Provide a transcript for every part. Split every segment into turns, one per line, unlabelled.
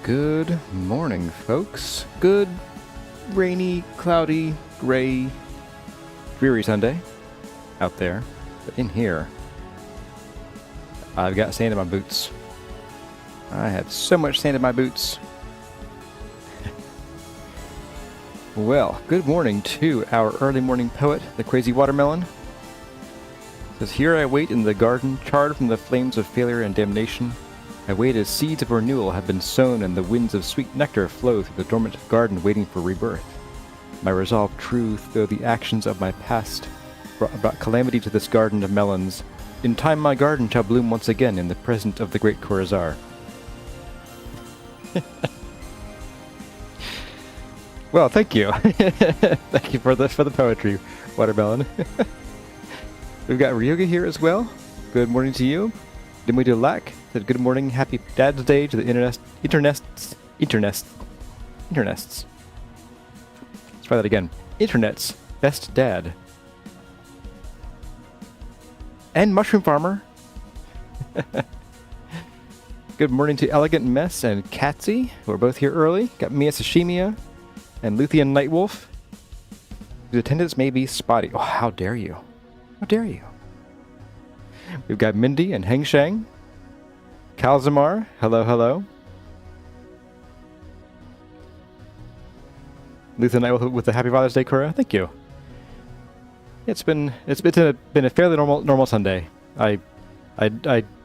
Good morning, folks. Good, rainy, cloudy, gray, dreary Sunday out there. But in here, I've got sand in my boots. I have so much sand in my boots. Well, good morning to our early morning poet, the Crazy Watermelon. It says, here I wait in the garden, charred from the flames of failure and damnation. I wait as seeds of renewal have been sown and the winds of sweet nectar flow through the dormant garden waiting for rebirth. My resolve true, though the actions of my past brought calamity to this garden of melons. In time my garden shall bloom once again in the presence of the great Corazar. Well, thank you. Thank you for the poetry, Watermelon. We've got Ryoga here as well. Good morning to you. Dimwe de Lac said good morning, happy Dad's Day to the internets. Let's try that again. Internet's best dad. And Mushroom Farmer. Good morning to Elegant Mess and Katsy, who are both here early. Got Mia Sashimia and Luthien Nightwolf, whose attendance may be spotty. Oh, how dare you? How dare you? We've got Mindy and Heng Shang. Kalzamar, hello, hello. Luthien Nightwolf with the Happy Father's Day, Cora. Thank you. It's been a fairly normal Sunday. I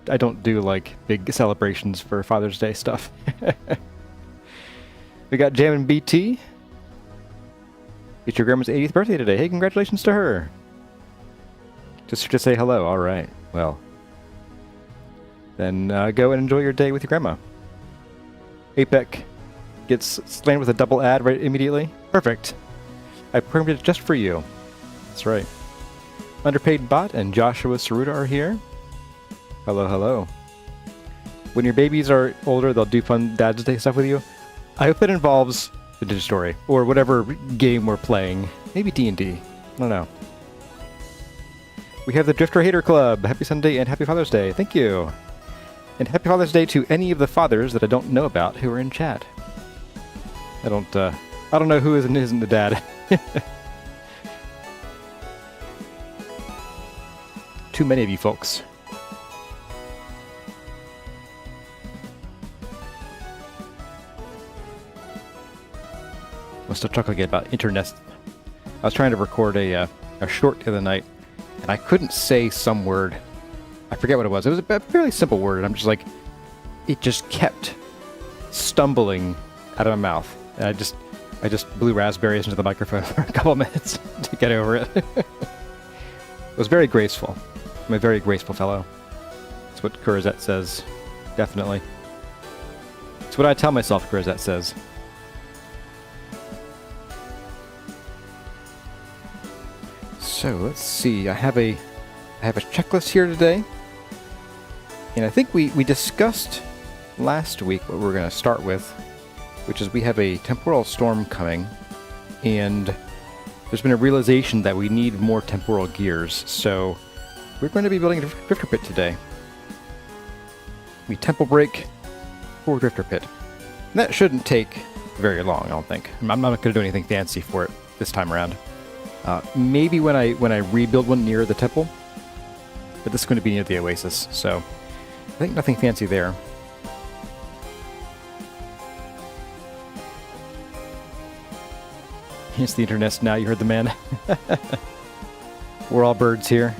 don't do like big celebrations for Father's Day stuff. We got Jam and BT. It's your grandma's 80th birthday today. Hey, congratulations to her. Just to say hello. All right. Well, then go and enjoy your day with your grandma. Apec gets slammed with a double ad right immediately. Perfect. I programmed it just for you. That's right. Underpaid Bot and Joshua Saruta are here. Hello, hello. When your babies are older, they'll do fun Dad's Day stuff with you. I hope that involves the Ninja Story or whatever game we're playing. Maybe D&D. I don't know. We have the Drifter Hater Club. Happy Sunday and Happy Father's Day. Thank you. And Happy Father's Day to any of the fathers that I don't know about who are in chat. I don't know who is and isn't the dad. Too many of you folks. I'm still chuckling about internet. I was trying to record a short the other night, and I couldn't say some word. I forget what it was. It was a fairly simple word, and I'm just like, it just kept stumbling out of my mouth. And I just blew raspberries into the microphone for a couple minutes to get over it. It was very graceful. I'm a very graceful fellow. That's what Kurazet says. Definitely. It's what I tell myself, Kurazet says. So let's see. I have a checklist here today, and I think we discussed last week what we're going to start with, which is we have a temporal storm coming, and there's been a realization that we need more temporal gears. So we're going to be building a drifter pit today. We temple break for drifter pit. And that shouldn't take very long, I don't think. I'm not going to do anything fancy for it this time around. Maybe when I rebuild one near the temple, but this is going to be near the oasis, so I think nothing fancy there. It's the internet now, you heard the man. We're all birds here.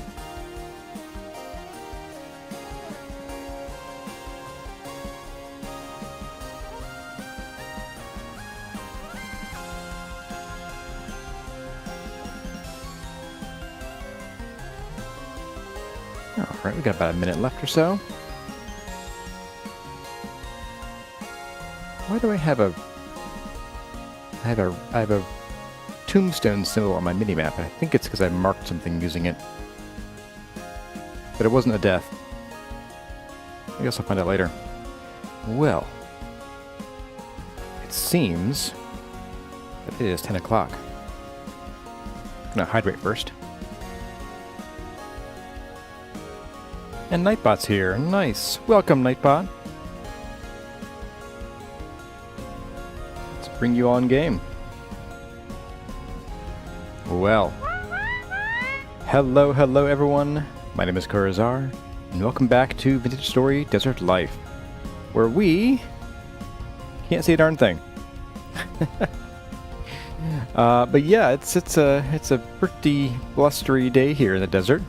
Alright, we got about a minute left or so. Why do I have a tombstone symbol on my minimap? I think it's because I marked something using it. But it wasn't a death. I guess I'll find out later. Well, it seems that it is 10 o'clock. I'm gonna hydrate first. And Nightbot's here. Nice. Welcome, Nightbot. bring you on game. Well, hello everyone. My name is Kurazar, and welcome back to Vintage Story Desert Life, where we can't see a darn thing. But yeah, it's a pretty blustery day here in the desert.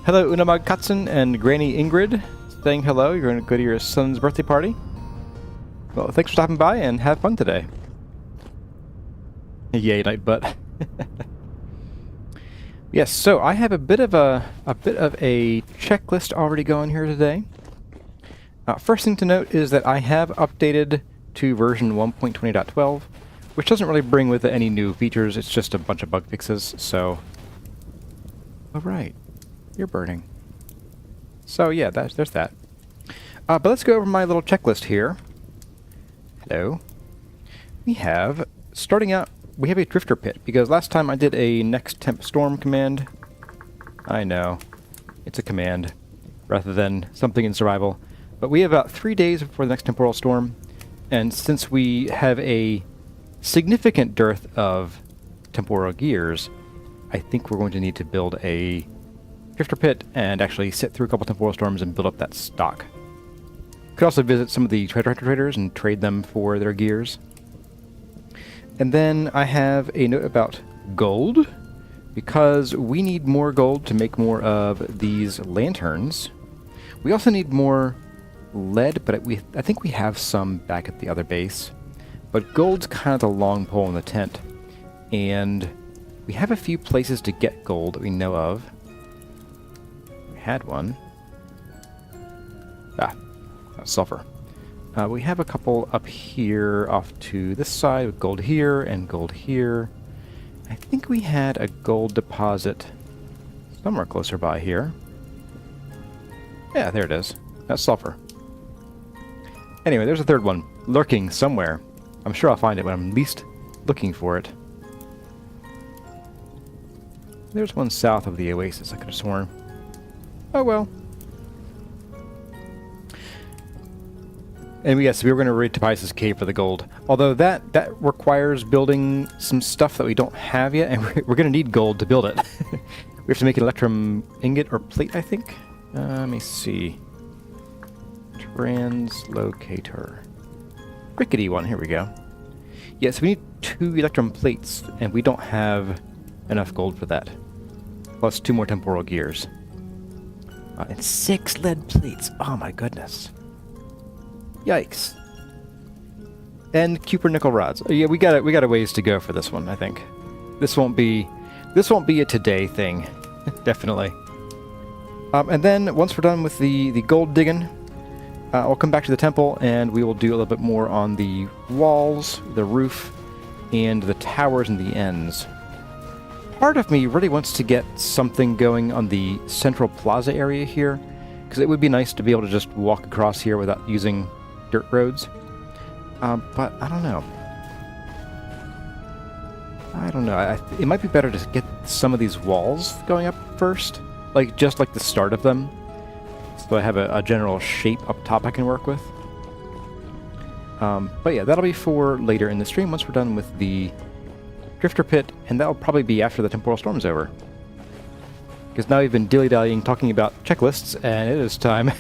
Hello Unamag Katzen and Granny Ingrid, saying hello. You're going to go to your son's birthday party. Well, thanks for stopping by and have fun today. Yay, night butt. Yes, so I have a bit of a checklist already going here today. First thing to note is that I have updated to version 1.20.12, which doesn't really bring with it any new features. It's just a bunch of bug fixes. So, all right, you're burning. So yeah, there's that. But let's go over my little checklist here. Hello. We have, starting out, we have a drifter pit, because last time I did a next temp storm command. I know, it's a command, rather than something in survival. But we have about 3 days before the next temporal storm, and since we have a significant dearth of temporal gears, I think we're going to need to build a drifter pit and actually sit through a couple temporal storms and build up that stock. Could also visit some of the treasure hunter traders and trade them for their gears. And then I have a note about gold, because we need more gold to make more of these lanterns. We also need more lead, but I think we have some back at the other base. But gold's kind of the long pole in the tent, and we have a few places to get gold that we know of. We had one. Sulfur. We have a couple up here off to this side with gold here and gold here. I think we had a gold deposit somewhere closer by here. Yeah, there it is. That's sulfur. Anyway, there's a third one lurking somewhere. I'm sure I'll find it when I'm least looking for it. There's one south of the oasis, I could have sworn. Oh well. And yes, we were going to raid Tobias's cave for the gold. Although that requires building some stuff that we don't have yet, and we're going to need gold to build it. We have to make an electrum ingot or plate, I think. Let me see. Translocator. Rickety one, here we go. Yes, we need 2 electrum plates, and we don't have enough gold for that. Plus 2 more temporal gears. And 6 lead plates. Oh my goodness. Yikes. And Cupar nickel rods. Yeah, we got a ways to go for this one, I think. This won't be a today thing. Definitely. And then once we're done with the gold digging, I'll come back to the temple and we will do a little bit more on the walls, the roof, and the towers and the ends. Part of me really wants to get something going on the central plaza area here, because it would be nice to be able to just walk across here without using dirt roads. But I don't know. It might be better to get some of these walls going up first, just like the start of them, so I have a general shape up top I can work with. But yeah, that'll be for later in the stream once we're done with the drifter pit, and that'll probably be after the temporal storm's over. Because now we've been dilly-dallying talking about checklists, and it is time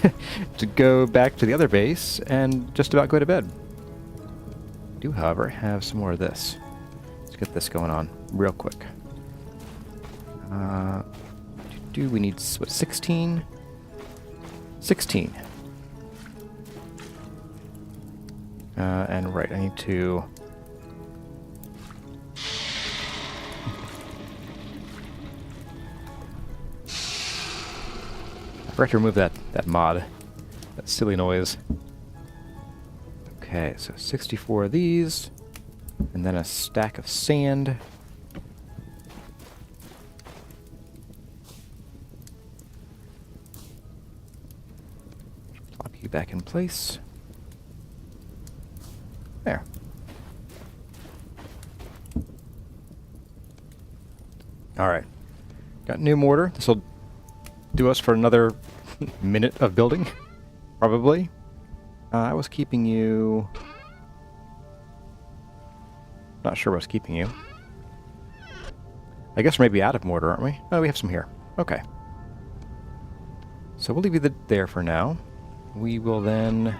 to go back to the other base and just about go to bed. I do, however, have some more of this. Let's get this going on real quick. We need, what, 16? 16. And right, I need to... I forgot to remove that mod. That silly noise. Okay, so 64 of these. And then a stack of sand. Plop you back in place. There. Alright. Got new mortar. This will do us for another minute of building, probably. I was keeping you Not sure what's keeping you. I guess we're maybe out of mortar, aren't we? Oh, we have some here. Okay. So we'll leave you there for now. We will then...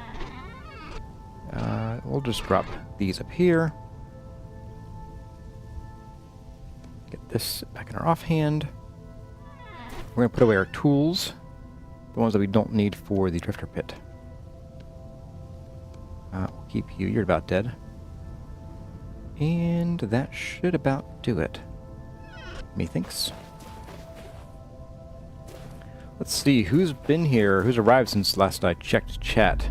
we'll just drop these up here. Get this back in our offhand. We're going to put away our tools. The ones that we don't need for the drifter pit. We'll keep you. You're about dead. And that should about do it. Methinks. Let's see, who's been here, who's arrived since last I checked chat.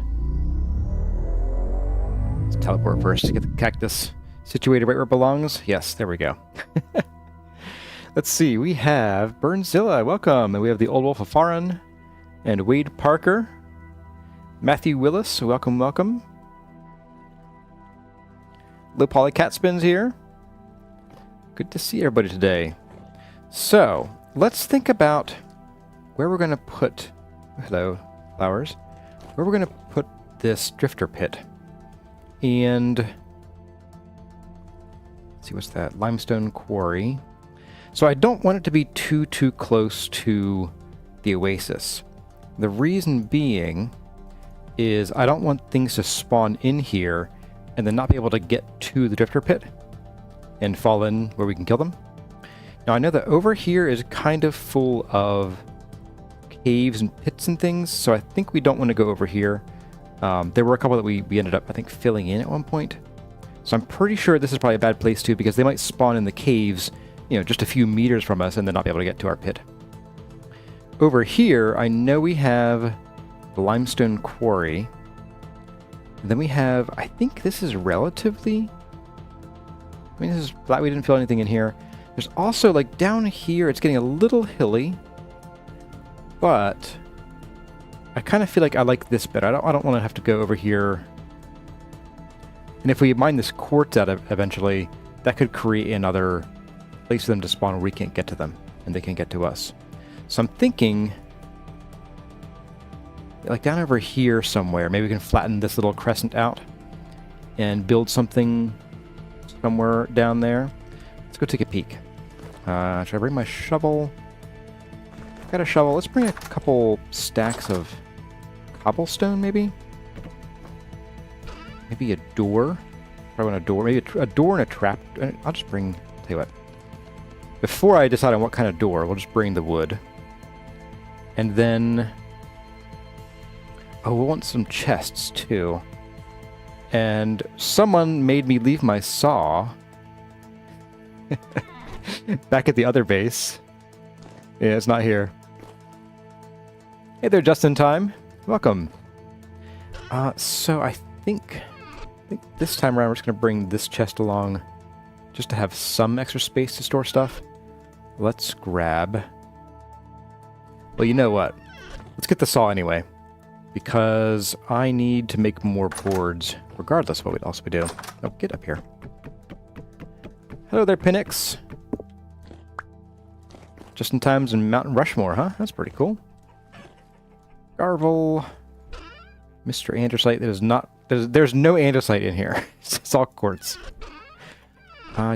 Let's teleport first to get the cactus situated right where it belongs. Yes, there we go. Let's see, we have Burnzilla, welcome. And we have the Old Wolf of Faran, and Wade Parker. Matthew Willis, welcome, welcome. Low Poly Catspin's here. Good to see everybody today. So, let's think about where we're going to put... Hello, flowers. Where we're going to put this drifter pit. And... let's see, what's that? Limestone quarry. So I don't want it to be too close to the oasis. The reason being is I don't want things to spawn in here and then not be able to get to the drifter pit and fall in where we can kill them. Now I know that over here is kind of full of caves and pits and things, so I think we don't want to go over here. There were a couple that we ended up, I think, filling in at one point. So I'm pretty sure this is probably a bad place too, because they might spawn in the caves, you know, just a few meters from us and then not be able to get to our pit. Over here, I know we have the limestone quarry. And then we have, I think this is relatively... I mean, this is flat, we didn't fill anything in here. There's also, like, down here, it's getting a little hilly. But I kind of feel like I like this better. I don't want to have to go over here. And if we mine this quartz out eventually, that could create another place for them to spawn where we can't get to them, and they can get to us. So I'm thinking, like down over here somewhere, maybe we can flatten this little crescent out and build something somewhere down there. Let's go take a peek. Should I bring my shovel? Got a shovel. Let's bring a couple stacks of cobblestone, maybe? Maybe a door? Probably want a door. Maybe a door and a trap. I'll just bring... tell you what. Before I decide on what kind of door, we'll just bring the wood. And then... oh, we'll want some chests, too. And someone made me leave my saw back at the other base. Yeah, it's not here. Hey there, just in time. Welcome. So I think this time around we're just going to bring this chest along just to have some extra space to store stuff. Let's grab... well, you know what? Let's get the saw anyway, because I need to make more boards, regardless of what else we do. Oh, get up here. Hello there, Pinnix. Just in times in Mountain Rushmore, huh? That's pretty cool. Garvel. Mr. Andesite. That is not... there's no andesite in here. It's all quartz.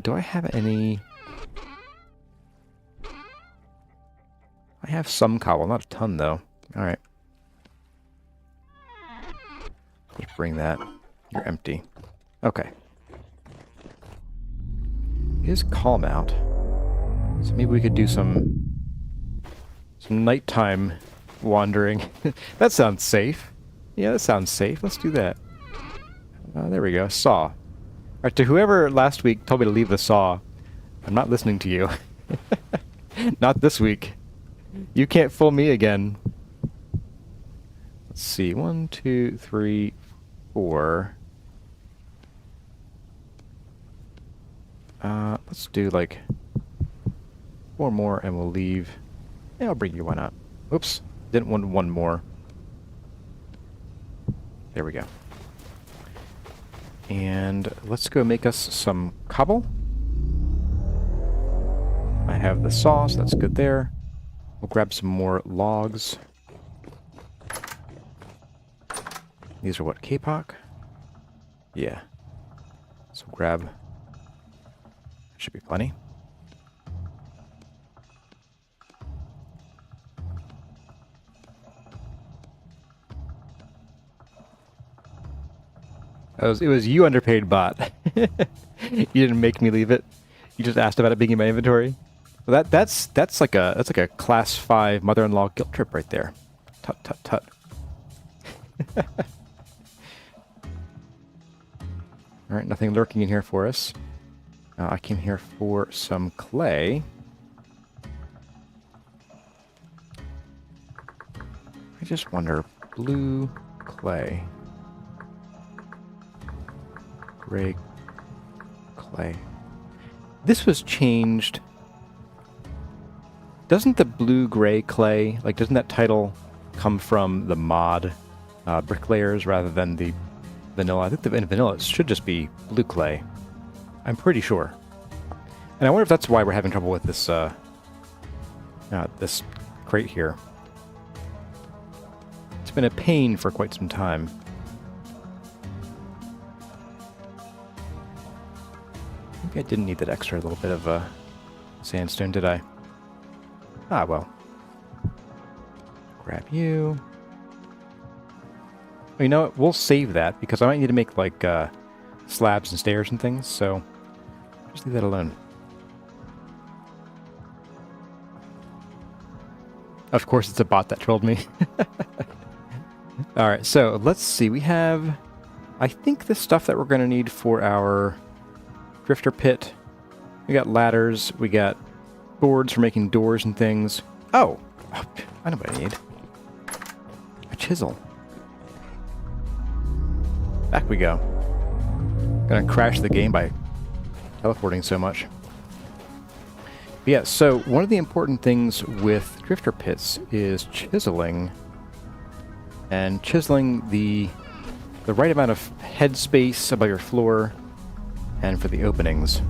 Do I have any... I have some cobble, not a ton though. Alright. Just bring that. You're empty. Okay. It is calm out. So maybe we could do some nighttime wandering. That sounds safe. Yeah, that sounds safe. Let's do that. There we go. Saw. Alright, to whoever last week told me to leave the saw, I'm not listening to you. Not this week. You can't fool me again. Let's see. 1, 2, 3, 4. Let's do like 4 more and we'll leave. Yeah, I'll bring you one out. Oops. Didn't want one more. There we go. And let's go make us some cobble. I have the saw, so that's good there. We'll grab some more logs. These are what, kapok? Yeah. So grab Should be plenty. It was you, underpaid bot. You didn't make me leave it. You just asked about it being in my inventory. Well, that's like a class 5 mother-in-law guilt trip right there. Tut tut tut. All right, nothing lurking in here for us. I came here for some clay. I just wonder, blue clay. Gray clay. This was changed. Doesn't the blue-gray clay, like, doesn't that title come from the mod Bricklayers rather than the vanilla? I think in vanilla it should just be blue clay. I'm pretty sure. And I wonder if that's why we're having trouble with this this crate here. It's been a pain for quite some time. Maybe I didn't need that extra little bit of sandstone, did I? Ah, well. Grab you. Well, you know what? We'll save that, because I might need to make, like, slabs and stairs and things, so just leave that alone. Of course, it's a bot that trolled me. Alright, so let's see. We have, I think, the stuff that we're going to need for our drifter pit. We got ladders. We got boards for making doors and things. Oh! I know what I need. A chisel. Back we go. Gonna crash the game by teleporting so much. But yeah, so one of the important things with drifter pits is chiseling. And chiseling the right amount of head space above your floor and for the openings.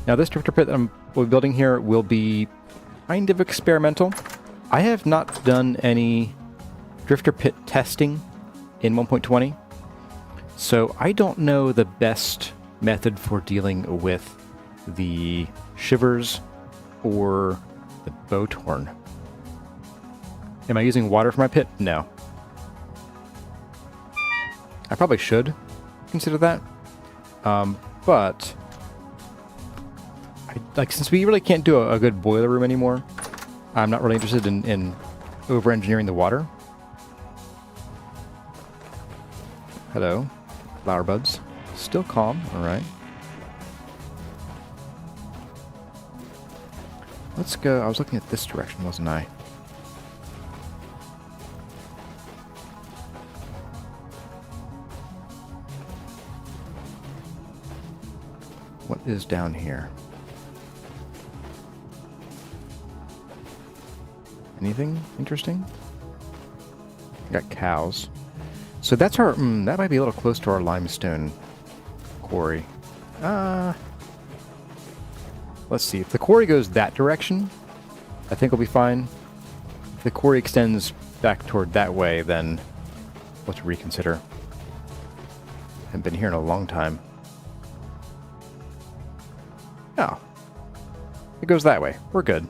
Now this drifter pit that we'll be building here will be kind of experimental. I have not done any drifter pit testing in 1.20, so I don't know the best method for dealing with the shivers or the bow torn. Am I using water for my pit? No. I probably should consider that, but since we really can't do a good boiler room anymore, I'm not really interested in over-engineering the water. Hello, flower buds. Still calm, alright. Let's go. I was looking at this direction, wasn't I? What is down here? Anything interesting? Got cows. So that's our... that might be a little close to our limestone quarry. Let's see. If the quarry goes that direction, I think we'll be fine. If the quarry extends back toward that way, then let's reconsider. Haven't been here in a long time. Oh. It goes that way. We're good.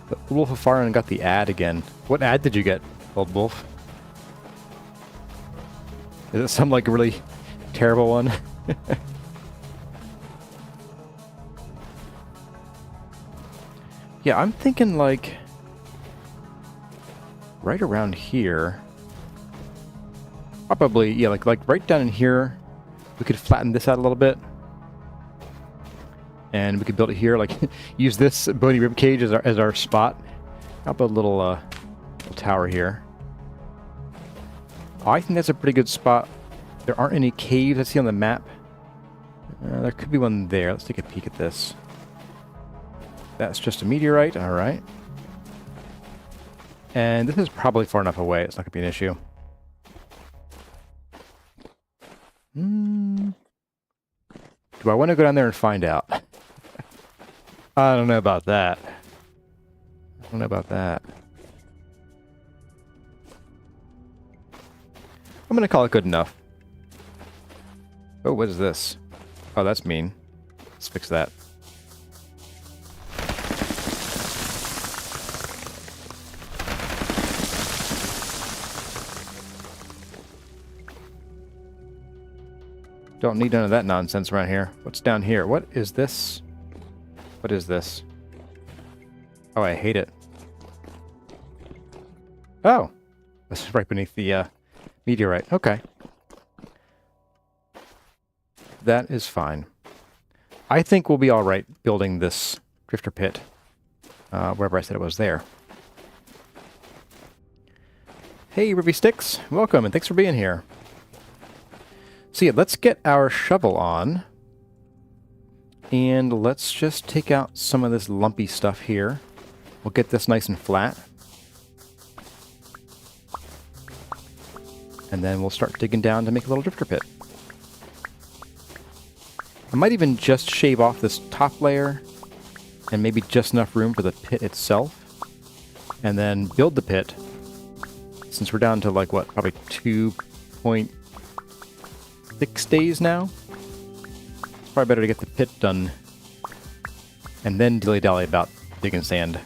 The Wolf of Farmland got the ad again. What ad did you get, old wolf? Is it some, like, really terrible one? Yeah, I'm thinking, like, right around here. Probably, yeah, like right down in here. We could flatten this out a little bit. And we could build it here, like, use this bony rib cage as our spot. I'll build a little tower here. Oh, I think that's a pretty good spot. There aren't any caves I see on the map. There could be one there. Let's take a peek at this. That's just a meteorite, alright. And this is probably far enough away, it's not going to be an issue. Do I want to go down there and find out? I don't know about that. I don't know about that. I'm gonna call it good enough. Oh, what is this? Oh, that's mean. Let's fix that. Don't need none of that nonsense around here. What's down here? What is this? What is this? Oh, I hate it. Oh! This is right beneath the meteorite. Okay. That is fine. I think we'll be alright building this drifter pit. Wherever I said it was there. Hey, Ruby Sticks. Welcome, and thanks for being here. So yeah, let's get our shovel on. And let's just take out some of this lumpy stuff here. We'll get this nice and flat. And then we'll start digging down to make a little drifter pit. I might even just shave off this top layer and maybe just enough room for the pit itself. And then build the pit. Since we're down to like, what, probably 2.6 days now? It's probably better to get the pit done and then dilly-dally about digging sand.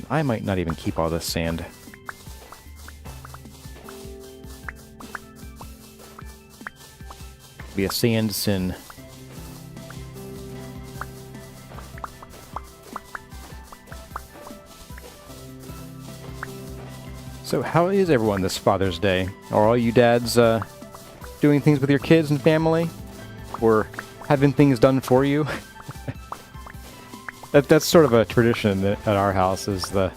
I might not even keep all this sand. Be a sand sin. So how is everyone this Father's Day? Are all you dads doing things with your kids and family? Or having things done for you? That's sort of a tradition at our house, is the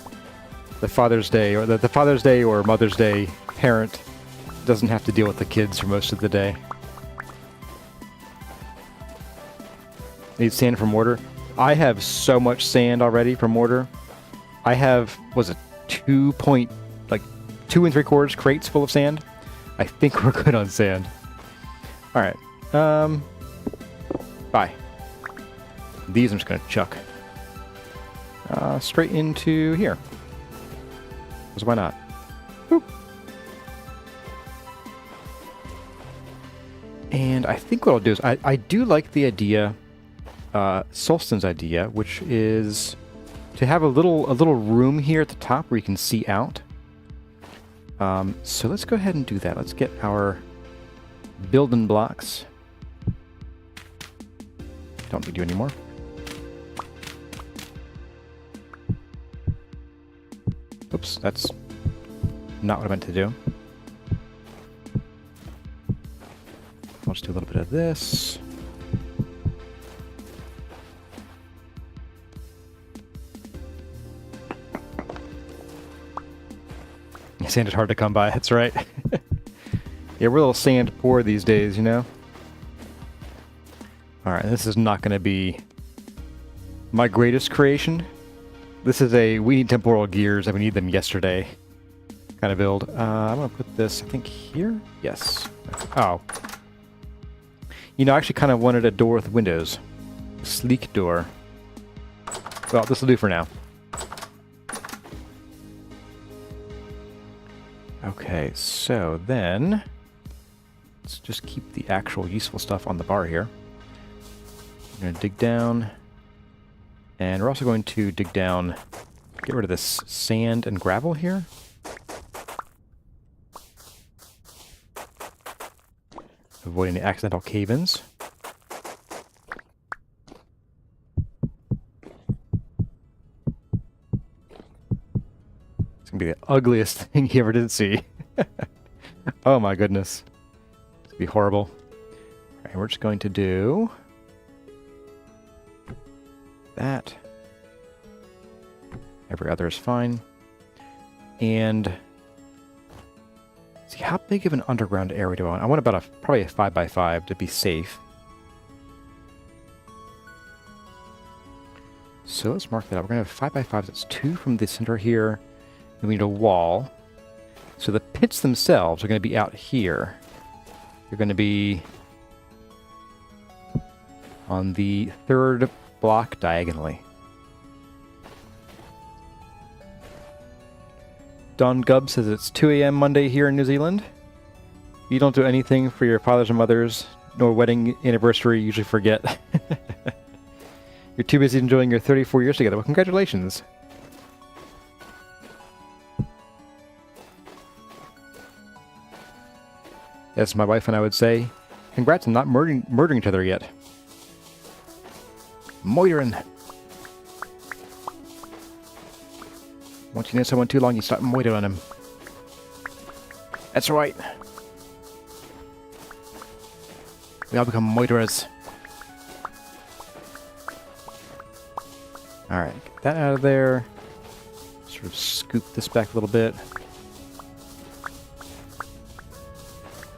Father's Day, or the Father's Day or Mother's Day parent doesn't have to deal with the kids for most of the day. Need sand for mortar. I have so much sand already for mortar. I have, was it 2 3/4 crates full of sand? I think we're good on sand. Alright. Bye. These I'm just gonna chuck. Straight into here. Because why not? Boop. And I think what I'll do is, I do like the idea, Solston's idea, which is to have a little room here at the top where you can see out. So let's go ahead and do that. Let's get our building blocks. Don't need you anymore. Oops, that's not what I meant to do. I'll just do a little bit of this. Sand is hard to come by, that's right. Yeah, we're a little sand poor these days, you know? Alright, this is not going to be my greatest creation. This is a, we need temporal gears and we need them yesterday kind of build. I'm going to put this, I think, here? Yes. Oh. You know, I actually kind of wanted a door with windows. A sleek door. Well, this will do for now. Okay, so then let's just keep the actual useful stuff on the bar here. I'm going to dig down, and we're also going to dig down, get rid of this sand and gravel here. Avoiding the accidental cave-ins. It's going to be the ugliest thing you ever did see. Oh my goodness. It's going to be horrible. Alright, we're just going to do that. Every other is fine. And see, how big of an underground area do I want? I want about probably a 5x5 to be safe. So let's mark that up. We're going to have 5x5. That's 2 from the center here. And we need a wall. So the pits themselves are going to be out here. They're going to be on the 3rd block diagonally. Don Gubb says it's 2 a.m. Monday here in New Zealand. You don't do anything for your fathers and mothers, nor wedding anniversary, you usually forget. You're too busy enjoying your 34 years together. Well, congratulations. As my wife and I would say, congrats on not murdering each other yet. Moitering. Once you know someone too long, you start moitering them. That's right. We all become moiterers. Alright, get that out of there. Sort of scoop this back a little bit.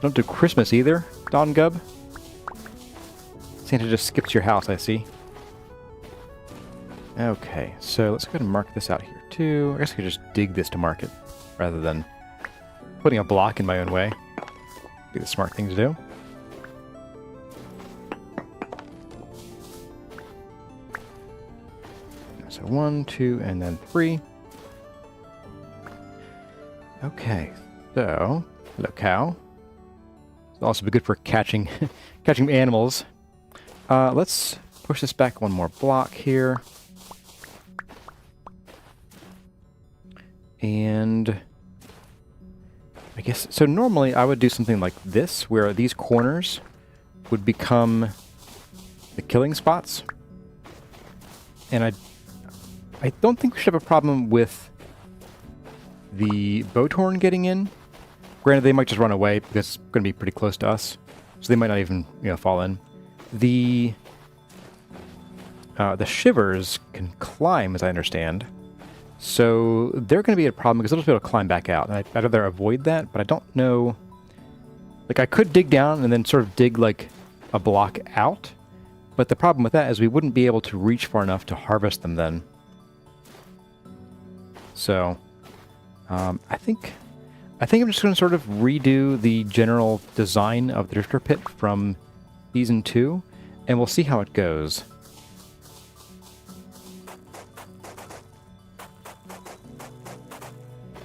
Don't do Christmas either, Don Gubb. Santa just skips your house, I see. Okay, so let's go ahead and mark this out here too. I guess I could just dig this to mark it, rather than putting a block in my own way. Be the smart thing to do. So 1, 2, and then 3. Okay, so hello cow. It'll also be good for catching catching animals. Let's push this back one more block here. And I guess, so normally I would do something like this, where these corners would become the killing spots. And I don't think we should have a problem with the Bowtorn getting in. Granted, they might just run away because it's going to be pretty close to us. So they might not even, fall in. The Shivers can climb, as I understand. So they're going to be a problem because they'll just be able to climb back out. And I'd rather avoid that, but I don't know. Like, I could dig down and then sort of dig, like, a block out. But the problem with that is we wouldn't be able to reach far enough to harvest them then. So, I think I'm just going to sort of redo the general design of the Drifter Pit from Season 2, and we'll see how it goes.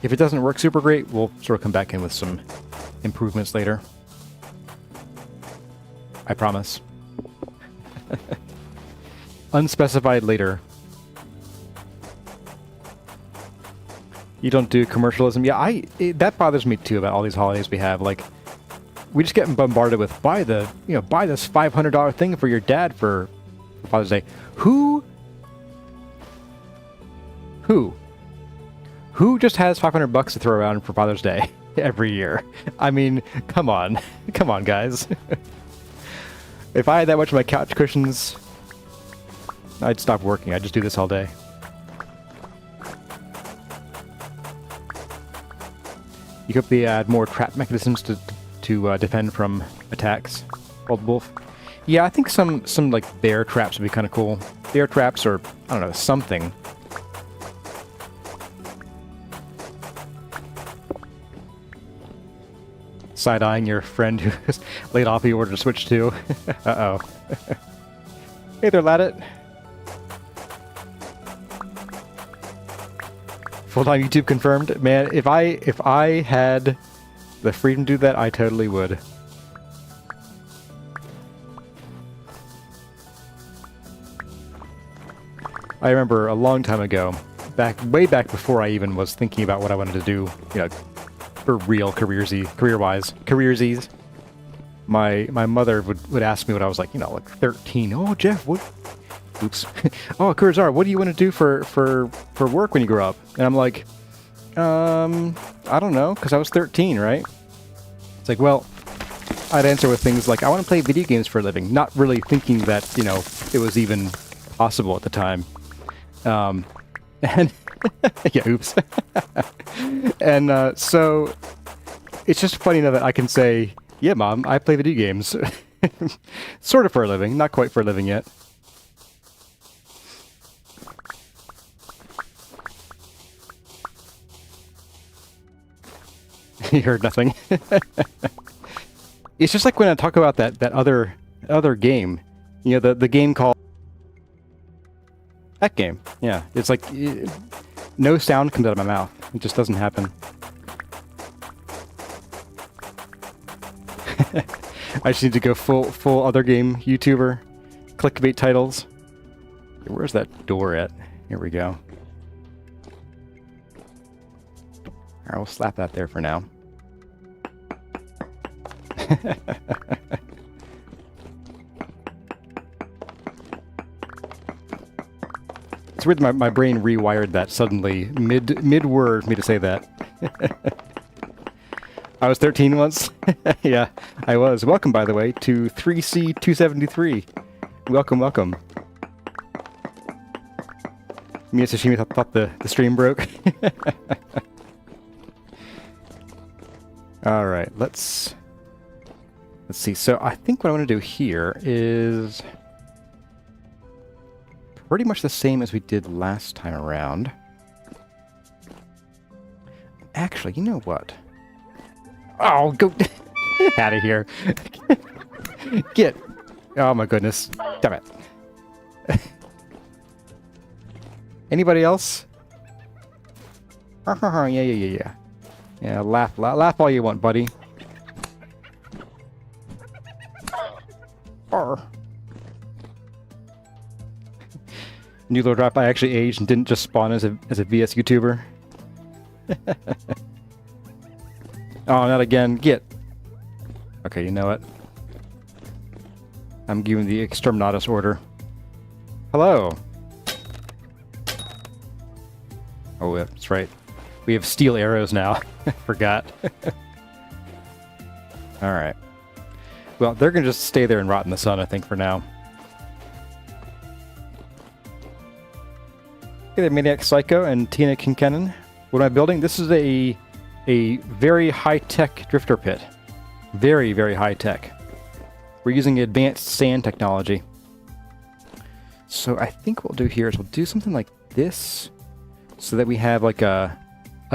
If it doesn't work super great, we'll sort of come back in with some improvements later. I promise. Unspecified later. You don't do commercialism? Yeah, that bothers me too about all these holidays we have. Like, we just get bombarded with buy this $500 thing for your dad for Father's Day. Who just has $500 to throw around for Father's Day every year? I mean, come on. Come on, guys. If I had that much of my couch cushions, I'd stop working. I'd just do this all day. You hope they add more trap mechanisms to defend from attacks. Old wolf. Yeah, I think some like bear traps would be kind of cool. Bear traps, or I don't know, something. Side-eyeing your friend who's laid off the order to switch to. Uh-oh. Hey there, Ladit. Full-time YouTube confirmed. Man, if I had the freedom to do that, I totally would. I remember a long time ago, way back before I even was thinking about what I wanted to do, for real career-wise, my mother would ask me when I was like 13. Oh, Jeff, what? Oops. Oh, Kurzar, what do you want to do for work when you grow up? And I'm like, I don't know, because I was 13, right? It's like, well, I'd answer with things like, I want to play video games for a living, not really thinking that, it was even possible at the time. And yeah, oops. And so it's just funny now that I can say, yeah, Mom, I play video games. Sort of for a living, not quite for a living yet. You heard nothing. It's just like when I talk about that other game, the game called that game. Yeah, it's like no sound comes out of my mouth. It just doesn't happen. I just need to go full other game YouTuber. Clickbait titles. Where's that door at? Here we go. Alright, we'll slap that there for now. It's weird my brain rewired that suddenly, mid-word for me to say that. I was 13 once. Yeah, I was. Welcome, by the way, to 3C273. Welcome, welcome. Mia Sashimi thought the stream broke. Alright, let's see. So I think what I want to do here is pretty much the same as we did last time around. Actually, you know what? Oh, go out of here. Get. Oh my goodness. Damn it. Anybody else? Yeah. Yeah, laugh all you want, buddy. New low drop, I actually aged and didn't just spawn as a VS YouTuber. Oh, not again. Get. Okay, you know what? I'm giving the Exterminatus order. Hello. Oh, that's right. We have steel arrows now. Forgot. Alright. Well, they're going to just stay there and rot in the sun, I think, for now. Hey there, Maniac Psycho and Tina Kincannon. What am I building? This is a very high-tech drifter pit. Very, very high-tech. We're using advanced sand technology. So I think what we'll do here is we'll do something like this so that we have like a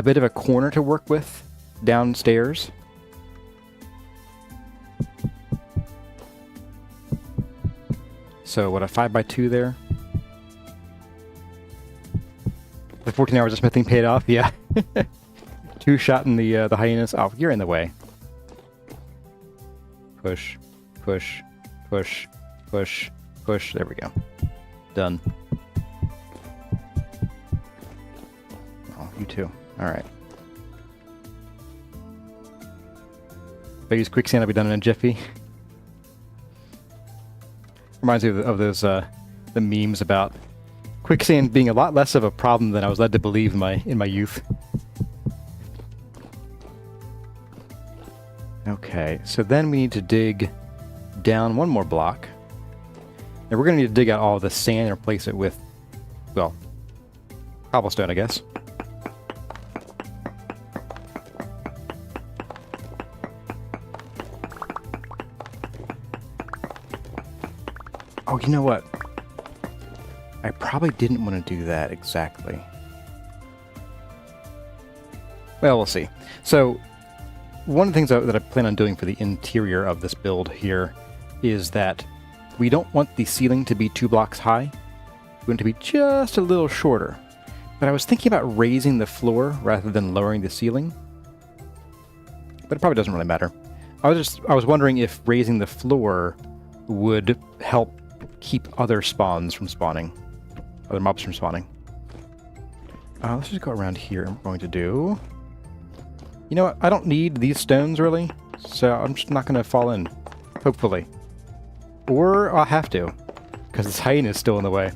bit of a corner to work with downstairs. So what, a 5x2 there? The 14 hours of smithing paid off, yeah. 2 shot in the hyenas. Oh, you're in the way. Push, push, push, push, push. There we go. Done. Oh, you too. Alright. If I use quicksand, I'll be done in a jiffy. Reminds me of those the memes about quicksand being a lot less of a problem than I was led to believe in my youth. Okay, so then we need to dig down one more block. And we're going to need to dig out all of the sand and replace it with, well, cobblestone, I guess. Oh, you know what? I probably didn't want to do that exactly. Well, we'll see. So, one of the things that I plan on doing for the interior of this build here is that we don't want the ceiling to be 2 blocks high. We want it to be just a little shorter. But I was thinking about raising the floor rather than lowering the ceiling. But it probably doesn't really matter. I was wondering if raising the floor would help keep other spawns from spawning. Other mobs from spawning. Let's just go around here. I'm going to do... You know what? I don't need these stones, really. So I'm just not going to fall in. Hopefully. Or I'll have to. Because this hyena is still in the way.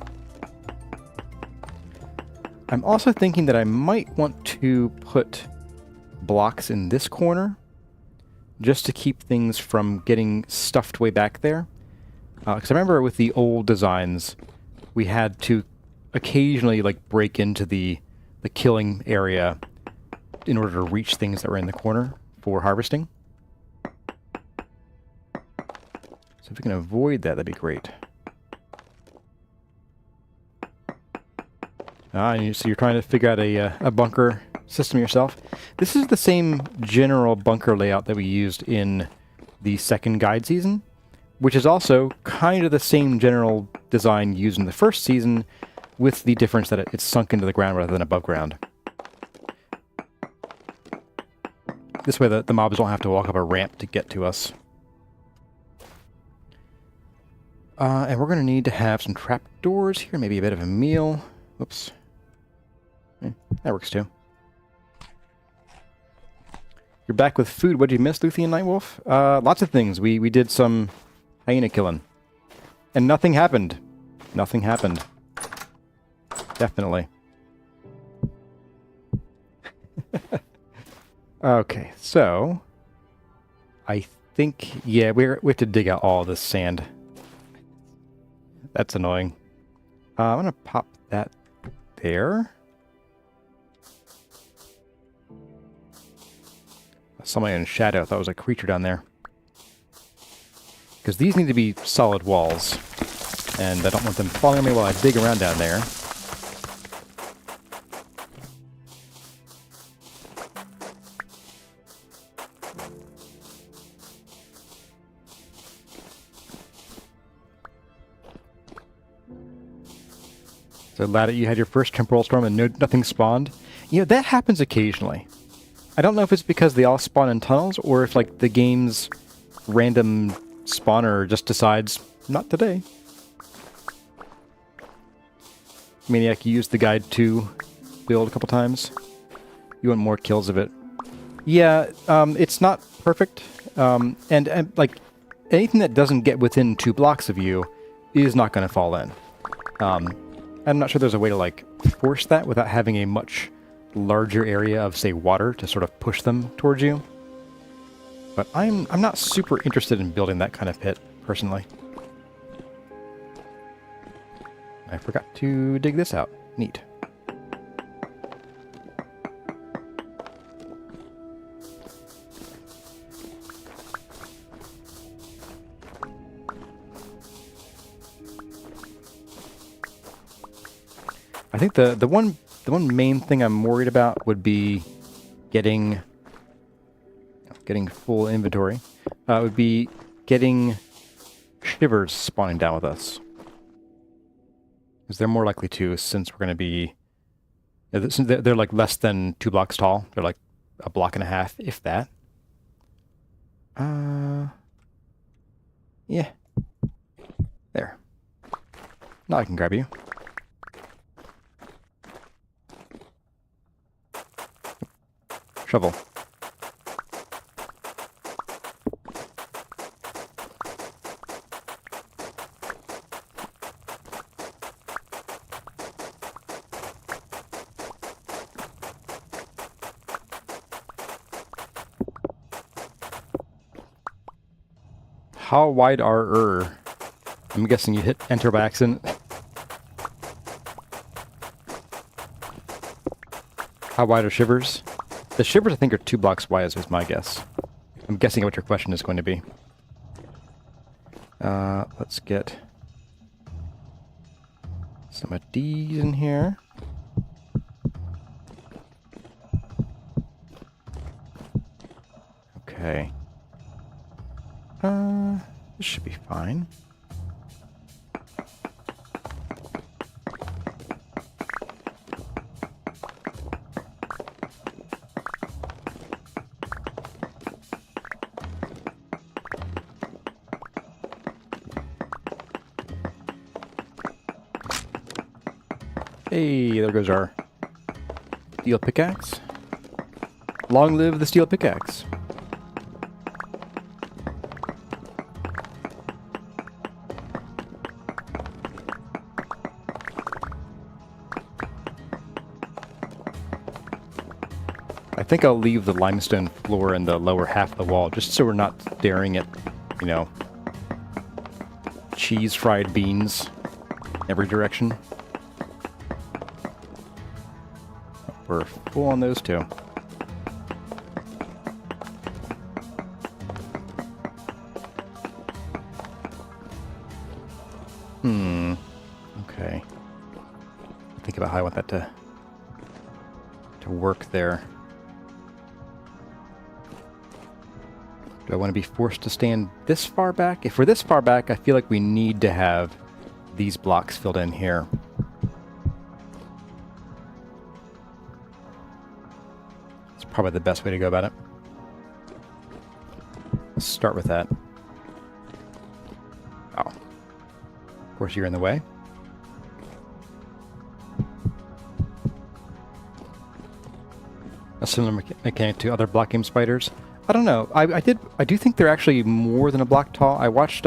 I'm also thinking that I might want to put blocks in this corner. Just to keep things from getting stuffed way back there. Because I remember with the old designs, we had to occasionally like break into the killing area in order to reach things that were in the corner for harvesting. So if we can avoid that, that'd be great. So you're trying to figure out a bunker system yourself. This is the same general bunker layout that we used in the second guide season, which is also kind of the same general design used in the first season, with the difference that it's sunk into the ground rather than above ground. This way the mobs don't have to walk up a ramp to get to us. And we're going to need to have some trapdoors here, maybe a bit of a meal. Whoops. That works too. You're back with food. What did you miss, Luthien Nightwolf? Lots of things. We did some hyena killing. And nothing happened. Nothing happened. Definitely. Okay, so I think, yeah, we have to dig out all this sand. That's annoying. I'm going to pop that there. Somebody in shadow. I thought it was a creature down there. Because these need to be solid walls. And I don't want them falling on me while I dig around down there. So glad that you had your first temporal storm and nothing spawned. You know, that happens occasionally. I don't know if it's because they all spawn in tunnels or if, like, the game's random spawner just decides, not today. Maniac, you used the guide to build a couple times. You want more kills of it. Yeah, it's not perfect. And, like, anything that doesn't get within 2 blocks of you is not going to fall in. I'm not sure there's a way to, like, force that without having a much larger area of, say, water to sort of push them towards you. But I'm not super interested in building that kind of pit, personally. I forgot to dig this out. Neat. I think the one main thing I'm worried about would be getting full inventory. Would be getting shivers spawning down with us, because they're more likely to, since we're going to be, they're like less than 2 blocks tall. They're like a block and a half, if that. Yeah. There. Now I can grab you. Shovel. How wide are I'm guessing you hit enter by accident. How wide are shivers? The shivers, I think, are 2 blocks wide, is my guess. I'm guessing what your question is going to be. Let's get some of these in here. Okay. This should be fine. Hey, there goes our steel pickaxe. Long live the steel pickaxe. I think I'll leave the limestone floor in the lower half of the wall, just so we're not staring at, you know, cheese fried beans every direction. We're full on those too. Okay. Think about how I want that to work there. Do I want to be forced to stand this far back? If we're this far back, I feel like we need to have these blocks filled in here. It's probably the best way to go about it. Let's start with that. Oh. Of course, you're in the way. A similar mechanic to other block game spiders. I don't know. I do think they're actually more than a block tall. I watched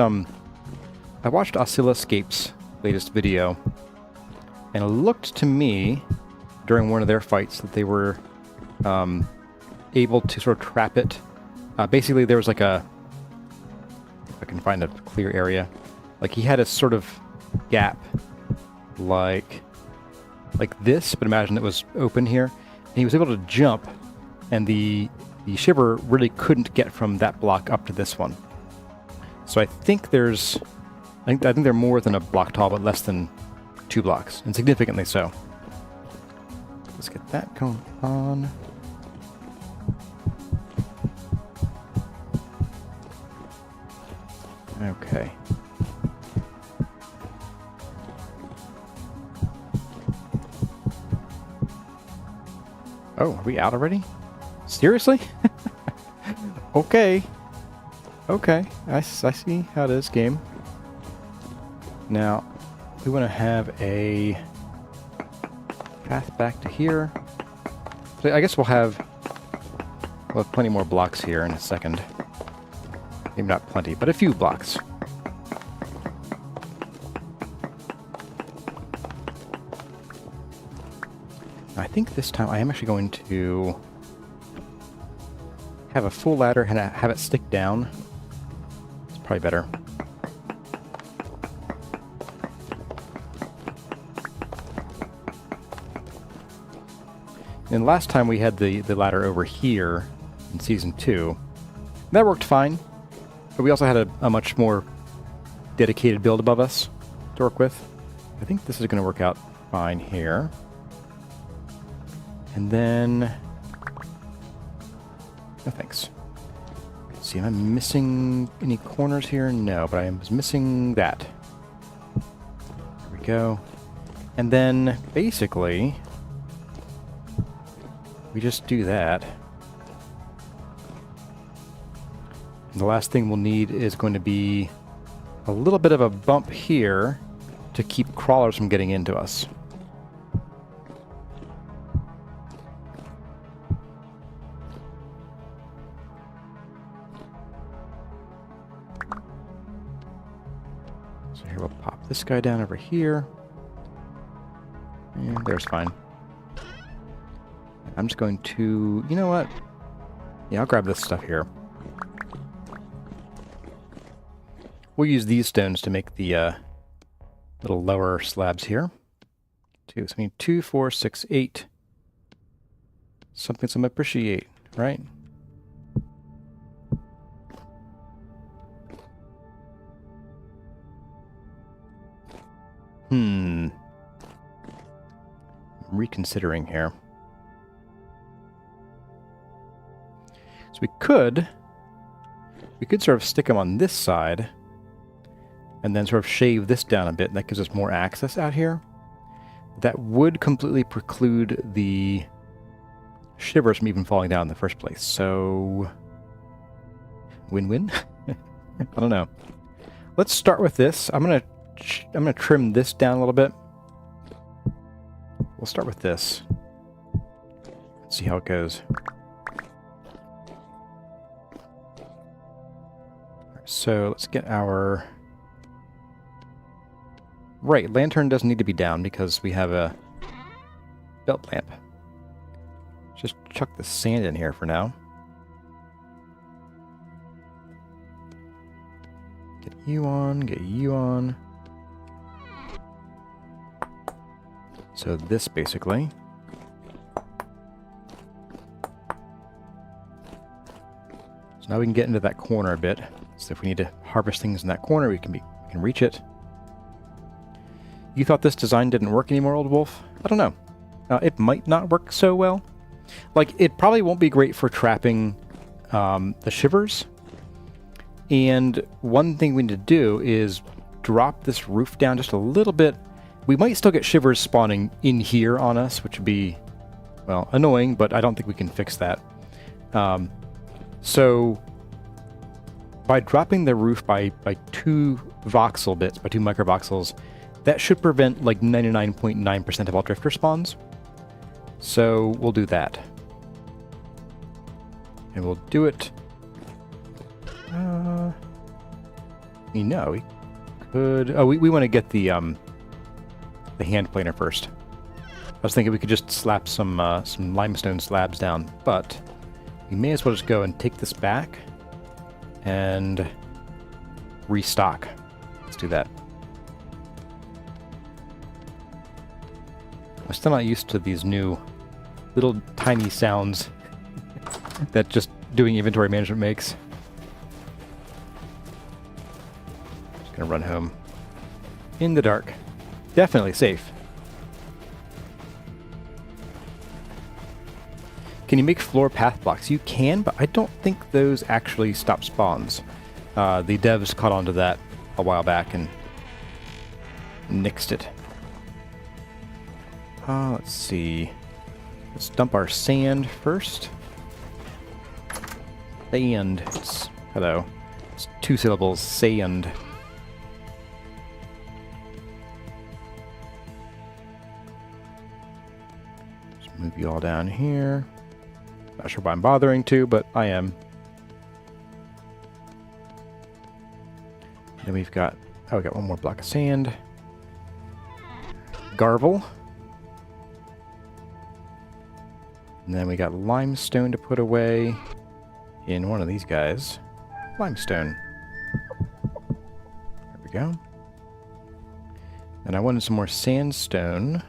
Oscilloscape's latest video, and it looked to me during one of their fights that they were able to sort of trap it. Basically, there was like a, if I can find a clear area, like he had a sort of gap, like this, but imagine it was open here, and he was able to jump, and the shiver really couldn't get from that block up to this one. So I think there's, I think they're more than a block tall, but less than 2 blocks, and significantly so. Let's get that going on. Okay. Oh, are we out already? Seriously? Okay. Okay. I see how it is, game. Now, we want to have a path back to here. So I guess we'll have plenty more blocks here in a second. Maybe not plenty, but a few blocks. I think this time I am actually going to have a full ladder and have it stick down. It's probably better. And last time we had the ladder over here in Season 2. That worked fine, but we also had a much more dedicated build above us to work with. I think this is going to work out fine here. And then... no thanks. Let's see, am I missing any corners here? No, but I was missing that. There we go. And then, basically, we just do that. And the last thing we'll need is going to be a little bit of a bump here to keep crawlers from getting into us. So here we'll pop this guy down over here. And there's fine. I'm just going to... you know what? Yeah, I'll grab this stuff here. We'll use these stones to make the little lower slabs here. So we need 2, 4, 6, 8. Something some appreciate, right? I'm reconsidering here. So we could sort of stick them on this side and then sort of shave this down a bit, and that gives us more access out here. That would completely preclude the shivers from even falling down in the first place. So, win-win? I don't know. Let's start with this. I'm gonna trim this down a little bit. We'll start with this. Let's see how it goes. So let's get our... right, lantern doesn't need to be down because we have a belt lamp. Just chuck the sand in here for now. Get you on, get you on. So this basically. So now we can get into that corner a bit. So if we need to harvest things in that corner, we can reach it. You thought this design didn't work anymore, Old Wolf? I don't know. It might not work so well. Like, it probably won't be great for trapping the shivers. And one thing we need to do is drop this roof down just a little bit. We might still get shivers spawning in here on us, which would be, well, annoying, but I don't think we can fix that. So by dropping the roof by 2 voxel bits, by 2 microvoxels, that should prevent like 99.9% of all drifter spawns. So we'll do that. And we'll do it... we could... Oh, we want to get the hand planer first. I was thinking we could just slap some limestone slabs down, but we may as well just go and take this back and restock. Let's do that. I'm still not used to these new little tiny sounds that just doing inventory management makes. Just gonna run home in the dark. Definitely safe. Can you make floor path blocks? You can, but I don't think those actually stop spawns. The devs caught on to that a while back and nixed it. Let's see. Let's dump our sand first. Sand. Hello. It's 2 syllables. Sand. Just move you all down here. Not sure why I'm bothering to, but I am. Then we've got... Oh, we got 1 more block of sand. Garble. And then we got limestone to put away in one of these guys. Limestone. There we go. And I wanted some more sandstone.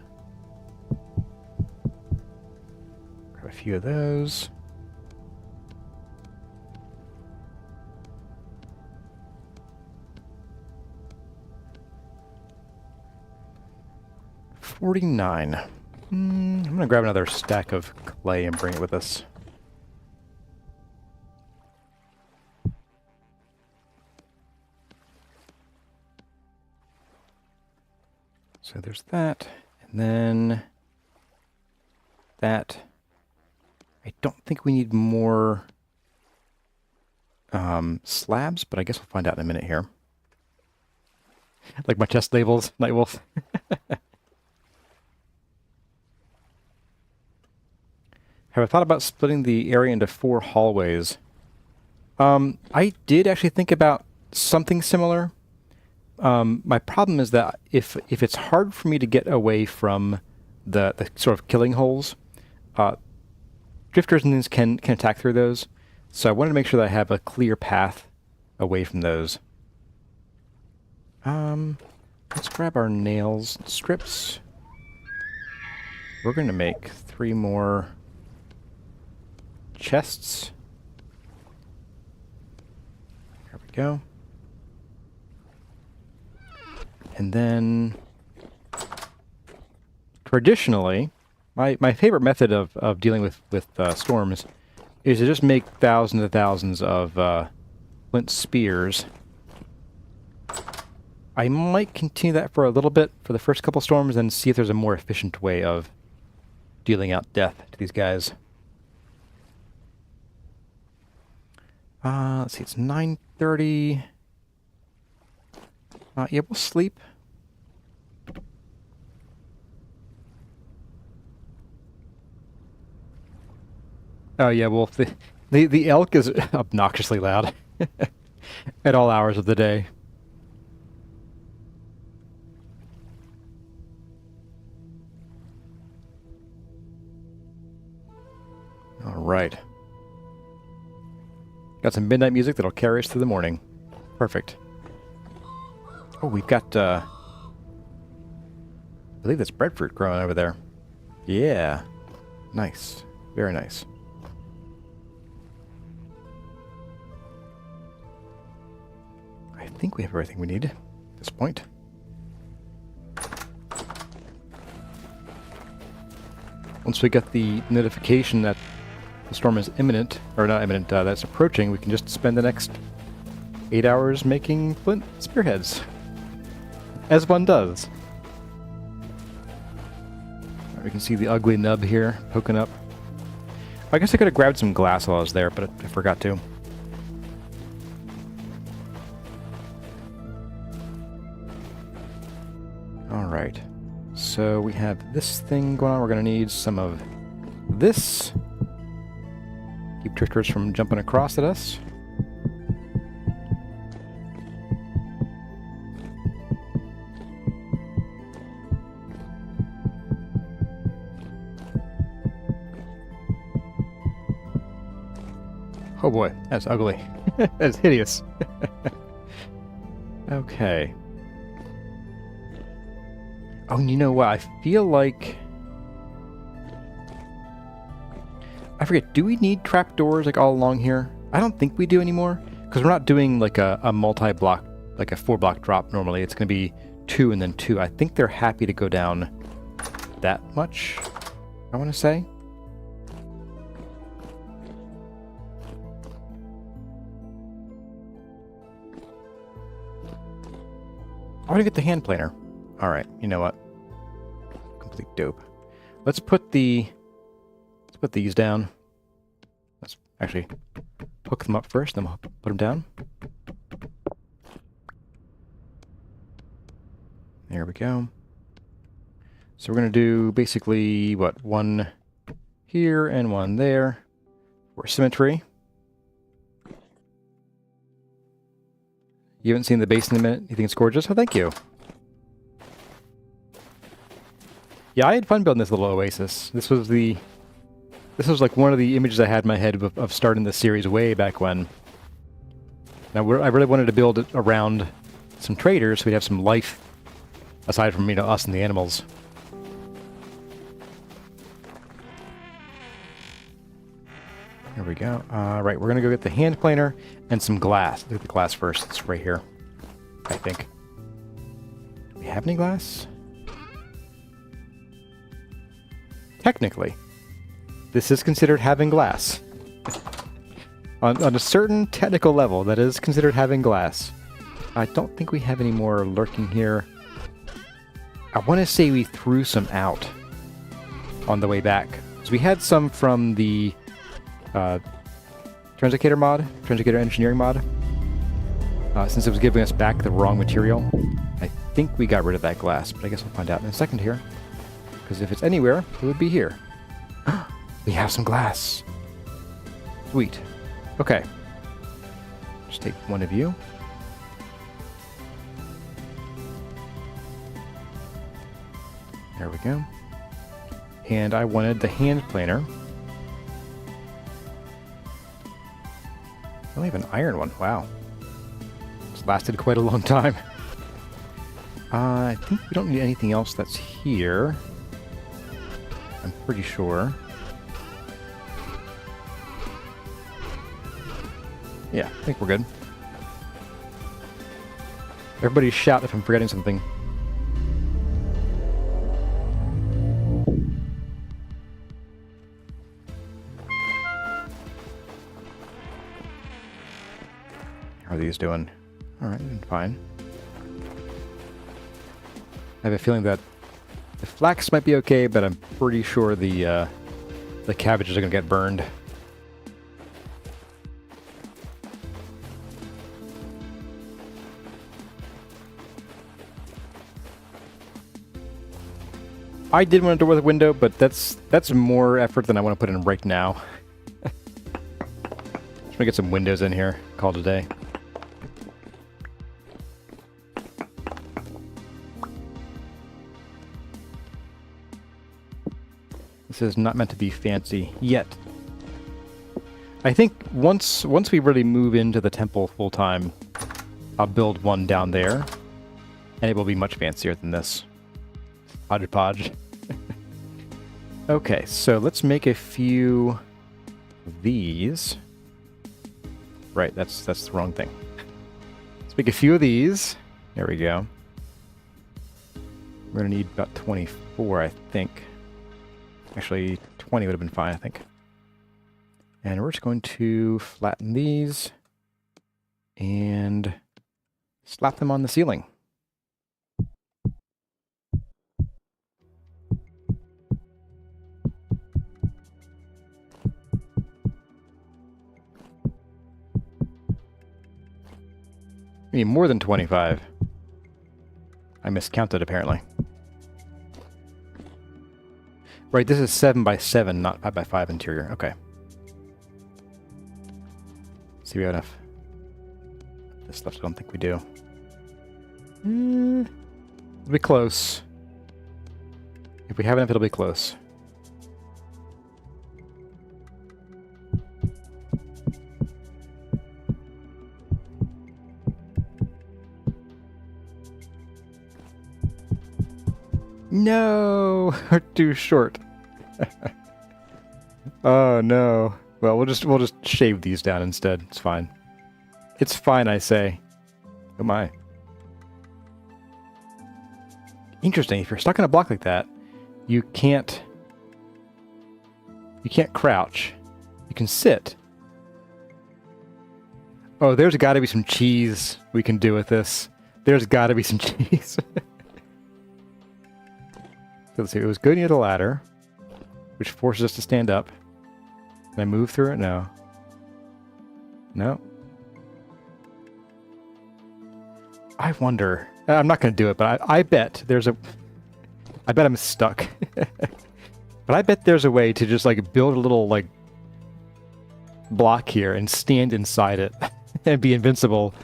Grab a few of those. $49. I'm gonna grab another stack of clay and bring it with us. So there's that, and then that. I don't think we need more slabs, but I guess we'll find out in a minute here. Like my chest labels, Nightwolf. Have I thought about splitting the area into 4 hallways? I did actually think about something similar. My problem is that if it's hard for me to get away from the sort of killing holes, drifters and things can attack through those. So I wanted to make sure that I have a clear path away from those. Let's grab our nails and strips. We're going to make 3 more chests. There we go. And then, traditionally, my favorite method of dealing with storms is to just make thousands and thousands of flint spears. I might continue that for a little bit for the first couple storms and see if there's a more efficient way of dealing out death to these guys. Let's see, it's 9:30. Yeah, we'll sleep. Oh yeah, well, the elk is obnoxiously loud at all hours of the day. All right. Got some midnight music that'll carry us through the morning. Perfect. Oh, we've got, I believe that's breadfruit growing over there. Yeah. Nice. Very nice. I think we have everything we need at this point. Once we get the notification that the storm is imminent, or not imminent, that's approaching, we can just spend the next 8 hours making flint spearheads. As one does. Right, we can see the ugly nub here poking up. I guess I could have grabbed some glass while I was there, but I forgot to. So we have this thing going on. We're going to need some of this. Keep drifters from jumping across at us. Oh boy, that's ugly. That's hideous. Okay. Oh, you know what? I feel like... I forget, do we need trapdoors like all along here? I don't think we do anymore. Because we're not doing like a multi-block, like a 4-block drop normally. It's going to be 2 and then 2. I think they're happy to go down that much, I want to say. I want to get the hand planer. Alright, you know what? Complete dope. Let's put these down. Let's actually hook them up first, then we'll put them down. There we go. So we're going to do basically, what, one here and one there for symmetry. You haven't seen the base in a minute? You think it's gorgeous? Oh, thank you. Yeah, I had fun building this little oasis. This was like one of the images I had in my head of starting the series way back when. Now, I really wanted to build it around some traders so we'd have some life aside from, you know, us and the animals. Here we go. Right, we're going to go get the hand planer and some glass. Look at the glass first. It's right here, I think. Do we have any glass? Technically, this is considered having glass. On a certain technical level, that is considered having glass. I don't think we have any more lurking here. I want to say we threw some out on the way back. So we had some from the Transicator Engineering mod. Since it was giving us back the wrong material, I think we got rid of that glass, but I guess we'll find out in a second here. Because if it's anywhere, it would be here. We have some glass. Sweet. Okay. Just take one of you. There we go. And I wanted the hand planer. I only have an iron one. Wow. It's lasted quite a long time. I think we don't need anything else that's here. I'm pretty sure. Yeah, I think we're good. Everybody shout if I'm forgetting something. How are these doing? Alright, fine. I have a feeling that the flax might be okay, but I'm pretty sure the cabbages are going to get burned. I did want to door with a window, but that's more effort than I want to put in right now. Just want to get some windows in here. Call it a day. This is not meant to be fancy yet. I think once we really move into the temple full time, I'll build one down there, and it will be much fancier than this. Hodgepodge. Okay, so let's make a few of these. Right, that's the wrong thing. Let's make a few of these. There we go. We're gonna need about 24, I think. Actually, 20 would have been fine, I think. And we're just going to flatten these and slap them on the ceiling. I mean, more than 25. I miscounted, apparently. Right, this is 7 by 7, not 5 by 5 interior. Okay. See, we have enough. This stuff, I don't think we do. It'll be close. If we have enough, it'll be close. No, we're too short. Oh no. Well, we'll just shave these down instead. It's fine. It's fine, I say. Oh my. Interesting. If you're stuck in a block like that, you can't crouch. You can sit. Oh, there's got to be some cheese we can do with this. There's got to be some cheese. Let's see, it was good near the ladder, which forces us to stand up. Can I move through it? No. No. I wonder. I'm not going to do it, but I bet there's a... I bet I'm stuck. But I bet there's a way to just, like, build a little, like, block here and stand inside it and be invincible.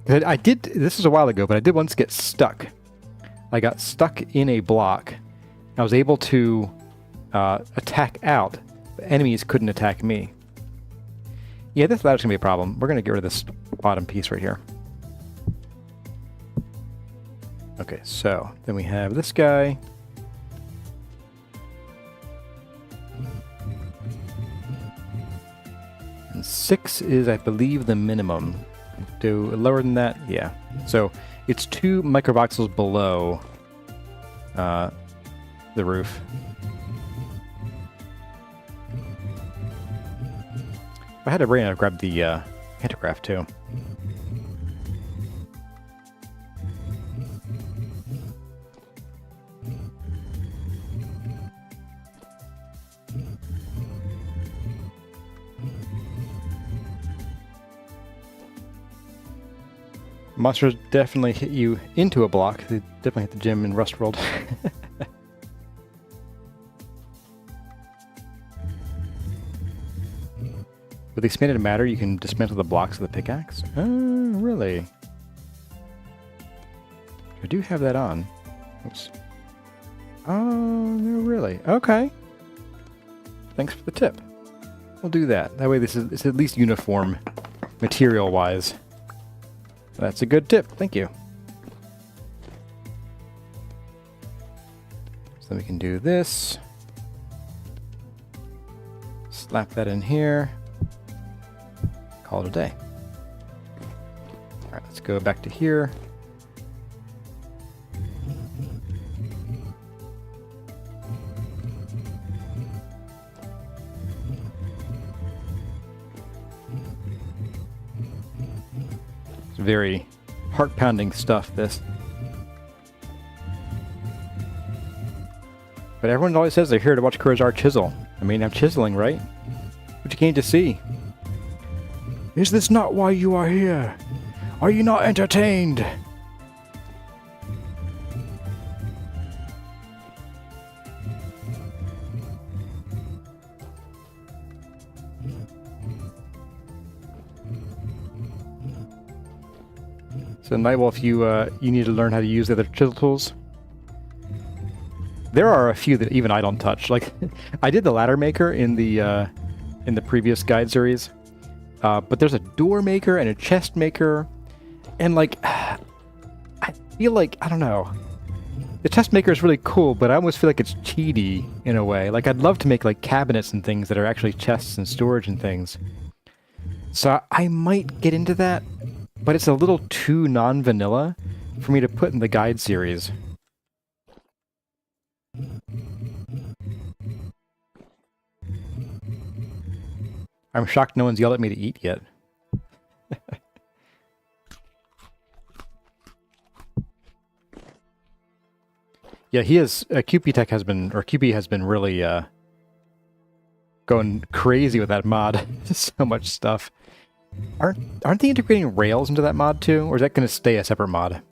I did... This was a while ago, but I did once get stuck. I got stuck in a block. I was able to attack out. The enemies couldn't attack me. Yeah, this ladder's going to be a problem. We're going to get rid of this bottom piece right here. Okay, so then we have this guy. And 6 is, I believe, the minimum. Do lower than that? Yeah. So it's 2 microvoxels below the roof. If I had a brain, I'd grab the pantograph too. Monsters definitely hit you into a block. They definitely hit the gym in Rustworld. With the expanded matter, you can dismantle the blocks of the pickaxe. Oh, really? I do have that on. Oops. Oh, no, really? Okay. Thanks for the tip. We'll do that. That way it's at least uniform material-wise. That's a good tip. Thank you. So then we can do this. Slap that in here. Call it a day. All right, let's go back to here. Very heart-pounding stuff, this. But everyone always says they're here to watch Kurzar chisel. I mean, I'm chiseling, right? What you came to see. Is this not why you are here? Are you not entertained? So Nightwolf, you need to learn how to use the other chisel tools. There are a few that even I don't touch. Like, I did the ladder maker in the previous guide series, but there's a door maker and a chest maker, and like, I feel like, I don't know. The chest maker is really cool, but I almost feel like it's cheaty in a way. Like, I'd love to make like cabinets and things that are actually chests and storage and things. So I might get into that. But it's a little too non-vanilla for me to put in the guide series. I'm shocked no one's yelled at me to eat yet. Yeah, he is... QP Tech has been... Or QP has been really going crazy with that mod. So much stuff. Aren't they integrating rails into that mod too? Or is that going to stay a separate mod?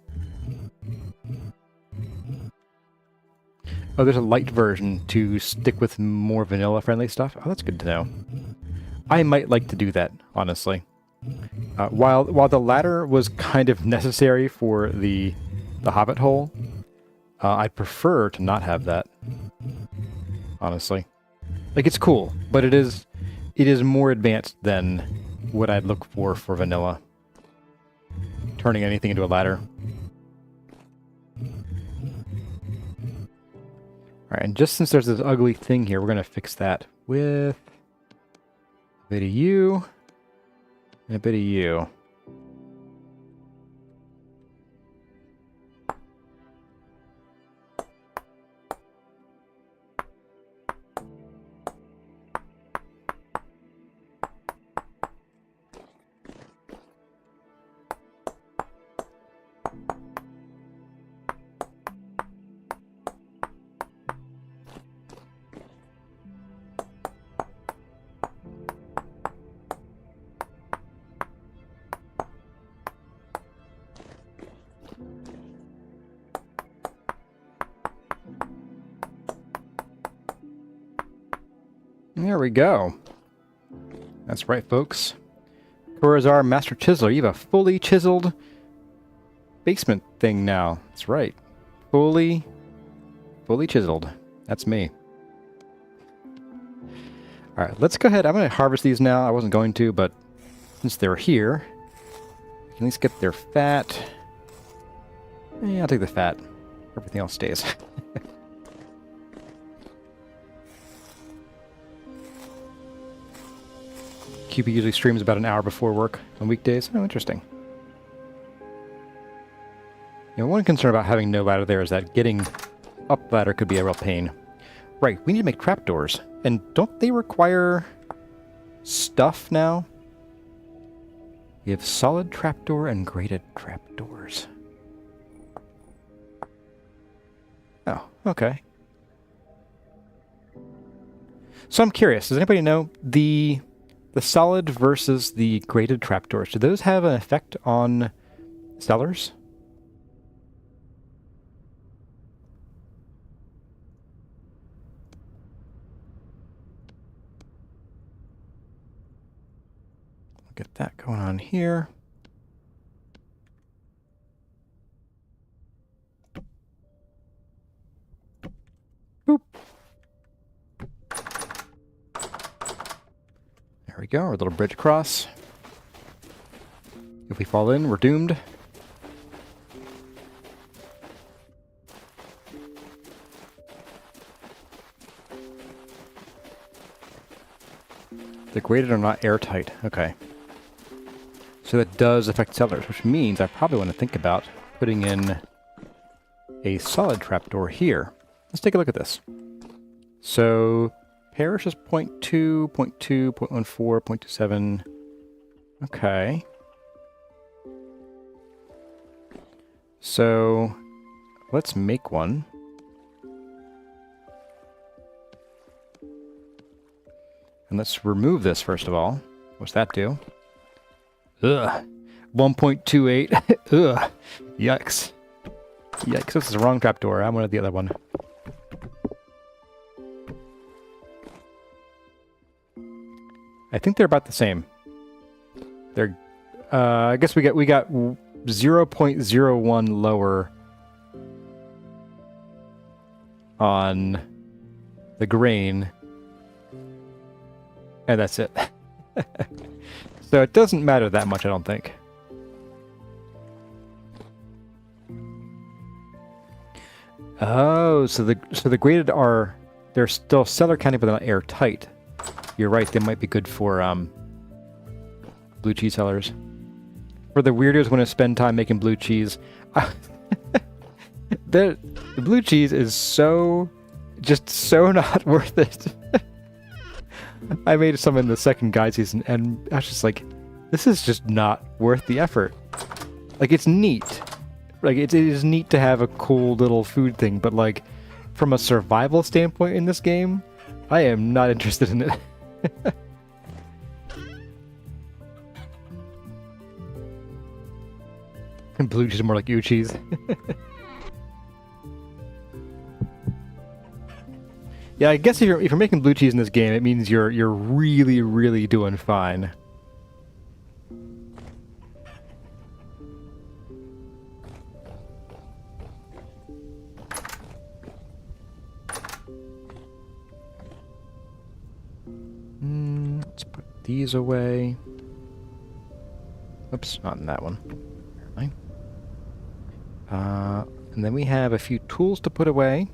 Oh, there's a light version to stick with more vanilla-friendly stuff. Oh, that's good to know. I might like to do that, honestly. While the latter was kind of necessary for the Hobbit hole, I'd prefer to not have that. Honestly, like it's cool, but it is more advanced than what I'd look for vanilla. Turning anything into a ladder. Alright, and just since there's this ugly thing here, we're going to fix that with a bit of you and a bit of you. There we go. That's right, folks. Corazar Master Chiseler, you have a fully chiseled basement thing now. That's right. Fully chiseled. That's me. Alright, let's go ahead. I'm going to harvest these now. I wasn't going to, but since they're here, we can at least get their fat. Yeah, I'll take the fat. Everything else stays. QB usually streams about an hour before work on weekdays. Oh, interesting. You know, one concern about having no ladder there is that getting up ladder could be a real pain. Right, we need to make trapdoors. And don't they require stuff now? We have solid trapdoor and graded trapdoors. Oh, okay. So I'm curious, does anybody know the solid versus the graded trapdoors, do those have an effect on sellers? Get that going on here. Boop. There we go, our little bridge across. If we fall in, we're doomed. The graded are not airtight. Okay. So that does affect sellers, which means I probably want to think about putting in a solid trapdoor here. Let's take a look at this. So parish is 0.2, 0.2, 0.14, 0.27. Okay. So let's make one. And let's remove this first of all. What's that do? Ugh. 1.28. Ugh. Yikes. Yikes. This is the wrong trapdoor. I wanted the other one. I think they're about the same. They're I guess we got 0.01 lower on the grain. And that's it. So it doesn't matter that much, I don't think. Oh, so the graded are, they're still seller counting, but they're not airtight. You're right, they might be good for blue cheese sellers. For the weirdos want to spend time making blue cheese. The blue cheese is just so not worth it. I made some in the second guide season, and I was just like, this is just not worth the effort. Like, it's neat. Like, it is neat to have a cool little food thing, but, like, from a survival standpoint in this game, I am not interested in it. And blue cheese is more like you cheese. Yeah, I guess if you're making blue cheese in this game, it means you're really, really doing fine. Let's put these away. Oops, not in that one. And then we have a few tools to put away.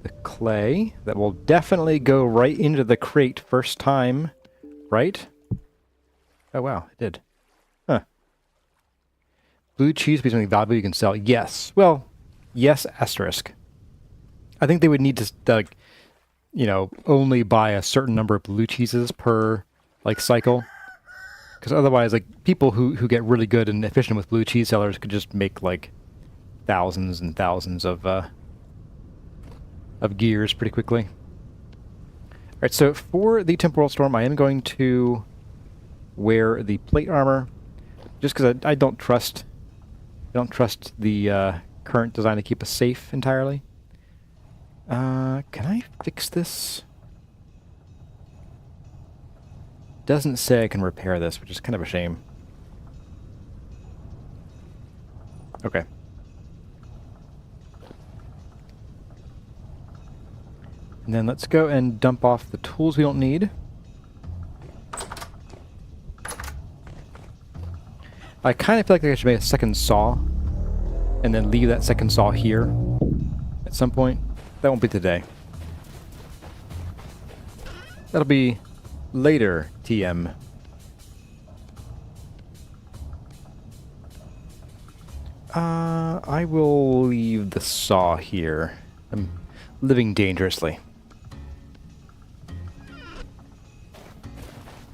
The clay, that will definitely go right into the crate first time, right? Oh wow, it did. Huh. Blue cheese be something valuable you can sell. Yes. Well, yes, asterisk. I think they would need to, like, you know, only buy a certain number of blue cheeses per, like, cycle. Because otherwise, like, people who get really good and efficient with blue cheese sellers could just make, like, thousands and thousands of gears pretty quickly. Alright, so for the Temporal Storm, I am going to wear the plate armor, just because I don't trust the current design to keep us safe entirely. Can I fix this? Doesn't say I can repair this, which is kind of a shame. Okay. And then let's go and dump off the tools we don't need. I kind of feel like I should make a second saw and then leave that second saw here at some point. That won't be today. That'll be later, TM. I will leave the saw here. I'm living dangerously.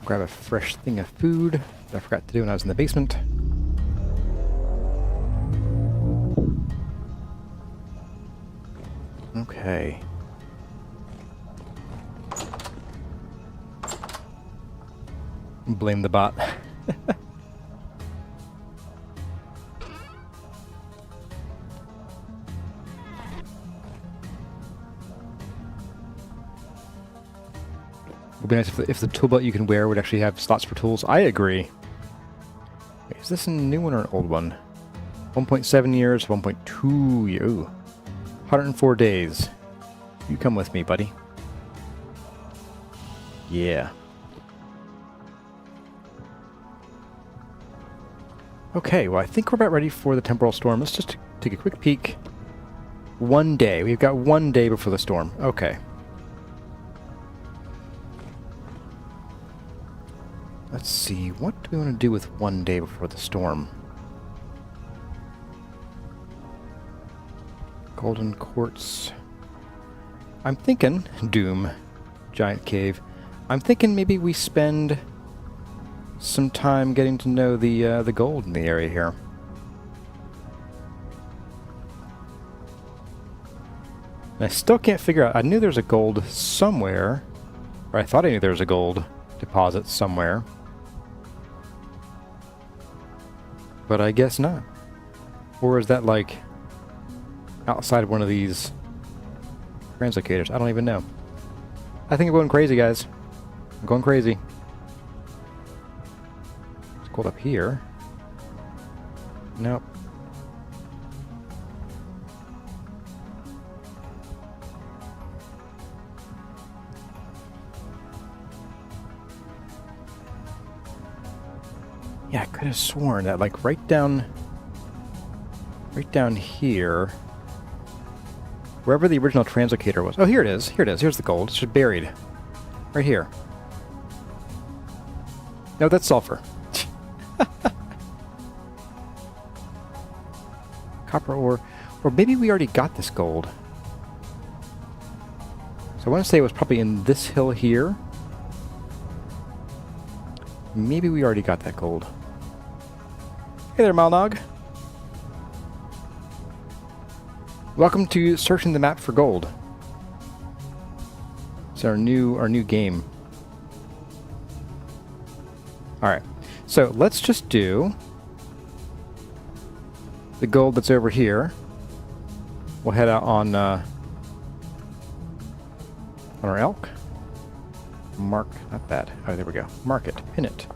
Grab a fresh thing of food that I forgot to do when I was in the basement. Okay. Blame the bot. It would be nice if the tool belt you can wear would actually have slots for tools. I agree. Wait, is this a new one or an old one? 1.7 years, 1.2 years. Ooh. 104 days. You come with me, buddy. Yeah. Okay, well, I think we're about ready for the temporal storm. Let's just take a quick peek. 1 day. We've got 1 day before the storm. Okay. Let's see. What do we want to do with 1 day before the storm? Golden quartz. I'm thinking Doom, giant cave. I'm thinking maybe we spend some time getting to know the gold in the area here. And I still can't figure out. I knew there was a gold somewhere, or I thought I knew there was a gold deposit somewhere, but I guess not. Or is that like outside of one of these translocators? I don't even know. I think I'm going crazy, guys. I'm going crazy. It's cold up here. Nope. Yeah, I could have sworn that, like, right down here, wherever the original translocator was. Oh, here it is. Here it is. Here's the gold. It's just buried. Right here. No, that's sulfur. Copper ore. Or maybe we already got this gold. So I want to say it was probably in this hill here. Maybe we already got that gold. Hey there, Malnog. Welcome to searching the map for gold. It's our new game. All right, so let's just do the gold that's over here. We'll head out on on our elk. Mark, not that. Oh, there we go. Mark it. Pin it.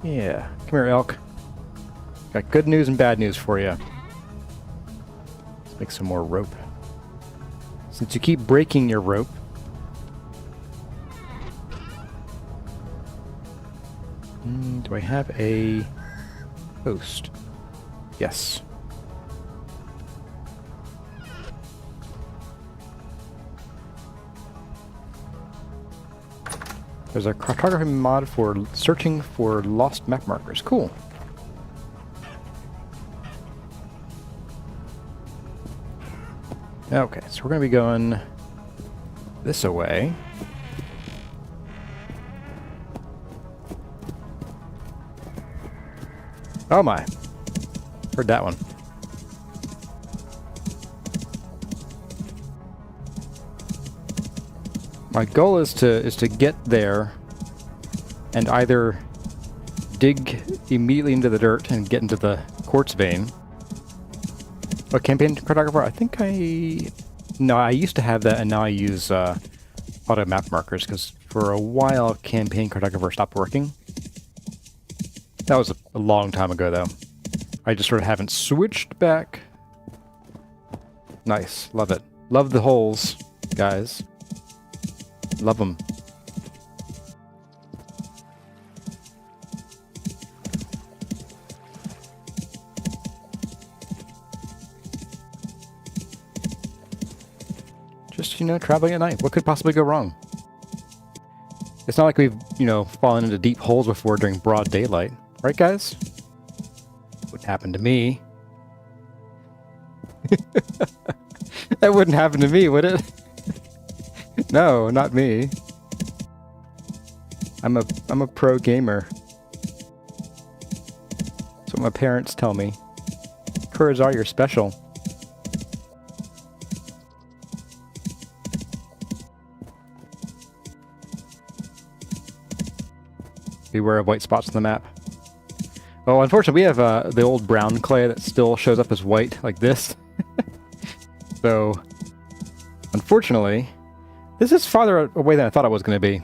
Yeah. Come here, elk. Got good news and bad news for you. Let's make some more rope. Since you keep breaking your rope, do I have a post? Yes. There's a cartography mod for searching for lost map markers. Cool. Okay, so we're going to be going this away. Oh my. Heard that one. My goal is to get there and either dig immediately into the dirt and get into the quartz vein. A campaign cartographer? I think no, I used to have that, and now I use auto map markers, because for a while campaign cartographer stopped working. That was a long time ago, though. I just sort of haven't switched back. Nice. Love it. Love the holes, guys. Love them. Just, traveling at night. What could possibly go wrong? It's not like we've, fallen into deep holes before during broad daylight. Right, guys? Wouldn't happen to me. That wouldn't happen to me, would it? No, not me. I'm a pro gamer. That's what my parents tell me. Courage are you're special. Beware of white spots on the map. Oh, unfortunately, we have the old brown clay that still shows up as white, like this. So, unfortunately, this is farther away than I thought it was going to be.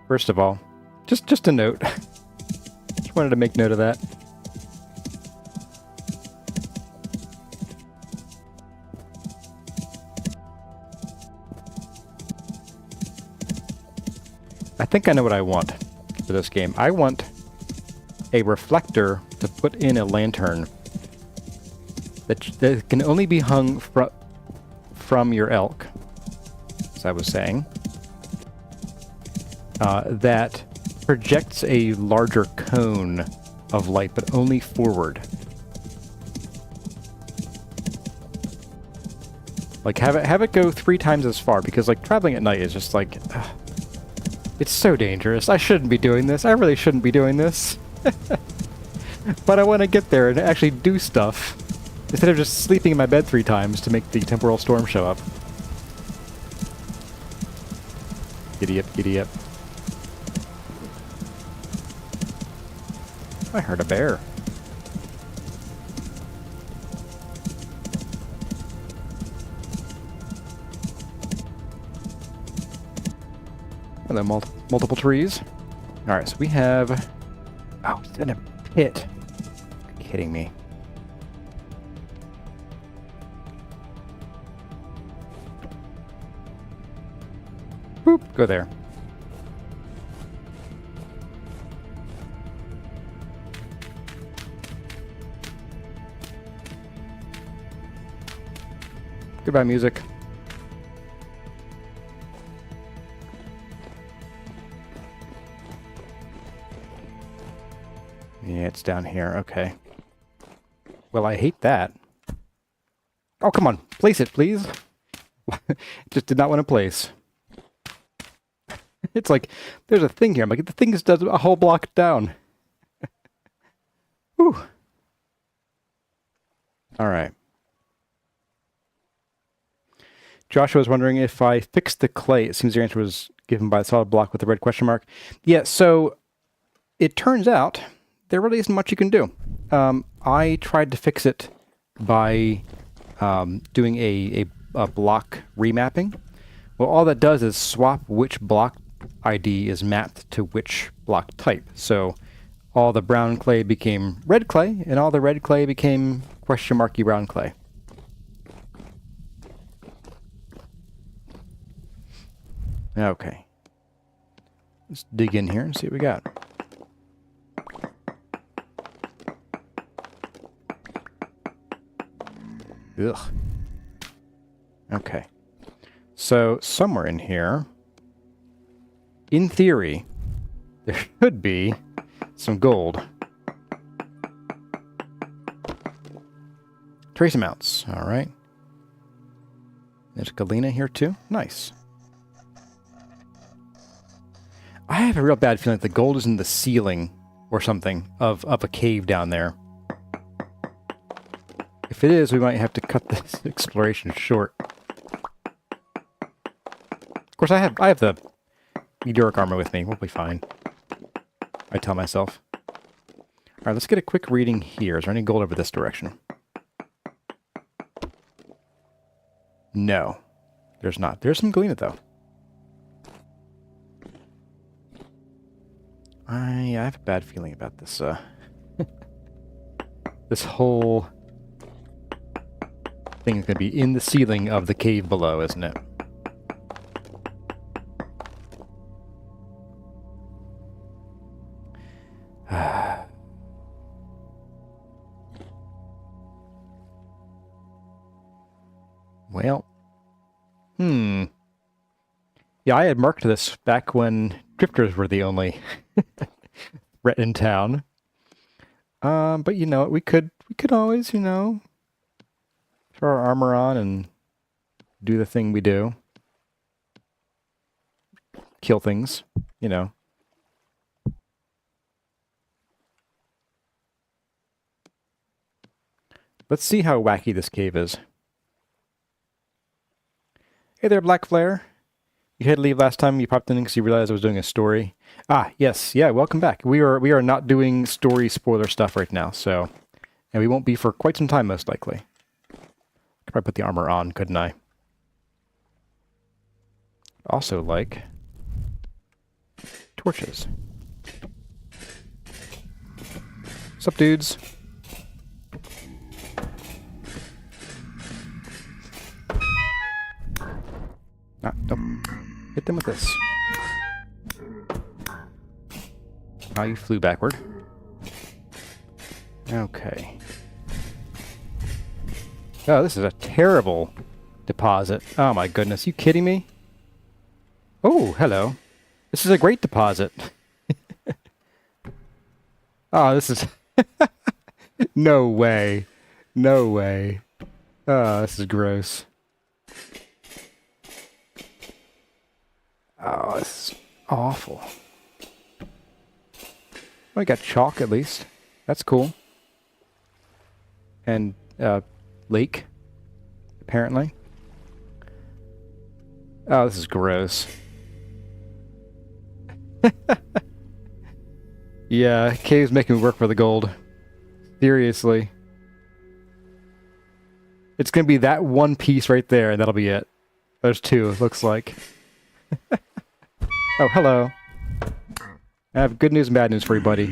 First of all, just a note. Just wanted to make note of that. I think I know what I want for this game. I want a reflector to put in a lantern that can only be hung from your elk, as I was saying, that projects a larger cone of light, but only forward. Like, have it go 3 times as far, because, like, traveling at night is just, like, it's so dangerous. I shouldn't be doing this. I really shouldn't be doing this. But I want to get there and actually do stuff, instead of just sleeping in my bed 3 times to make the temporal storm show up. Giddy up, giddy up. I heard a bear. And then multiple trees. Alright, so we have... Oh, it's in a pit. You're kidding me. Boop, go there. Goodbye, music. Yeah, it's down here. Okay. Well, I hate that. Oh, come on. Place it, please. Just did not want to place. It's like, there's a thing here. I'm like, the thing is a whole block down. Whew. All right. Joshua was wondering if I fixed the clay. It seems your answer was given by the solid block with the red question mark. Yeah, so it turns out there really isn't much you can do. I tried to fix it by doing a block remapping. Well, all that does is swap which block ID is mapped to which block type. So all the brown clay became red clay, and all the red clay became question marky brown clay. Okay. Let's dig in here and see what we got. Ugh. Okay. So somewhere in here, in theory, there should be some gold. Trace amounts. All right. There's galena here too. Nice. I have a real bad feeling that the gold is in the ceiling or something of a cave down there. If it is, we might have to cut this exploration short. Of course, I have the meteoric armor with me. We'll be fine. I tell myself. All right, let's get a quick reading here. Is there any gold over this direction? No, there's not. There's some galena, though. I have a bad feeling about this, this whole thing is going to be in the ceiling of the cave below, isn't it? Well, yeah, I had marked this back when drifters were the only threat in town. But you know, we could always, you know, throw our armor on and do the thing we do. Kill things, you know. Let's see how wacky this cave is. Hey there, Black Flare. You had to leave last time. You popped in because you realized I was doing a story. Ah, yes. Yeah, welcome back. We are not doing story spoiler stuff right now, so... And we won't be for quite some time, most likely. Could probably put the armor on, couldn't I? Also like... torches. What's up, dudes? Nope. Hit them with this. Oh, you flew backward. Okay. Oh, this is a terrible deposit. Oh my goodness, you kidding me? Oh, hello. This is a great deposit. Oh, this is... No way. No way. Oh, this is gross. Oh, this is awful. Oh, we got chalk at least. That's cool. And, lake, apparently. Oh, this is gross. Yeah, cave's making me work for the gold. Seriously. It's gonna be that one piece right there, and that'll be it. There's two, it looks like. Oh, hello. I have good news and bad news for you, buddy.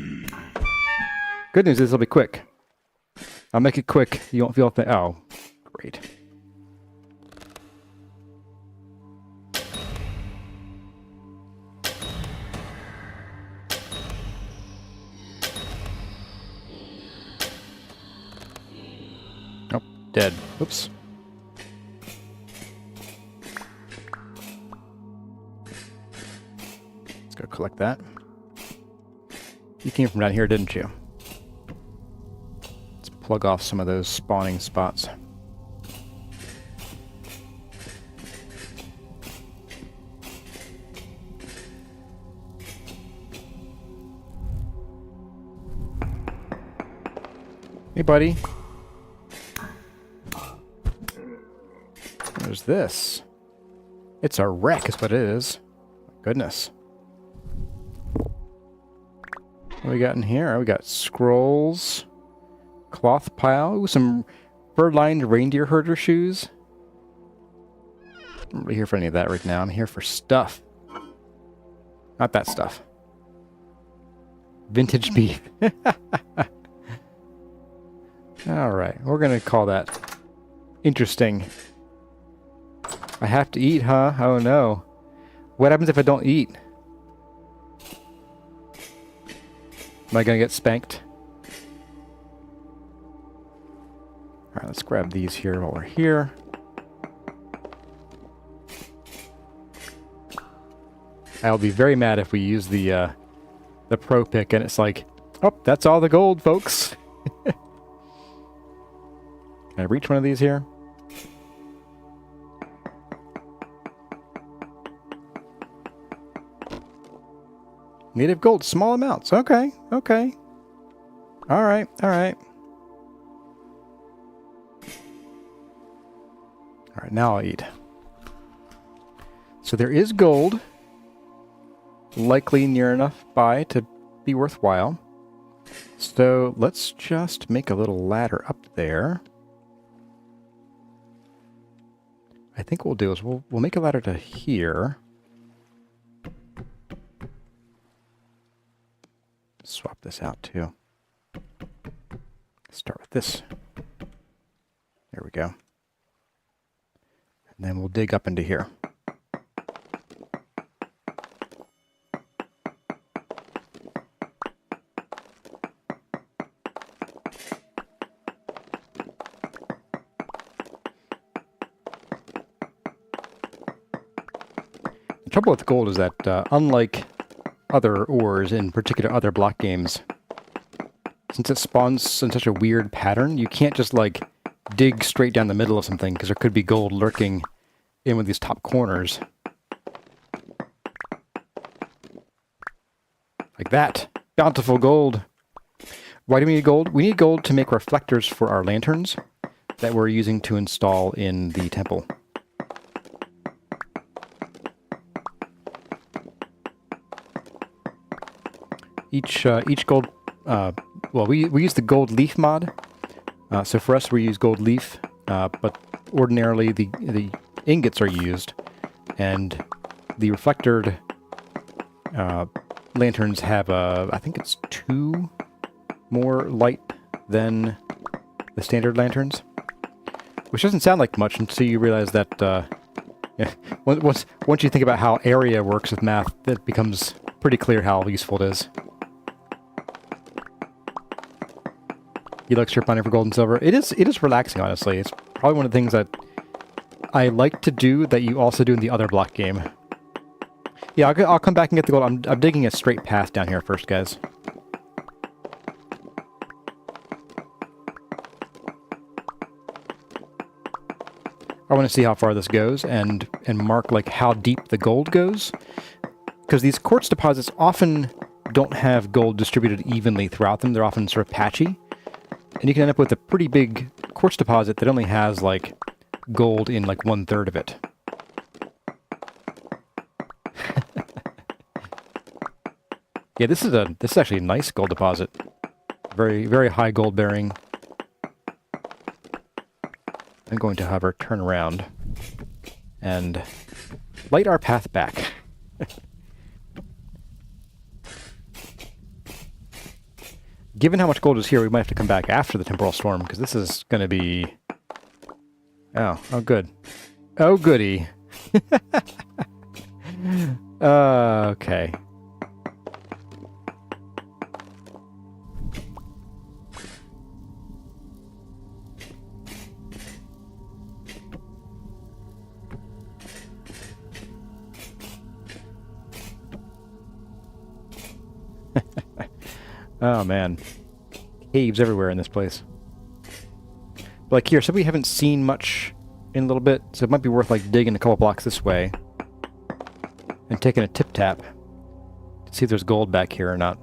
Good news is it'll be quick. I'll make it quick. You won't feel a thing. Oh, great. Oh, dead. Oops. Let's go collect that. You came from down here, didn't you? Let's plug off some of those spawning spots. Hey, buddy. There's this. It's a wreck is what it is. Goodness. What do we got in here? We got scrolls, cloth pile, ooh, some fur-lined reindeer herder shoes. I'm really here for any of that right now. I'm here for stuff. Not that stuff. Vintage beef. Alright, we're going to call that interesting. I have to eat, huh? Oh no. What happens if I don't eat? Am I going to get spanked? Alright, let's grab these here while we're here. I'll be very mad if we use the pro pick and it's like, oh, that's all the gold, folks. Can I reach one of these here? Native gold, small amounts. Okay, okay. Alright, alright. Alright, now I'll eat. So there is gold. Likely near enough by to be worthwhile. So let's just make a little ladder up there. I think what we'll do is we'll make a ladder to here. Swap this out too. Start with this. There we go. And then we'll dig up into here. The trouble with gold is that, unlike other ores, in particular other block games, since it spawns in such a weird pattern, you can't just, like, dig straight down the middle of something, because there could be gold lurking in one of these top corners. Like that. Bountiful gold. Why do we need gold? We need gold to make reflectors for our lanterns that we're using to install in the temple. Each gold, well, we use the gold leaf mod. So for us, we use gold leaf, but ordinarily the ingots are used, and the reflectored lanterns have I think it's 2 more light than the standard lanterns, which doesn't sound like much until you realize that yeah, once you think about how area works with math, it becomes pretty clear how useful it is. You like strip mining for gold and silver? It is relaxing, honestly. It's probably one of the things that I like to do that you also do in the other block game. Yeah, I'll come back and get the gold. I'm digging a straight path down here first, guys. I want to see how far this goes and mark like how deep the gold goes, because these quartz deposits often don't have gold distributed evenly throughout them. They're often sort of patchy. And you can end up with a pretty big quartz deposit that only has, like, gold in, like, 1/3 of it. Yeah, this is actually a nice gold deposit. Very, very high gold bearing. I'm going to, however, turn around and light our path back. Given how much gold is here, we might have to come back after the temporal storm, because this is going to be... Oh good. Oh, goody. Okay. Oh, man. Caves everywhere in this place. But like here, so we haven't seen much in a little bit, so it might be worth like digging a couple blocks this way and taking a tip-tap to see if there's gold back here or not.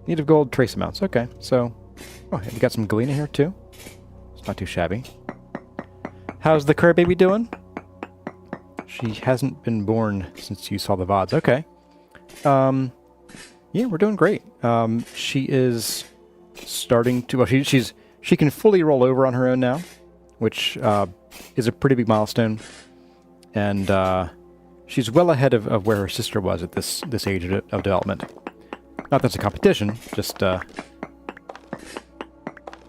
Native gold, trace amounts. Okay, so... Oh, you got some galena here, too. It's not too shabby. How's the cur baby doing? She hasn't been born since you saw the VODs. Okay. Yeah, we're doing great. She is starting to... Well, she can fully roll over on her own now, which is a pretty big milestone. And she's well ahead of where her sister was at this age of development. Not that it's a competition, just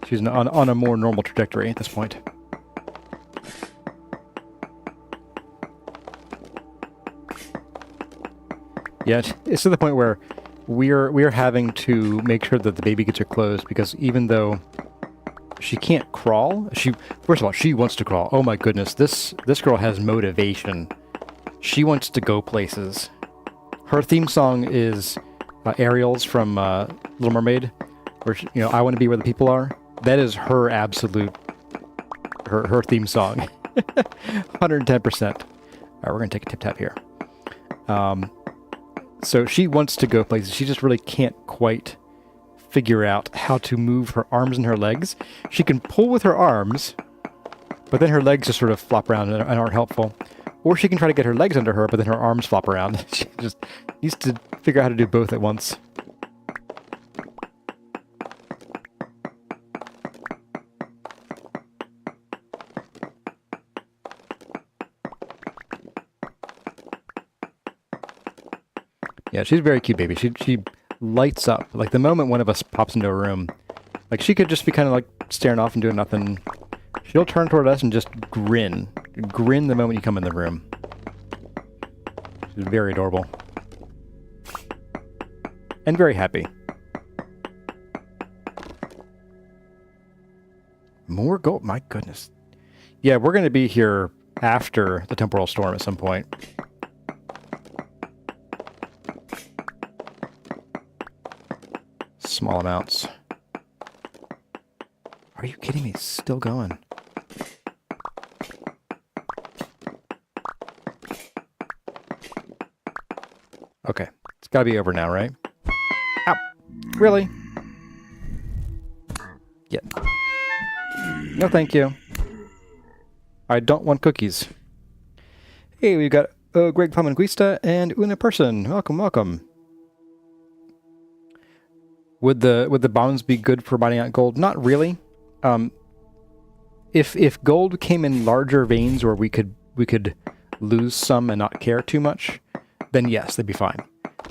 she's on a more normal trajectory at this point. Yeah, it's to the point where we're having to make sure that the baby gates are closed, because even though she can't crawl, first of all, she wants to crawl. Oh my goodness, this girl has motivation. She wants to go places. Her theme song is Ariel's from Little Mermaid, where she, I want to be where the people are. That is her absolute her theme song. 110%. All right, we're gonna take a tip tap here. So she wants to go places. She just really can't quite figure out how to move her arms and her legs. She can pull with her arms, but then her legs just sort of flop around and aren't helpful. Or she can try to get her legs under her, but then her arms flop around. She just needs to figure out how to do both at once. Yeah, she's a very cute baby. She lights up. Like, the moment one of us pops into a room, like, she could just be kind of like staring off and doing nothing. She'll turn toward us and just grin. Grin the moment you come in the room. She's very adorable. And very happy. More gold? My goodness. Yeah, we're going to be here after the temporal storm at some point. Small amounts. Are you kidding me? It's still going. Okay. It's got to be over now, right? Ow. Really? Yeah. No, thank you. I don't want cookies. Hey, we've got Greg Pamanguista and Una Person. Welcome, welcome. Would the bombs be good for mining out gold? Not really. If gold came in larger veins where we could lose some and not care too much, then yes, they'd be fine.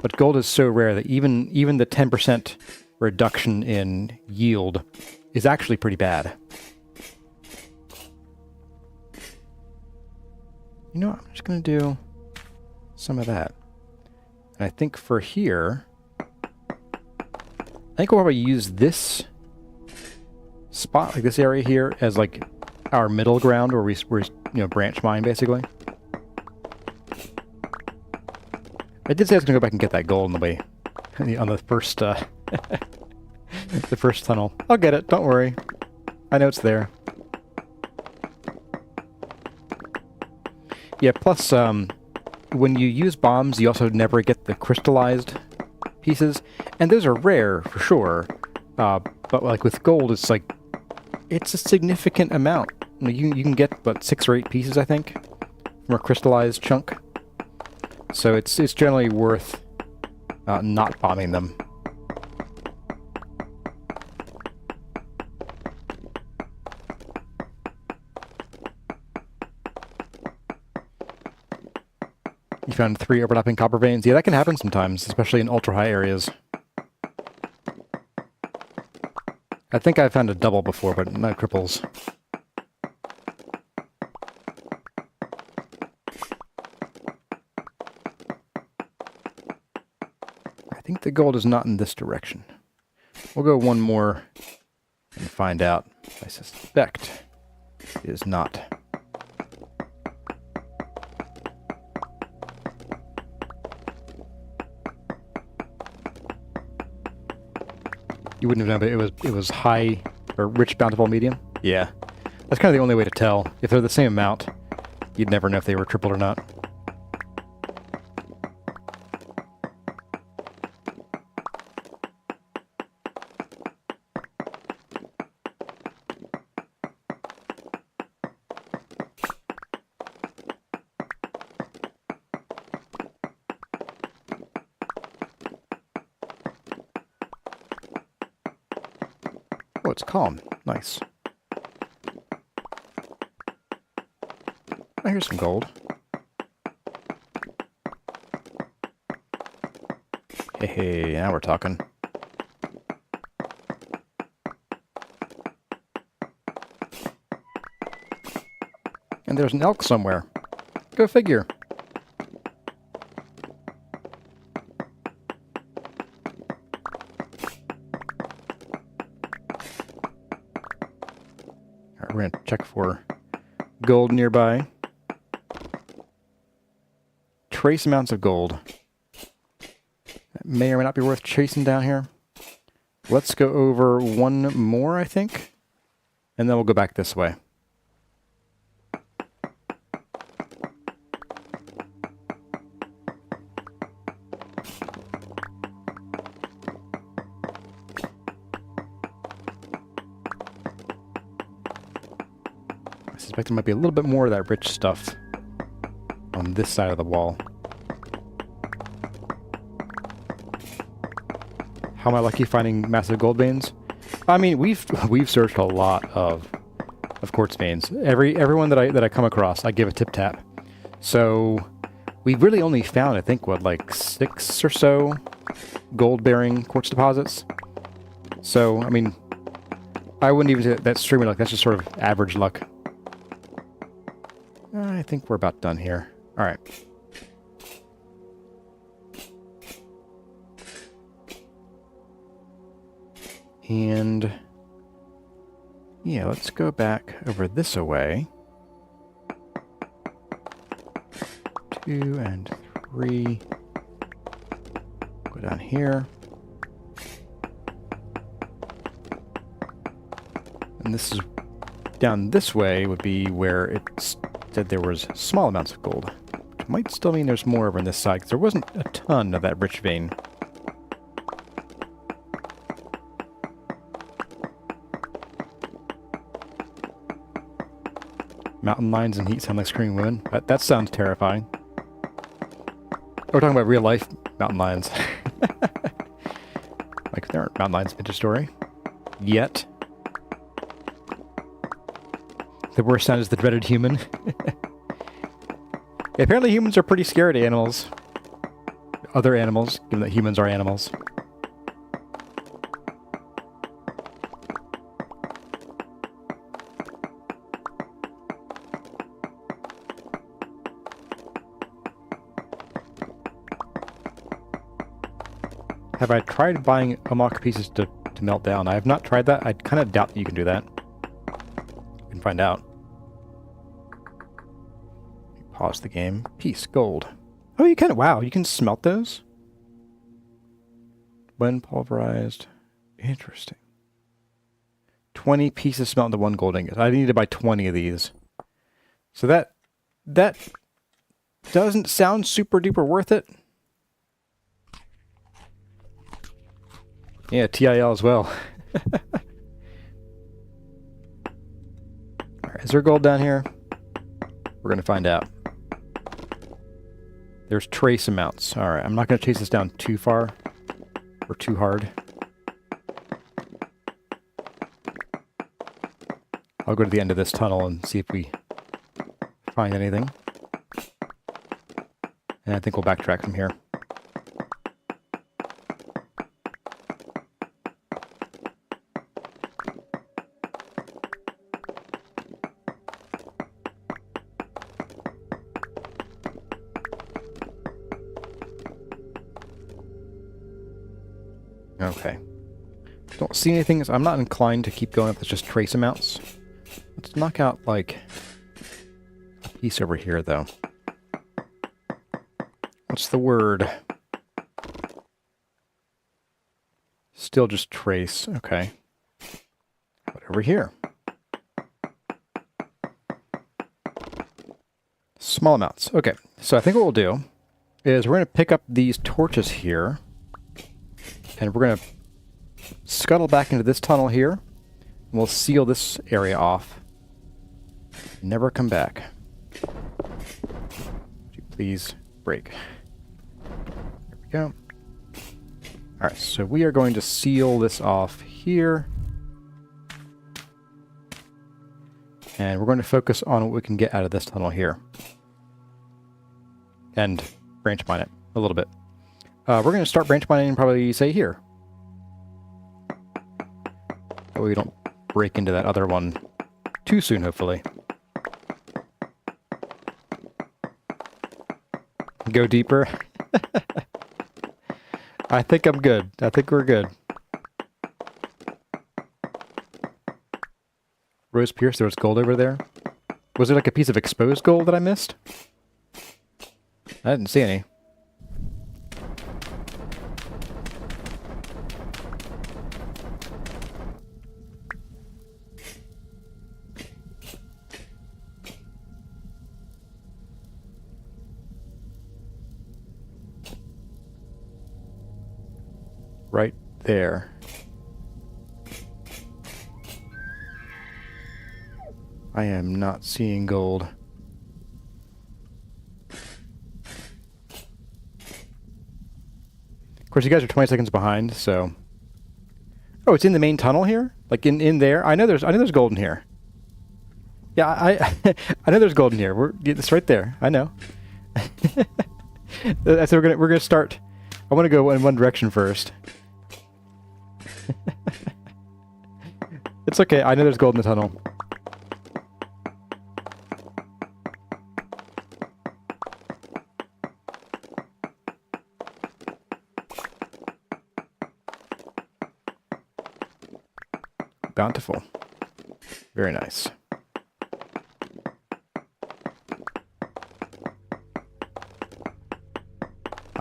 But gold is so rare that even the 10% reduction in yield is actually pretty bad. You know what? I'm just going to do some of that. And I think for here, I think we'll probably use this spot, like this area here, as like our middle ground where we branch mine, basically. I did say I was going to go back and get that gold on the way, on the first, the first tunnel. I'll get it, don't worry. I know it's there. Yeah, plus, when you use bombs, you also never get the crystallized pieces, and those are rare, for sure. But like with gold, it's like, it's a significant amount. You can get, what, 6 or 8 pieces, I think, from a crystallized chunk. So it's generally worth not bombing them. You found 3 overlapping copper veins. Yeah, that can happen sometimes, especially in ultra-high areas. I think I found a double before, but not triples. I think the gold is not in this direction. We'll go one more and find out. I suspect it is not. You wouldn't have known, but it was high or rich, bountiful, medium. Yeah, that's kind of the only way to tell. If they're the same amount, you'd never know if they were tripled or not. Oh, it's calm. Nice. I hear some gold. Hey, now we're talking. And there's an elk somewhere. Go figure. Alright, we're gonna check for gold nearby. Trace amounts of gold. That may or may not be worth chasing down here. Let's go over one more, I think. And then we'll go back this way. I suspect there might be a little bit more of that rich stuff on this side of the wall. How am I lucky finding massive gold veins? I mean, we've searched a lot of quartz veins. Everyone that I come across, I give a tip tap. So we've really only found, I think, what, like 6 or so gold-bearing quartz deposits. So I mean, I wouldn't even say that's streamer luck. That's just sort of average luck. I think we're about done here. All right. And yeah, let's go back over this away. 2 and 3. Go down here. And this is down this way would be where it said there was small amounts of gold. Which might still mean there's more over on this side, because there wasn't a ton of that rich vein. Mountain lions and heat sound like screaming women. That sounds terrifying. Oh, we're talking about real life mountain lions. Like, there aren't mountain lions in Ninja Story. Yet. The worst sound is the dreaded human. Apparently humans are pretty scared of animals. Other animals, given that humans are animals. Have I tried buying Omok pieces to melt down? I have not tried that. I kind of doubt that you can do that. We can find out. Pause the game. Piece, gold. Oh, you can. Wow, you can smelt those? When pulverized. Interesting. 20 pieces smelt into 1 gold ingot. I need to buy 20 of these. So that doesn't sound super duper worth it. Yeah, TIL as well. Alright, is there gold down here? We're going to find out. There's trace amounts. Alright, I'm not going to chase this down too far. Or too hard. I'll go to the end of this tunnel and see if we find anything. And I think we'll backtrack from here. Okay. Don't see anything, so I'm not inclined to keep going if it's just trace amounts. Let's knock out, like, a piece over here, though. What's the word? Still just trace. Okay. What over here? Small amounts. Okay, so I think what we'll do is we're going to pick up these torches here. And we're going to scuttle back into this tunnel here. And we'll seal this area off. Never come back. Would you please break? There we go. Alright, so we are going to seal this off here. And we're going to focus on what we can get out of this tunnel here. And branch mine it a little bit. We're going to start branch mining probably, say, here. That way we don't break into that other one too soon, hopefully. Go deeper. I think I'm good. I think we're good. Rose Pierce, there was gold over there. Was there like a piece of exposed gold that I missed? I didn't see any. Right there. I am not seeing gold. Of course, you guys are 20 seconds behind, so... Oh, it's in the main tunnel here? Like in there? I know there's gold in here. Yeah, I know there's gold in here. It's right there. I know. So we're gonna start. I want to go in one direction first. It's okay. I know there's gold in the tunnel. Bountiful. Very nice.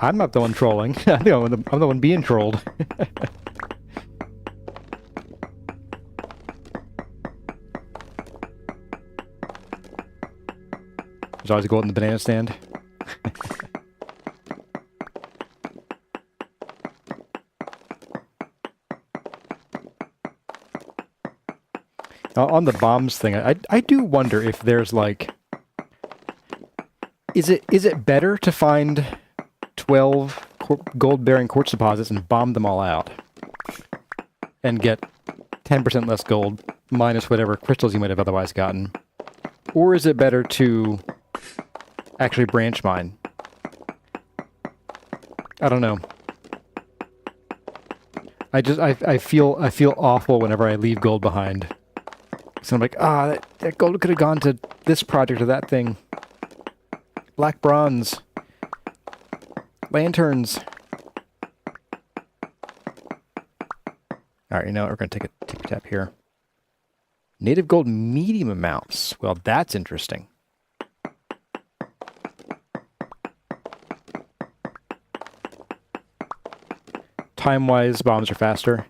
I'm not the one trolling. I'm the one being trolled. There's always gold in the banana stand. On the bombs thing, I do wonder if there's like... Is it better to find 12 gold-bearing quartz deposits and bomb them all out and get 10% less gold minus whatever crystals you might have otherwise gotten? Or is it better to actually branch mine? I don't know. I feel awful whenever I leave gold behind. So I'm like, that gold could have gone to this project or that thing. Black bronze. Lanterns. Alright, you know what? We're going to take a tippy tap here. Native gold medium amounts. Well, that's interesting. Time-wise, bombs are faster.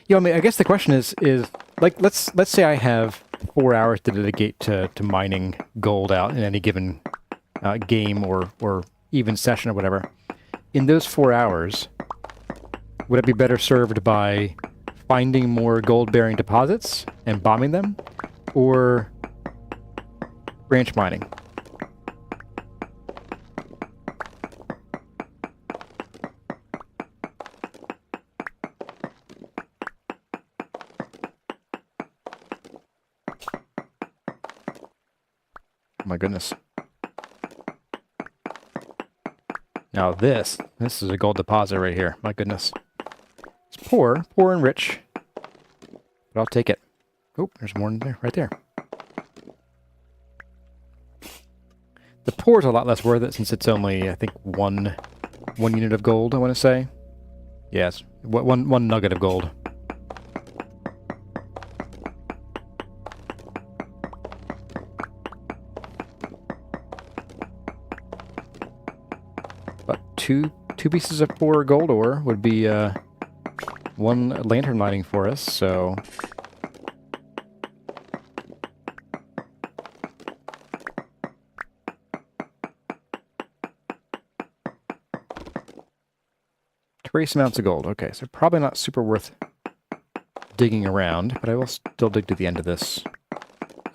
Yeah, I mean, I guess the question is like, let's say I have 4 hours to dedicate to mining gold out in any given game or even session or whatever. In those 4 hours, would it be better served by finding more gold-bearing deposits and bombing them, or branch mining? Oh my goodness. Now this is a gold deposit right here. My goodness. It's poor and rich. But I'll take it. Oh, there's more in there, right there. The poor is a lot less worth it since it's only, I think, one unit of gold, I want to say. Yes, one nugget of gold. But two pieces of poor gold ore would be one lantern lighting for us, so... Trace amounts of gold. Okay, so probably not super worth digging around, but I will still dig to the end of this.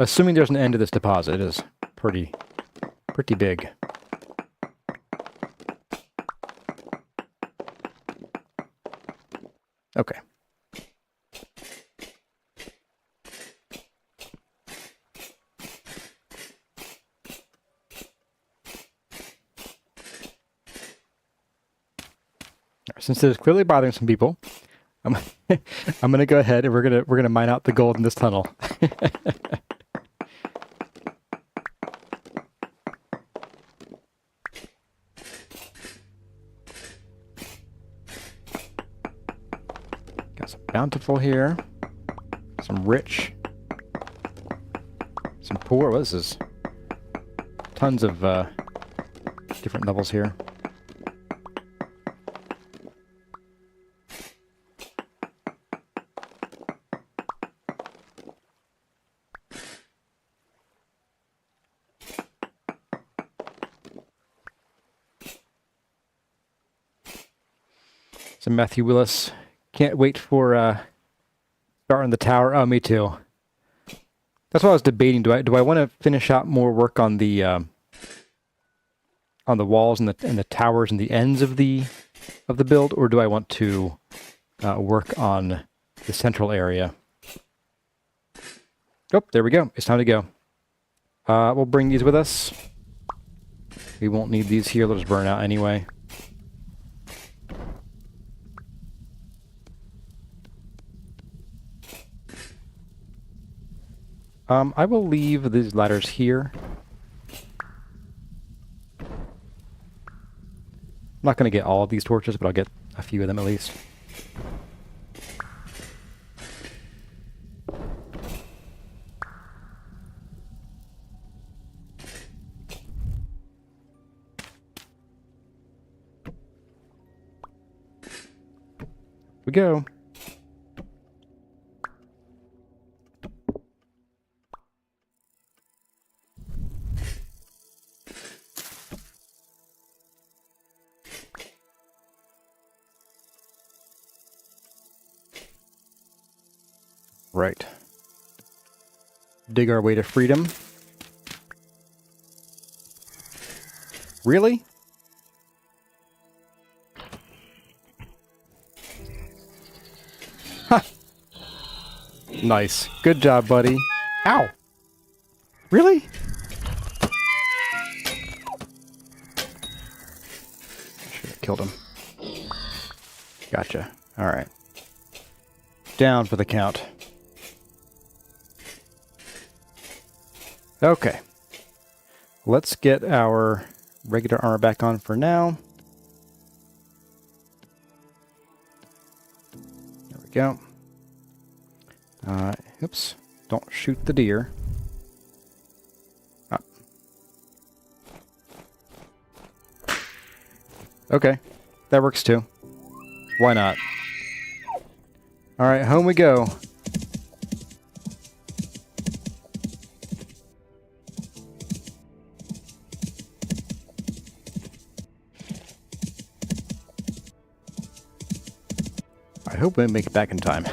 Assuming there's an end to this deposit, it is pretty big. Okay. Since it is clearly bothering some people, I'm I'm gonna go ahead and we're gonna mine out the gold in this tunnel. Got some bountiful here, some rich, some poor. What is this? Tons of different levels here. So Matthew Willis, can't wait for starting the tower. Oh, me too. That's what I was debating. Do I want to finish out more work on the walls and the towers and the ends of the build, or do I want to work on the central area? Oh, there we go. It's time to go. We'll bring these with us. We won't need these here. They'll just burn out anyway. I will leave these ladders here. I'm not going to get all of these torches, but I'll get a few of them at least. We go. Right. Dig our way to freedom. Really? Ha! Nice. Good job, buddy. Ow! Really? Should have killed him. Gotcha. Alright. Down for the count. Okay, let's get our regular armor back on for now. There we go. Oops, don't shoot the deer. Ah. Okay, that works too. Why not? All right, home we go. I hope we make it back in time.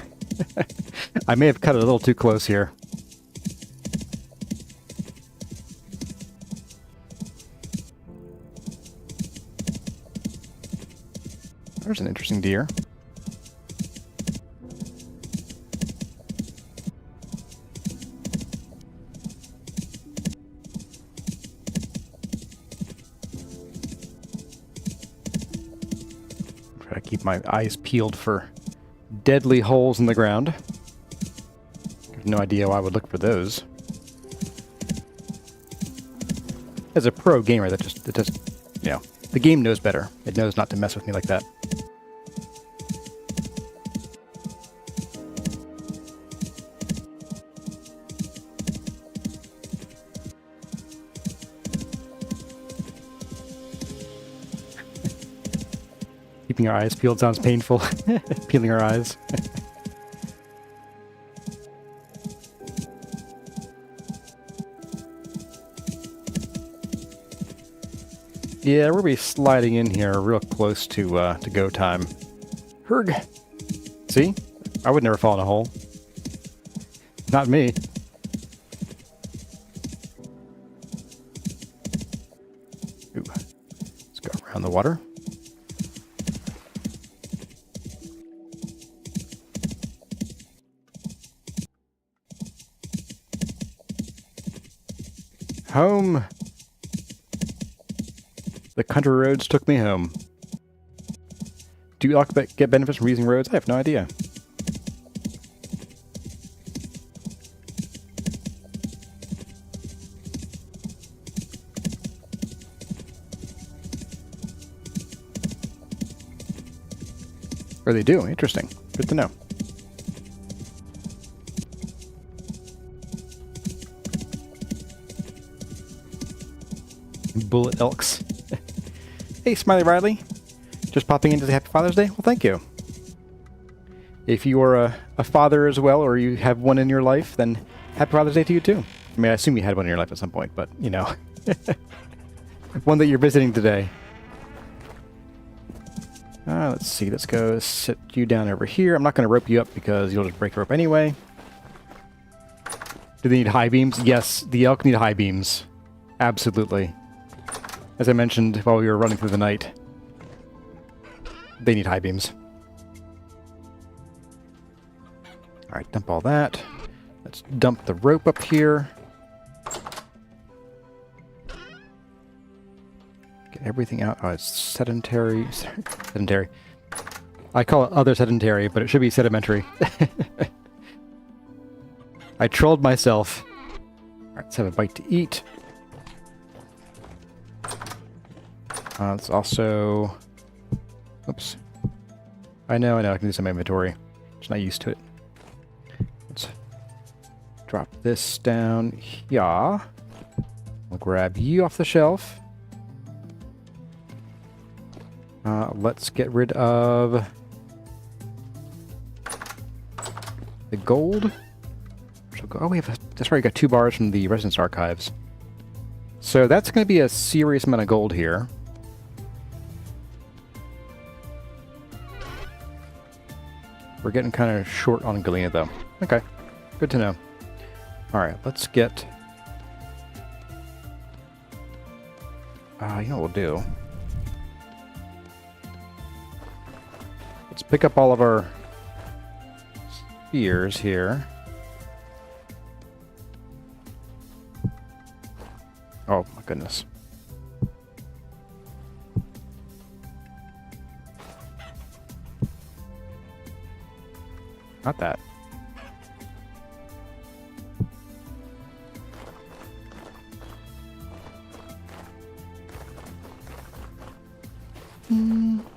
I may have cut it a little too close here. There's an interesting deer. Try to keep my eyes peeled for deadly holes in the ground. I have no idea why I would look for those. As a pro gamer, that just, you know, the game knows better. It knows not to mess with me like that. Keeping our eyes peeled sounds painful. Peeling our eyes. Yeah, we'll be sliding in here real close to go time. Herg! See? I would never fall in a hole. Not me. Ooh. Let's go around the water. Home! The country roads took me home. Do elk get benefits from using roads? I have no idea. Or they do. Interesting. Good to know. Bullet elks. Hey, Smiley Riley. Just popping in to say Happy Father's Day? Well, thank you. If you are a father as well, or you have one in your life, then Happy Father's Day to you too. I mean, I assume you had one in your life at some point, but, you know. One that you're visiting today. Let's see. Let's go sit you down over here. I'm not going to rope you up because you'll just break the rope anyway. Do they need high beams? Yes, the elk need high beams. Absolutely. As I mentioned while we were running through the night, they need high beams. Alright, dump all that. Let's dump the rope up here. Get everything out. Oh, it's sedentary. Sedentary. I call it other sedentary, but it should be sedimentary. I trolled myself. Alright, let's have a bite to eat. Let's also... Oops. I know, I can do some inventory. Just not used to it. Let's drop this down here. We'll grab you off the shelf. Let's get rid of the gold. Oh, we have that's right, we got 2 bars from the Residence Archives. So that's going to be a serious amount of gold here. We're getting kind of short on Galena, though. Okay, good to know. Alright, let's get... you know what we'll do? Let's pick up all of our spears here. Oh, my goodness. Not that.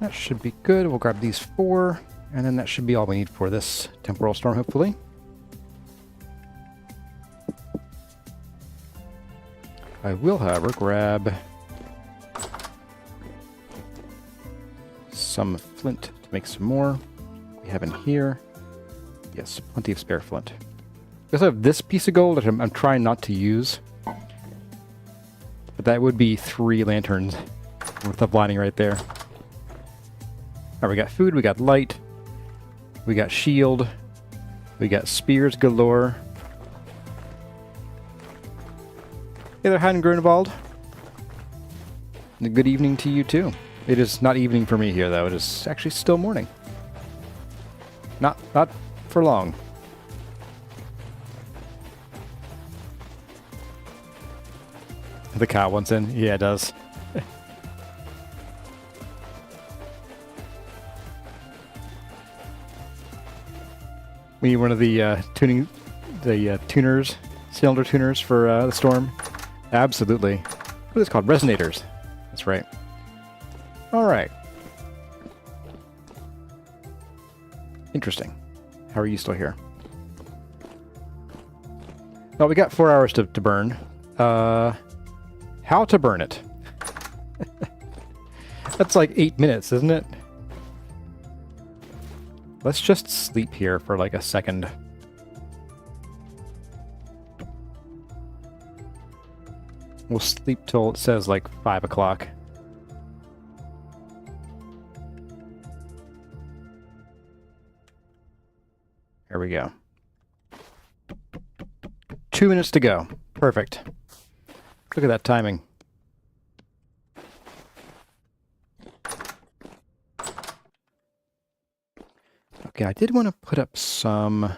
That should be good. We'll grab these 4, and then that should be all we need for this temporal storm, hopefully. I will, however, grab some flint to make some more. We have in here. Yes, plenty of spare flint. We also have this piece of gold that I'm trying not to use. But that would be 3 lanterns worth of lining right there. Alright, we got food, we got light, we got shield, we got spears galore. Hey there, Hayden Grunewald. And a good evening to you too. It is not evening for me here though, it is actually still morning. Not for long. The cow wants in. Yeah, it does. We need one of the tuners, cylinder tuners for the storm. Absolutely. What is it called? Resonators. That's right. All right. Interesting. How are you still here? Well, we got 4 hours to burn. How to burn it? That's like 8 minutes, isn't it? Let's just sleep here for like a second. We'll sleep till it says like 5 o'clock. There we go. 2 minutes to go. Perfect. Look at that timing. Okay, I did want to put up some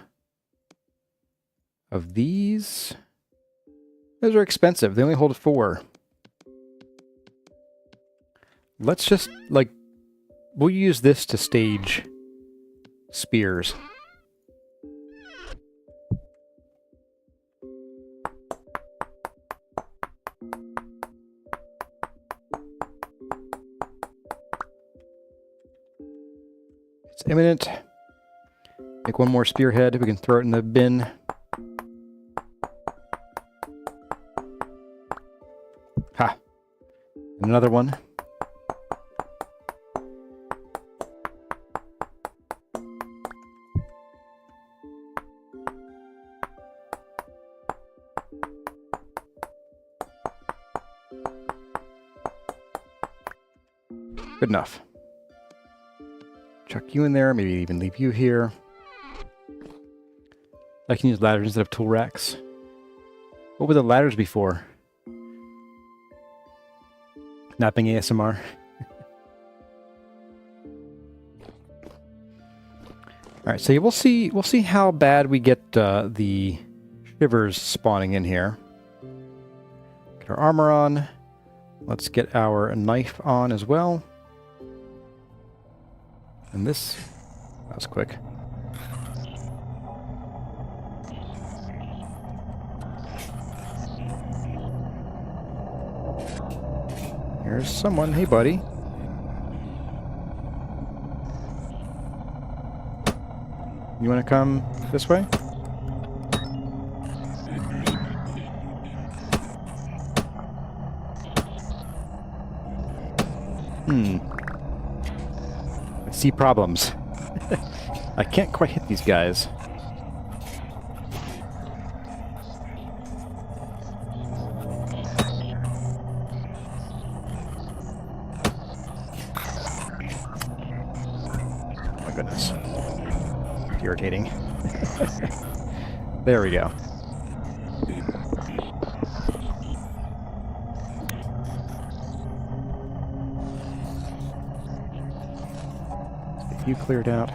of these. Those are expensive. They only hold 4. Let's just, like, we'll use this to stage spears. It's imminent. Make one more spearhead. We can throw it in the bin. Ha! Another one. Good enough. Chuck you in there, maybe even leave you here. I can use ladders instead of tool racks. What were the ladders before? Napping ASMR. Alright, so we'll see how bad we get the shivers spawning in here. Get our armor on. Let's get our knife on as well. And this, that was quick. Here's someone. Hey, buddy. You want to come this way? I see problems. I can't quite hit these guys. Oh my goodness. It's irritating. There we go. You cleared out.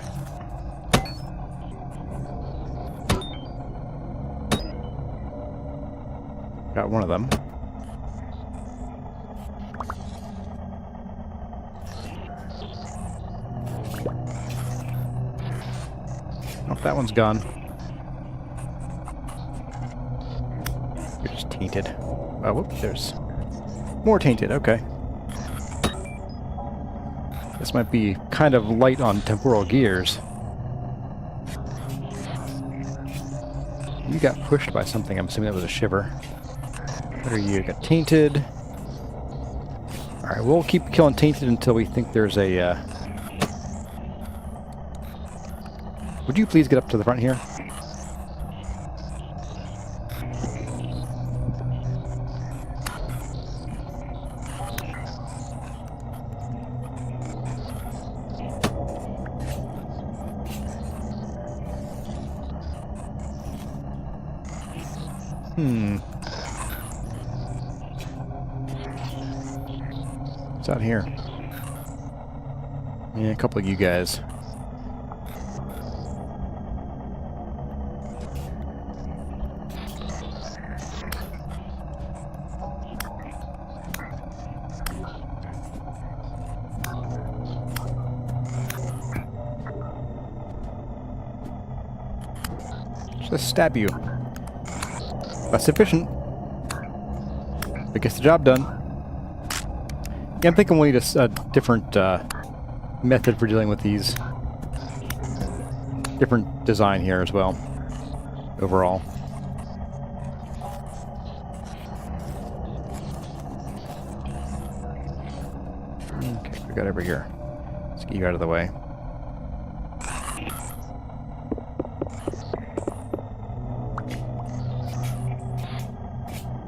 Got one of them. Oh, that one's gone. You're just tainted. Oh, whoops, there's more tainted. Okay. This might be kind of light on temporal gears. You got pushed by something. I'm assuming that was a shiver. What are you? Got tainted. Alright, we'll keep killing tainted until we think there's a... Would you please get up to the front here? What's out here? Yeah, a couple of you guys. Just stab you. That's sufficient. But gets the job done. Yeah, I'm thinking we'll need a different method for dealing with these. Different design here as well. Overall. Okay, we got over here. Let's get you out of the way.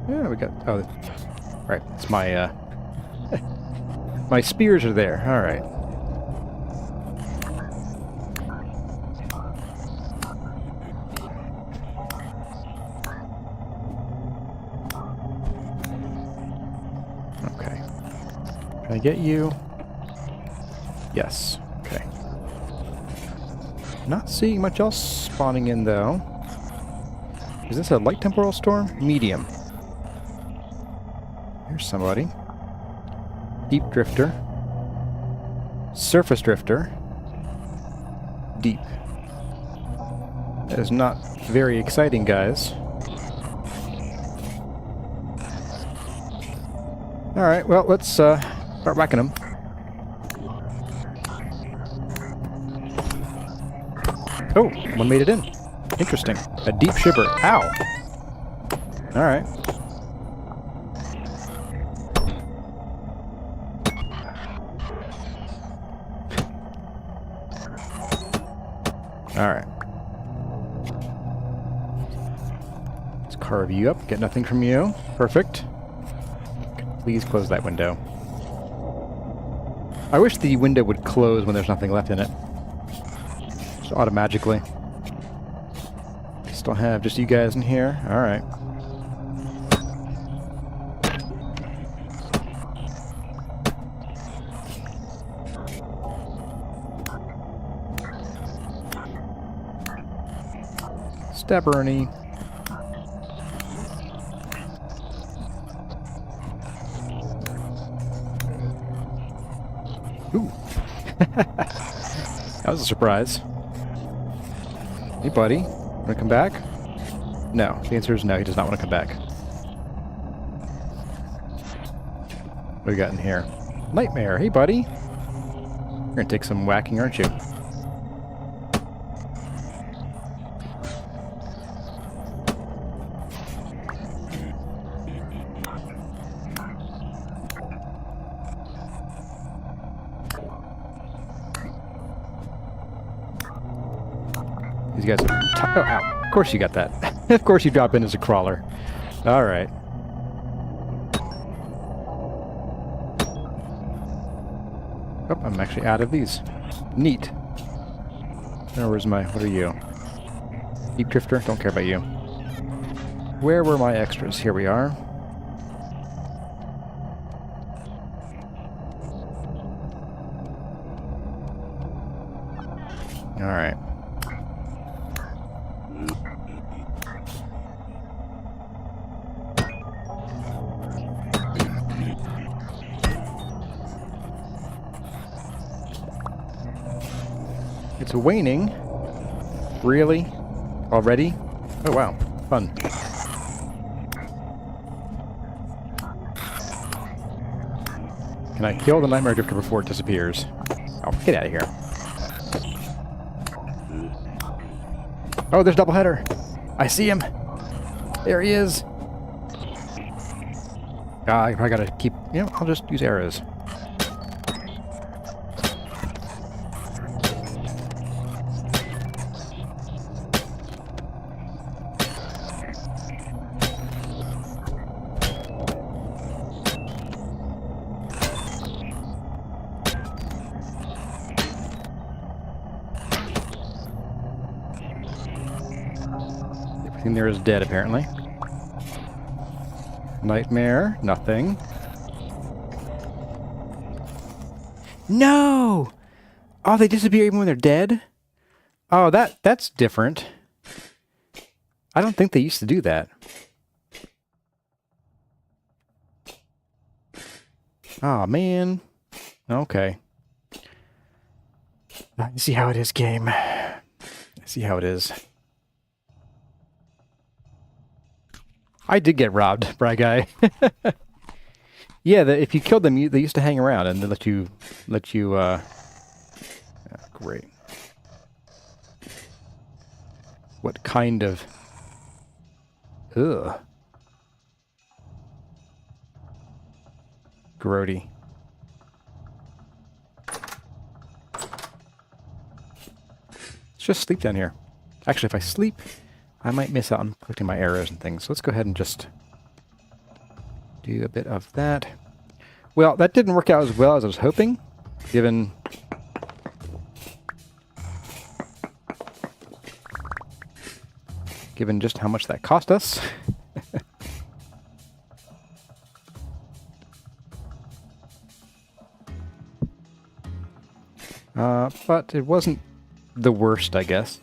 Yeah, we got... Oh, right. It's my... my spears are there. All right. Okay. Can I get you? Yes. Okay. Not seeing much else spawning in, though. Is this a light temporal storm? Medium. Here's somebody. Deep drifter. Surface drifter. Deep. That is not very exciting, guys. Alright, well, let's start whacking them. Oh, one made it in. Interesting. A deep shiver. Ow! Alright. Alright. Let's carve you up. Get nothing from you. Perfect. Please close that window. I wish the window would close when there's nothing left in it. Just automatically. Still have just you guys in here. Alright. Stabberny. Ooh. That was a surprise. Hey, buddy. Want to come back? No. The answer is no. He does not want to come back. What do we got in here? Nightmare. Hey, buddy. You're going to take some whacking, aren't you? These guys are oh, ow. Of course you got that. Of course you drop in as a crawler. Alright. Oh, I'm actually out of these. Neat. Oh, where's my... What are you? Deep drifter? Don't care about you. Where were my extras? Here we are. Alright. It's waning. Really? Already? Oh wow. Fun. Can I kill the Nightmare Drifter before it disappears? Oh, get out of here. Oh, there's Doubleheader. I see him. There he is. I probably gotta keep... You know, I'll just use arrows. Everything there is dead, apparently. Nightmare, nothing. No! Oh, they disappear even when they're dead? Oh, that's different. I don't think they used to do that. Oh, man. Okay. I see how it is, game. I see how it is. I did get robbed, Bry Guy. Yeah, if you killed them, they used to hang around and they let you, oh, great. What kind of... Ugh. Grody. Let's just sleep down here. Actually, if I sleep, I might miss out on collecting my arrows and things. So let's go ahead and just do a bit of that. Well, that didn't work out as well as I was hoping, given... given just how much that cost us. But it wasn't the worst, I guess.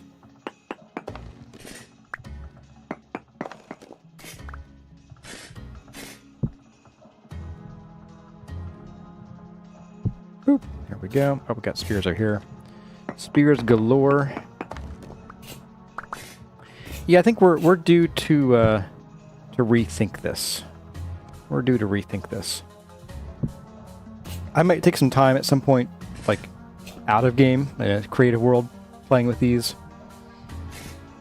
Boop. There we go. Oh, we got spears over here. Spears galore. Yeah, I think we're due to rethink this. We're due to rethink this. I might take some time at some point, like out of game, in a creative world, playing with these.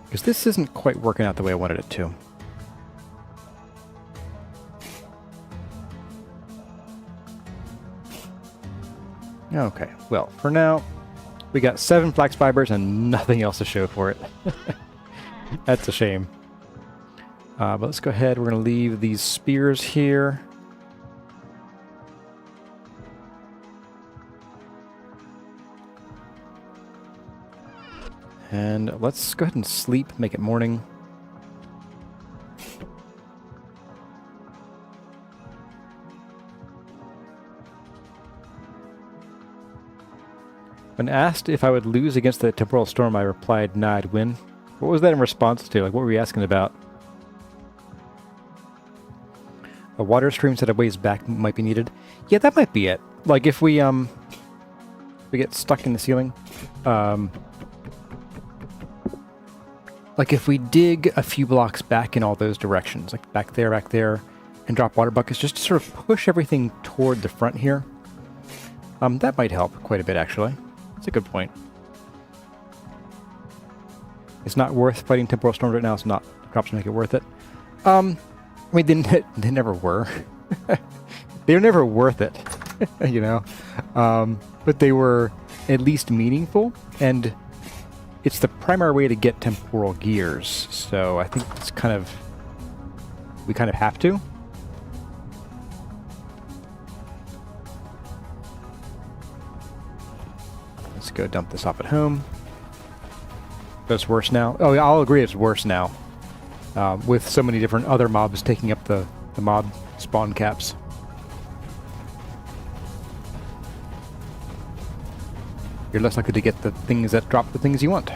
Because this isn't quite working out the way I wanted it to. Okay, well, for now, we got 7 flax fibers and nothing else to show for it. That's a shame. But let's go ahead. We're going to leave these spears here. And let's go ahead and sleep, make it morning. When asked if I would lose against the temporal storm, I replied, nah, I'd win. What was that in response to? Like, what were you asking about? A water stream set a ways back might be needed. Yeah, that might be it. Like, if we get stuck in the ceiling. Like, if we dig a few blocks back in all those directions, like back there, and drop water buckets, just to sort of push everything toward the front here. That might help quite a bit, actually. That's a good point. It's not worth fighting temporal storms right now. It's not. Drops make it worth it. I mean, they never were. They were never worth it, you know. But they were at least meaningful, and it's the primary way to get temporal gears. So I think it's kind of, we kind of have to. Let's go dump this off at home. But it's worse now. Oh, yeah, I'll agree it's worse now. With so many different other mobs taking up the mob spawn caps. You're less likely to get the things that drop the things you want.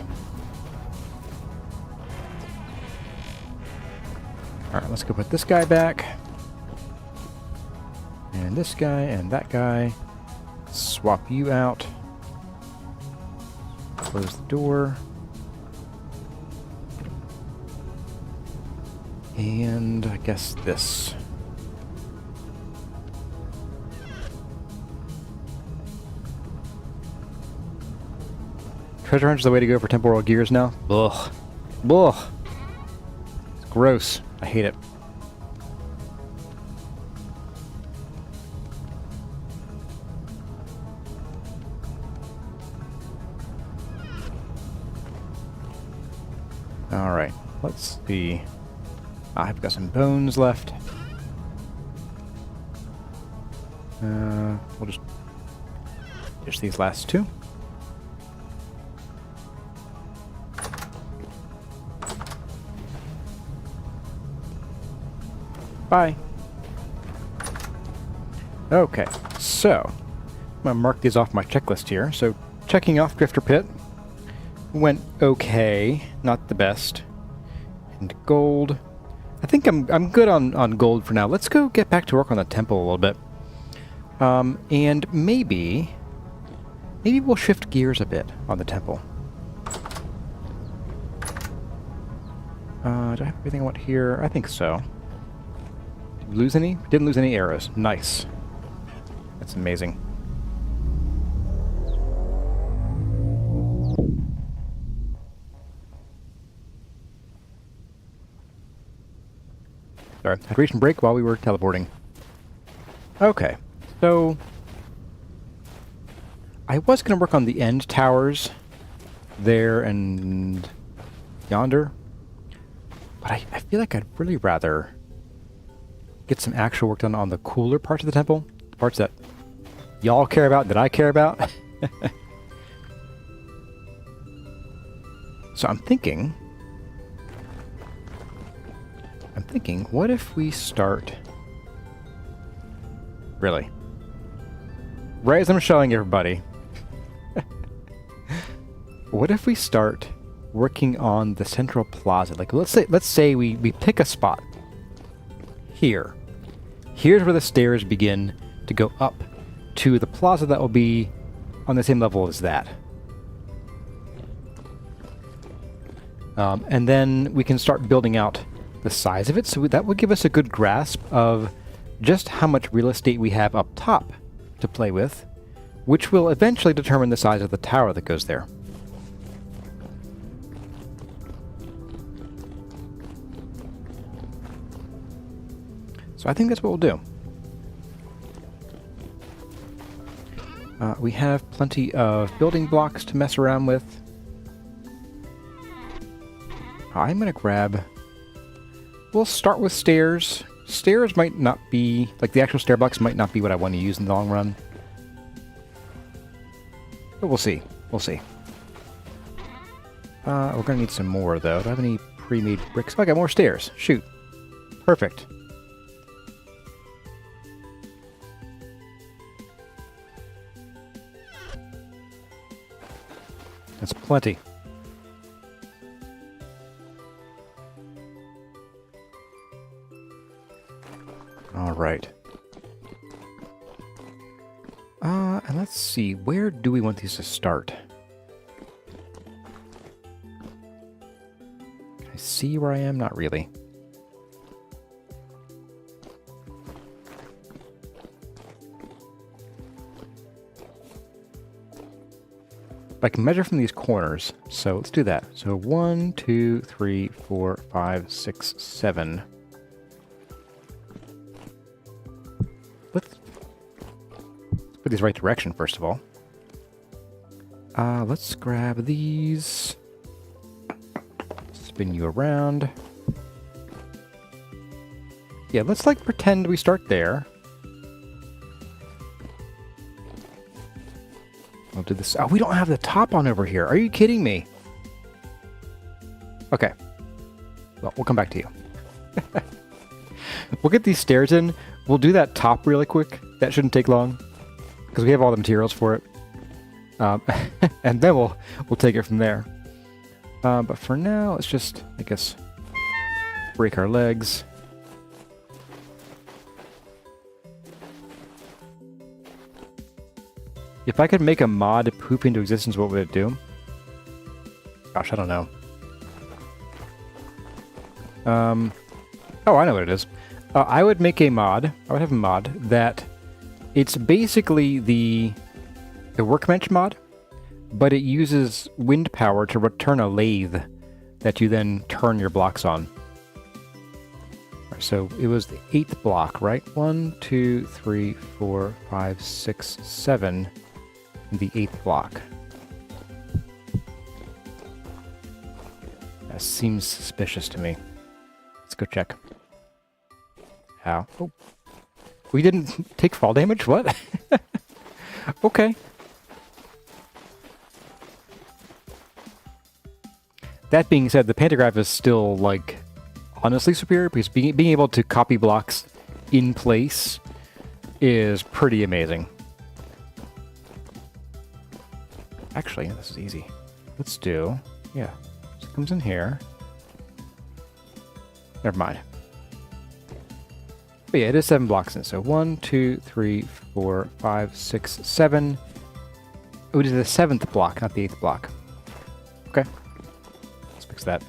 Alright, let's go put this guy back. And this guy and that guy. Swap you out. Close the door. And I guess this. Treasure hunt is the way to go for temporal gears now. Ugh. Ugh. It's gross. I hate it. Alright, let's see. I've got some bones left. We'll just these last two. Bye. Okay, so I'm gonna mark these off my checklist here. So checking off Drifter Pit went okay, not the best. And gold. I think I'm good on gold for now. Let's go get back to work on the temple a little bit. And maybe we'll shift gears a bit on the temple. Do I have everything I want here? I think so. Did we lose any? Didn't lose any arrows. Nice. That's amazing. Sorry, hydration break while we were teleporting. Okay, so I was going to work on the end towers there and yonder, but I feel like I'd really rather get some actual work done on the cooler parts of the temple, the parts that y'all care about, that I care about. So I'm thinking, what if we start... Really? Right as I'm showing everybody. What if we start working on the central plaza? Like, let's say we pick a spot. Here. Here's where the stairs begin to go up to the plaza that will be on the same level as that. And then we can start building out the size of it, so that will give us a good grasp of just how much real estate we have up top to play with, which will eventually determine the size of the tower that goes there. So I think that's what we'll do. We have plenty of building blocks to mess around with. I'm going to grab... We'll start with stairs. Stairs might not be... Like, the actual stair blocks might not be what I want to use in the long run. But we'll see. We'll see. We're going to need some more, though. Do I have any pre-made bricks? Oh, I got more stairs. Shoot. Perfect. That's plenty. All right. And let's see, where do we want these to start? Can I see where I am? Not really. I can measure from these corners, so let's do that. So 1, 2, 3, 4, 5, 6, 7. Let's put these right direction, first of all. Let's grab these. Spin you around. Yeah, let's like pretend we start there. We'll do this. Oh, we don't have the top on over here. Are you kidding me? Okay. Well, we'll come back to you. We'll get these stairs in. We'll do that top really quick. That shouldn't take long, because we have all the materials for it. And then we'll take it from there. But for now, let's just, I guess, break our legs. If I could make a mod poop into existence, what would it do? Gosh, I don't know. Oh, I know what it is. I would make a mod. I would have a mod that it's basically the workbench mod, but it uses wind power to return a lathe that you then turn your blocks on. So it was the 8th block, right? 1, 2, 3, 4, 5, 6, 7. The 8th block. That seems suspicious to me. Let's go check. How? Oh. We didn't take fall damage? What? Okay. That being said, the pantograph is still, like, honestly superior, because being able to copy blocks in place is pretty amazing. Actually, this is easy. Let's do... Yeah. So it comes in here. Never mind. But yeah, it is 7 blocks in. So 1, 2, 3, 4, 5, 6, 7. Oh, it is the 7th block, not the 8th block. Okay. Let's fix that.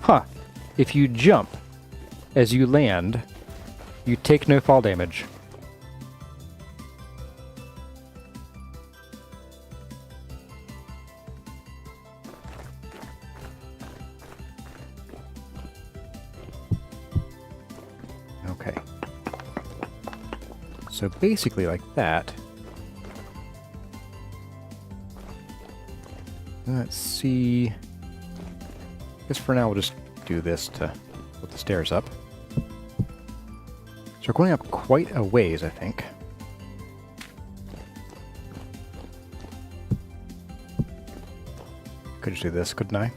Huh. If you jump as you land, you take no fall damage. So basically like that. Let's see. I guess for now we'll just do this to put the stairs up. So we're going up quite a ways, I think. Could just do this, couldn't I?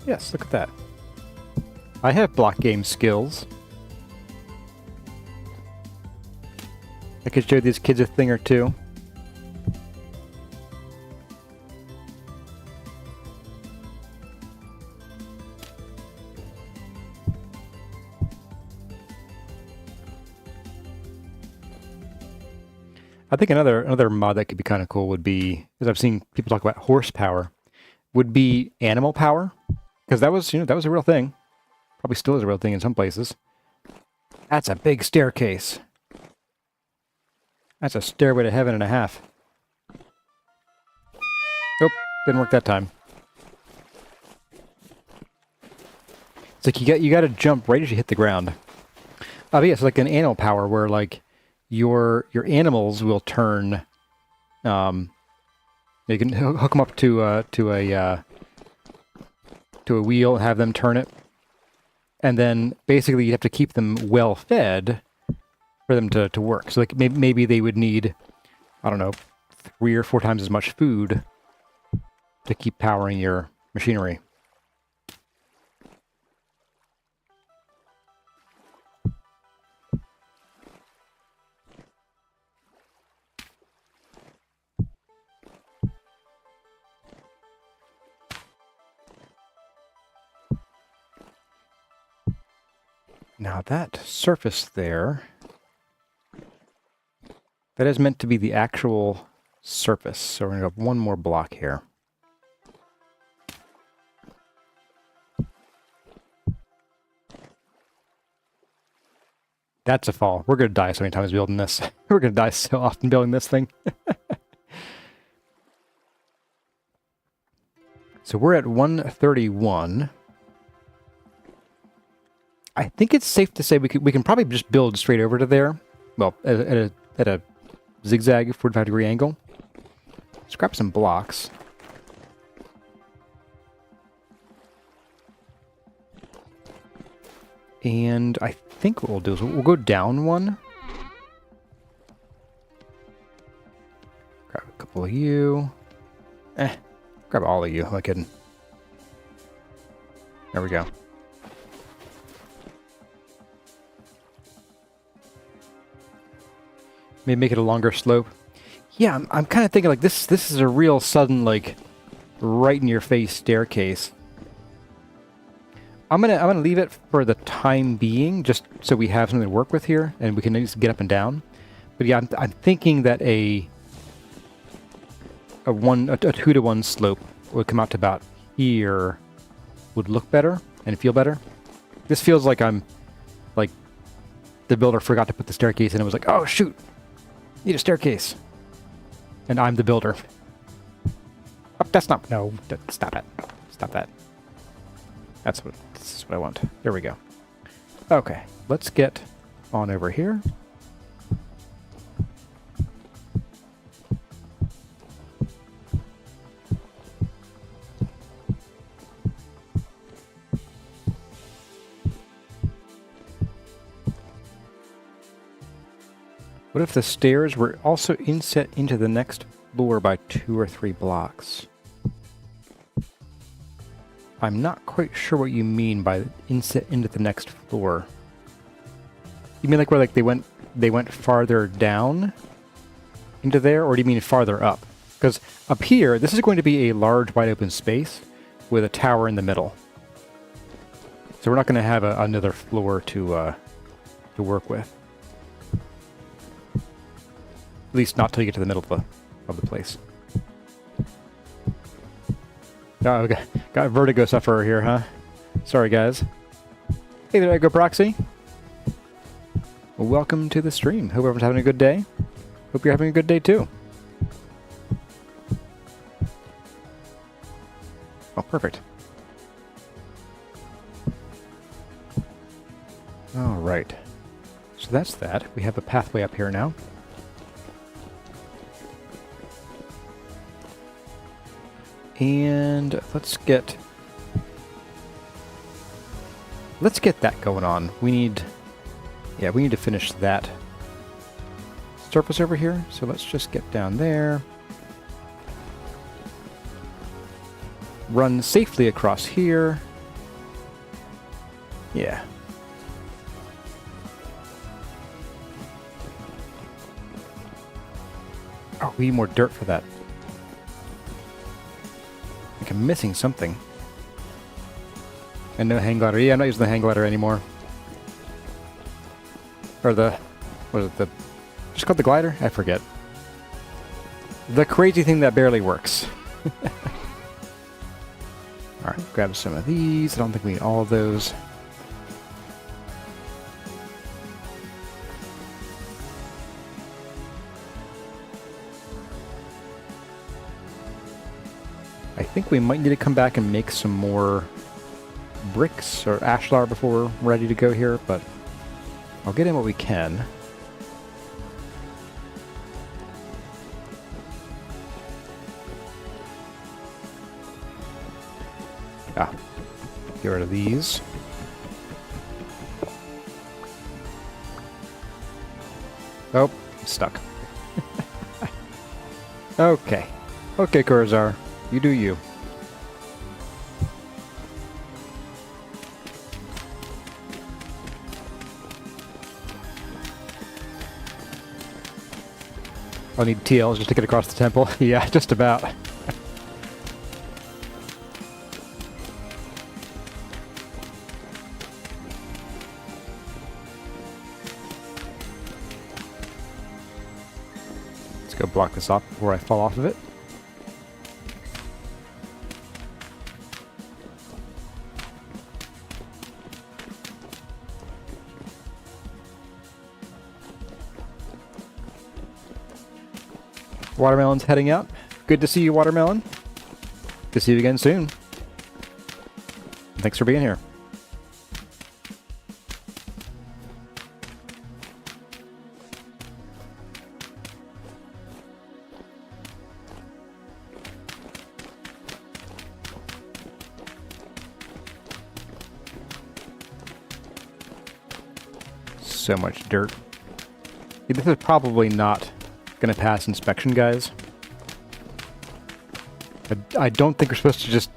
Yes, look at that. I have block game skills. I could show these kids a thing or two. I think another mod that could be kind of cool would be, as I've seen people talk about horsepower, would be animal power, because that was that was a real thing. Probably still is a real thing in some places. That's a big staircase. That's a stairway to heaven and a half. Nope, didn't work that time. It's like you got to jump right as you hit the ground. But yeah, it's like an animal power where like your animals will turn. You can hook them up to a wheel and have them turn it, and then basically you have to keep them well fed for them to work. So like maybe they would need, I don't know, 3 or 4 times as much food to keep powering your machinery. Now that surface there, that is meant to be the actual surface. So we're going to go 1 more block here. That's a fall. We're going to die so many times building this. We're going to die so often building this thing. So we're at 131. I think it's safe to say we can probably just build straight over to there. Well, at a zigzag 45-degree angle. Let's grab some blocks. And I think what we'll do is we'll go down 1. Grab a couple of you. Grab all of you. Am I kidding? There we go. Maybe make it a longer slope. Yeah, I'm kind of thinking like this is a real sudden, like, right in your face staircase. I'm gonna leave it for the time being, just so we have something to work with here, and we can just get up and down. But yeah, I'm thinking that a 2-to-1 slope would come out to about here, would look better and feel better. This feels like I'm like the builder forgot to put the staircase in and was like, oh shoot, need a staircase, and I'm the builder. Oh, that's not, no, stop it, stop that. This is what I want. There we go. Okay, let's get on over here. What if the stairs were also inset into the next floor by 2 or 3 blocks? I'm not quite sure what you mean by inset into the next floor. You mean like where like they went farther down into there, or do you mean farther up? Because up here, this is going to be a large, wide open space with a tower in the middle. So we're not going to have another floor to work with. At least not till you get to the middle of the place. Oh, got a vertigo sufferer here, huh? Sorry, guys. Hey there, Echo Proxy. Well, welcome to the stream. Hope everyone's having a good day. Hope you're having a good day, too. Oh, perfect. All right. So that's that. We have a pathway up here now. And let's get that going on. We need to finish that surface over here. So let's just get down there. Run safely across here. Yeah. Oh, we need more dirt for that. I'm missing something. And no hang glider. Yeah, I'm not using the hang glider anymore. Or the... what is it? Just called the glider? I forget. The crazy thing that barely works. Alright, grab some of these. I don't think we need all of those. I think we might need to come back and make some more bricks or ashlar before we're ready to go here, but I'll get in what we can. Get rid of these. Oh, stuck. Okay. Okay, Kurzar. You do you. I'll need TLs just to get across the temple. Yeah, just about. Let's go block this off before I fall off of it. Watermelon's heading out. Good to see you, Watermelon. Good to see you again soon. Thanks for being here. So much dirt. This is probably not gonna pass inspection, guys. I don't think we're supposed to just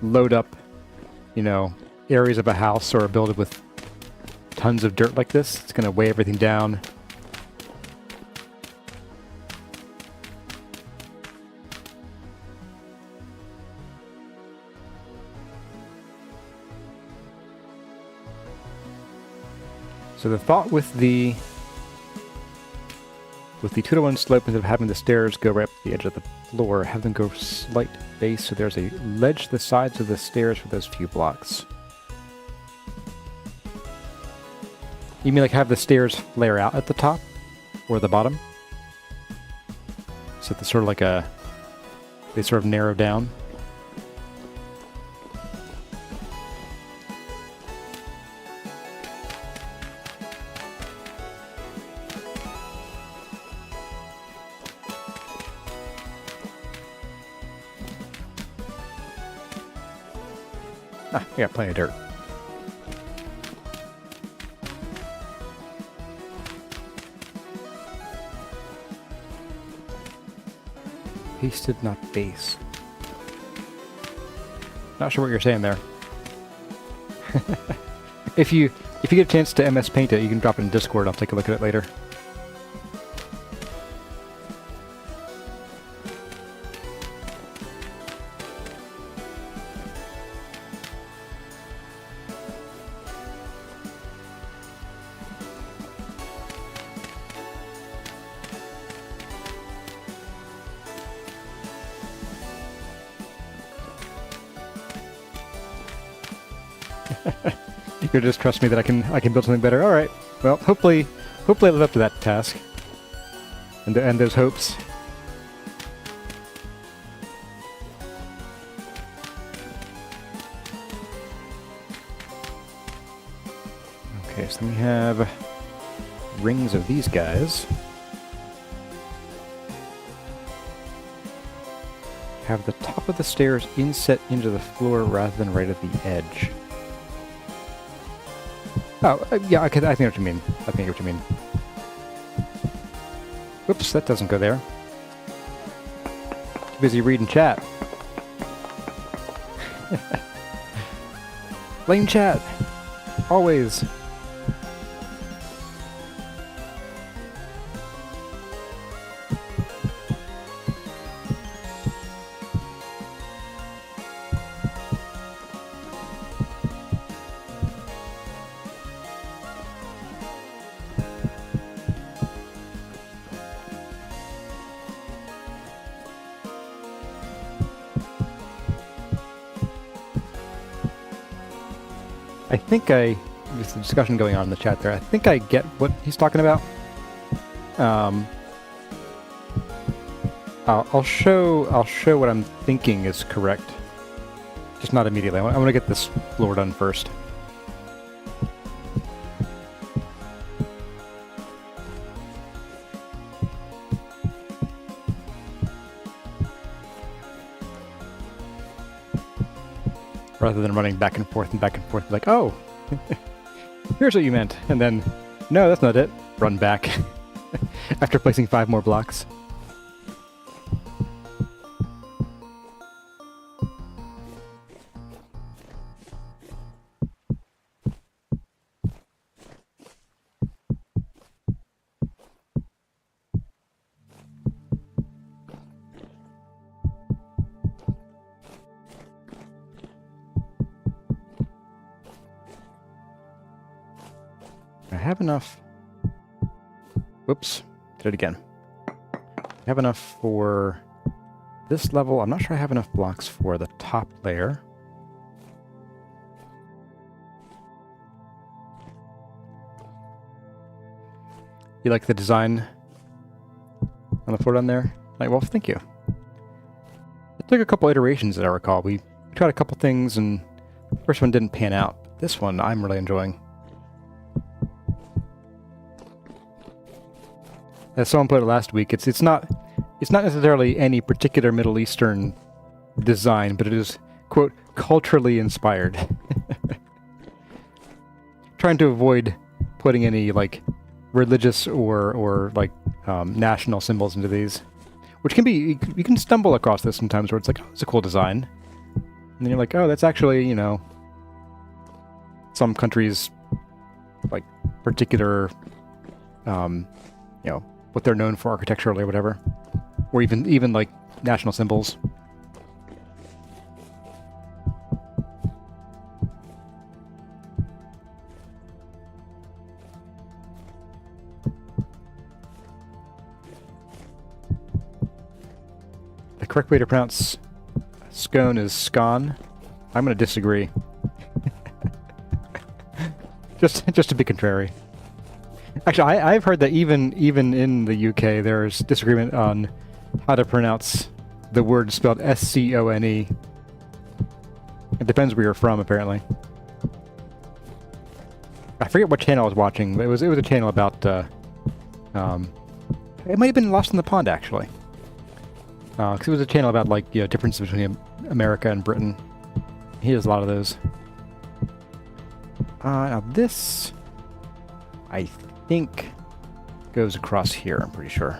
load up, you know, areas of a house or a building with tons of dirt like this. It's gonna weigh everything down. So the thought with the 2-to-1 slope, instead of having the stairs go right up to the edge of the floor, have them go slight base, so there's a ledge to the sides of the stairs for those few blocks. You mean like have the stairs flare out at the top? Or the bottom? So it's sort of like a... they sort of narrow down? Ah, we got plenty of dirt. Pasted, not base. Not sure what you're saying there. If you get a chance to MS Paint it, you can drop it in Discord. I'll take a look at it later. You'll just trust me that I can build something better. All right. Well, hopefully I live up to that task and those hopes. Okay, so then we have rings of these guys. Have the top of the stairs inset into the floor rather than right at the edge. Oh, yeah, I think what you mean. I think what you mean. Whoops, that doesn't go there. Too busy reading chat. Blame chat. Always. I think there's a discussion going on in the chat there. I think I get what he's talking about. I'll show what I'm thinking is correct. Just not immediately. I want to get this floor done first. Rather than running back and forth, like, oh, here's what you meant. And then, no, that's not it. Run back after placing 5 more blocks. I have enough. Whoops, did it again. I have enough for this level. I'm not sure I have enough blocks for the top layer. You like the design on the floor down there? Well, thank you. It took a couple iterations, as I recall. We tried a couple things, and the first one didn't pan out. This one I'm really enjoying. As someone put it last week, it's not necessarily any particular Middle Eastern design, but it is, quote, culturally inspired. Trying to avoid putting any like religious or like national symbols into these, which can be, you can stumble across this sometimes where it's like, oh, it's a cool design, and then you're like, oh, that's actually, you know, some countries like particular, you know, what they're known for architecturally or whatever, or even like national symbols. The correct way to pronounce scone is scone. I'm going to disagree. just to be contrary. Actually, I've heard that even in the UK, there's disagreement on how to pronounce the word spelled S-C-O-N-E. It depends where you're from, apparently. I forget what channel I was watching, but it was a channel about, it might have been Lost in the Pond, actually. Because it was a channel about, like, you know, differences between America and Britain. He does a lot of those. Now this, I think, goes across here, I'm pretty sure.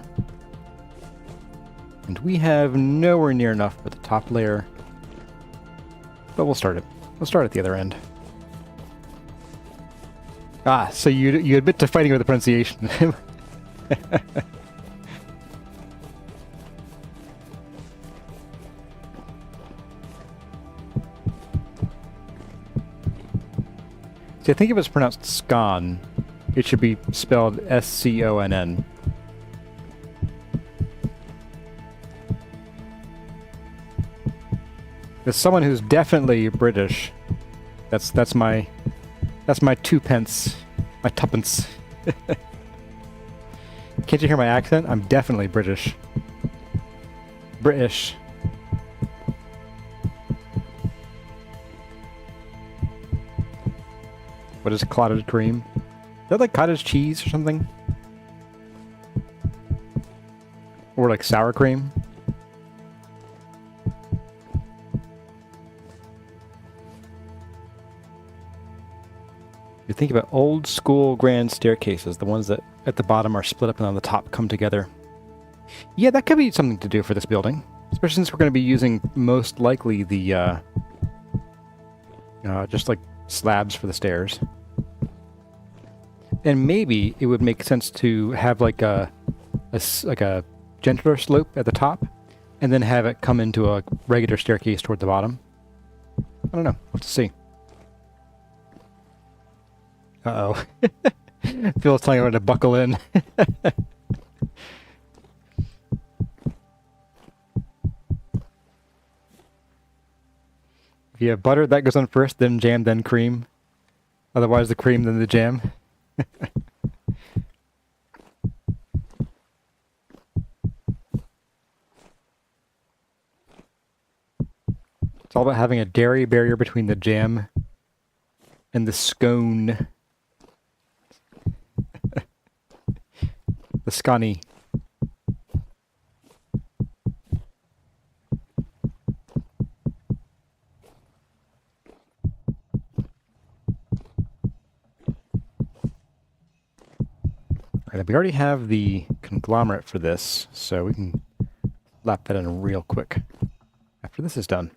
And we have nowhere near enough for the top layer. But we'll start it. We'll start at the other end. Ah, so you admit to fighting with the pronunciation. See, I think if it's pronounced scone, it should be spelled S-C-O-N-N. As someone who's definitely British, that's my 2 pence, my tuppence. Can't you hear my accent? I'm definitely British. British. What is clotted cream? Is that like cottage cheese or something? Or like sour cream? You think about old school grand staircases, the ones that at the bottom are split up and on the top come together. Yeah, that could be something to do for this building. Especially since we're going to be using most likely the, just like slabs for the stairs. And maybe it would make sense to have like a gentler slope at the top, and then have it come into a regular staircase toward the bottom. I don't know. We'll have to see. Uh-oh. Phil's telling everyone to buckle in. If you have butter, that goes on first, then jam, then cream. Otherwise the cream than the jam. It's all about having a dairy barrier between the jam and the scone. The scone. Alright, we already have the conglomerate for this, so we can lap that in real quick after this is done.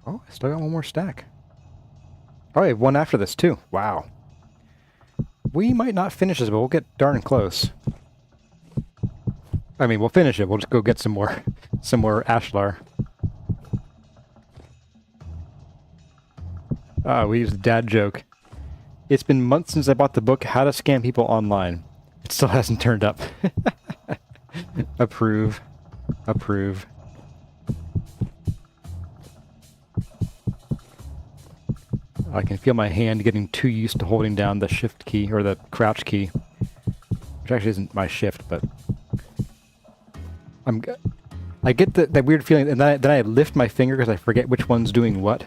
Oh, I still got one more stack. Oh, I have one after this too. Wow. We might not finish this, but we'll get darn close. I mean, we'll finish it. We'll just go get some more ashlar. We used a dad joke. It's been months since I bought the book, How to Scam People Online. It still hasn't turned up. Approve. Approve. I can feel my hand getting too used to holding down the shift key, or the crouch key. Which actually isn't my shift, but... I get that weird feeling, and then I lift my finger because I forget which one's doing what,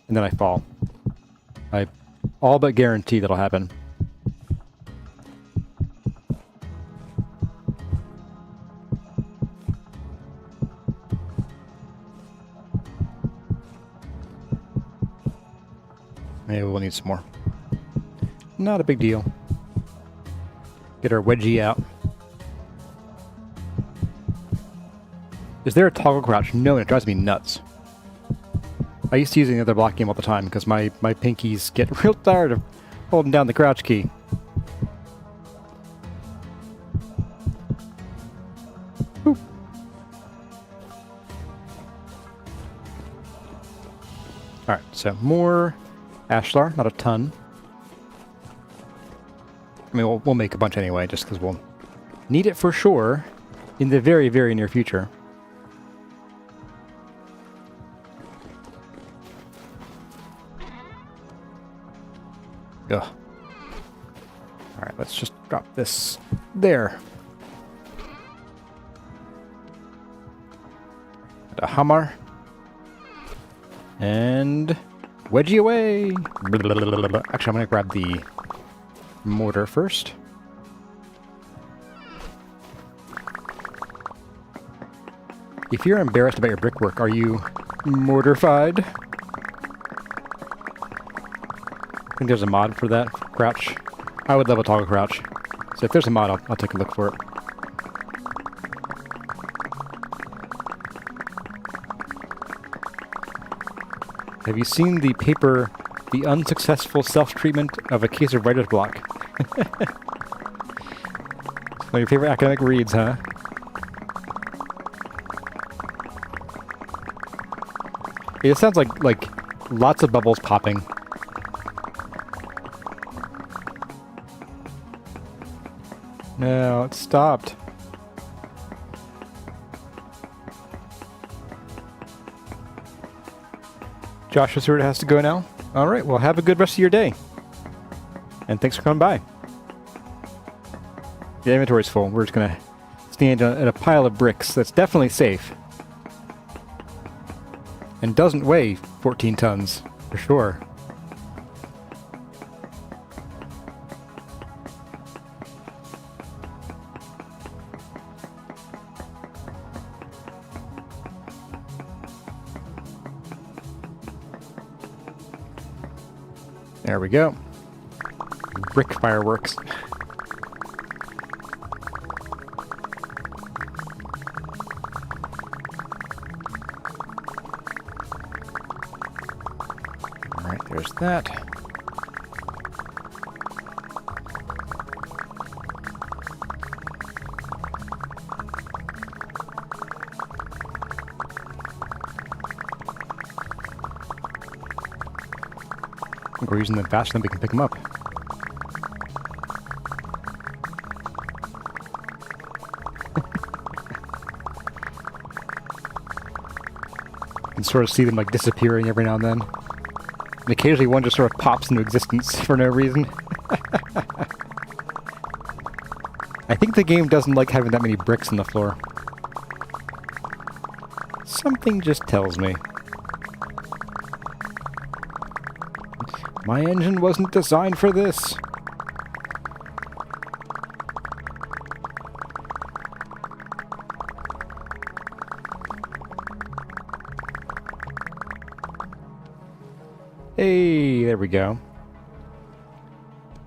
and then I fall. I all but guarantee that'll happen. Maybe we'll need some more. Not a big deal. Get our wedgie out. Is there a toggle crouch? No, and it drives me nuts. I used to use it in the other block game all the time because my pinkies get real tired of holding down the crouch key. Boop. Alright, so more ashlar, not a ton. I mean, we'll make a bunch anyway, just because we'll need it for sure in the very, very near future. Ugh. Alright, let's just drop this there. And a hammer. And wedgie away! Actually, I'm going to grab the mortar first. If you're embarrassed about your brickwork, are you mortified? I think there's a mod for that, crouch. I would love a toggle crouch. So if there's a mod, I'll take a look for it. Have you seen the paper, The Unsuccessful Self-Treatment of a Case of Writer's Block? One of your favorite academic reads, huh? It sounds like lots of bubbles popping. No, it stopped. Joshua Stewart has to go now. All right, well, have a good rest of your day. And thanks for coming by. The inventory's full. We're just going to stand in a pile of bricks that's definitely safe. And doesn't weigh 14 tons, for sure. There we go. Brick fireworks. Alright, there's that. We're using them faster than we can pick them up. can sort of see them like disappearing every now and then. And occasionally one just sort of pops into existence for no reason. I think the game doesn't like having that many bricks on the floor. Something just tells me. My engine wasn't designed for this. Hey, there we go.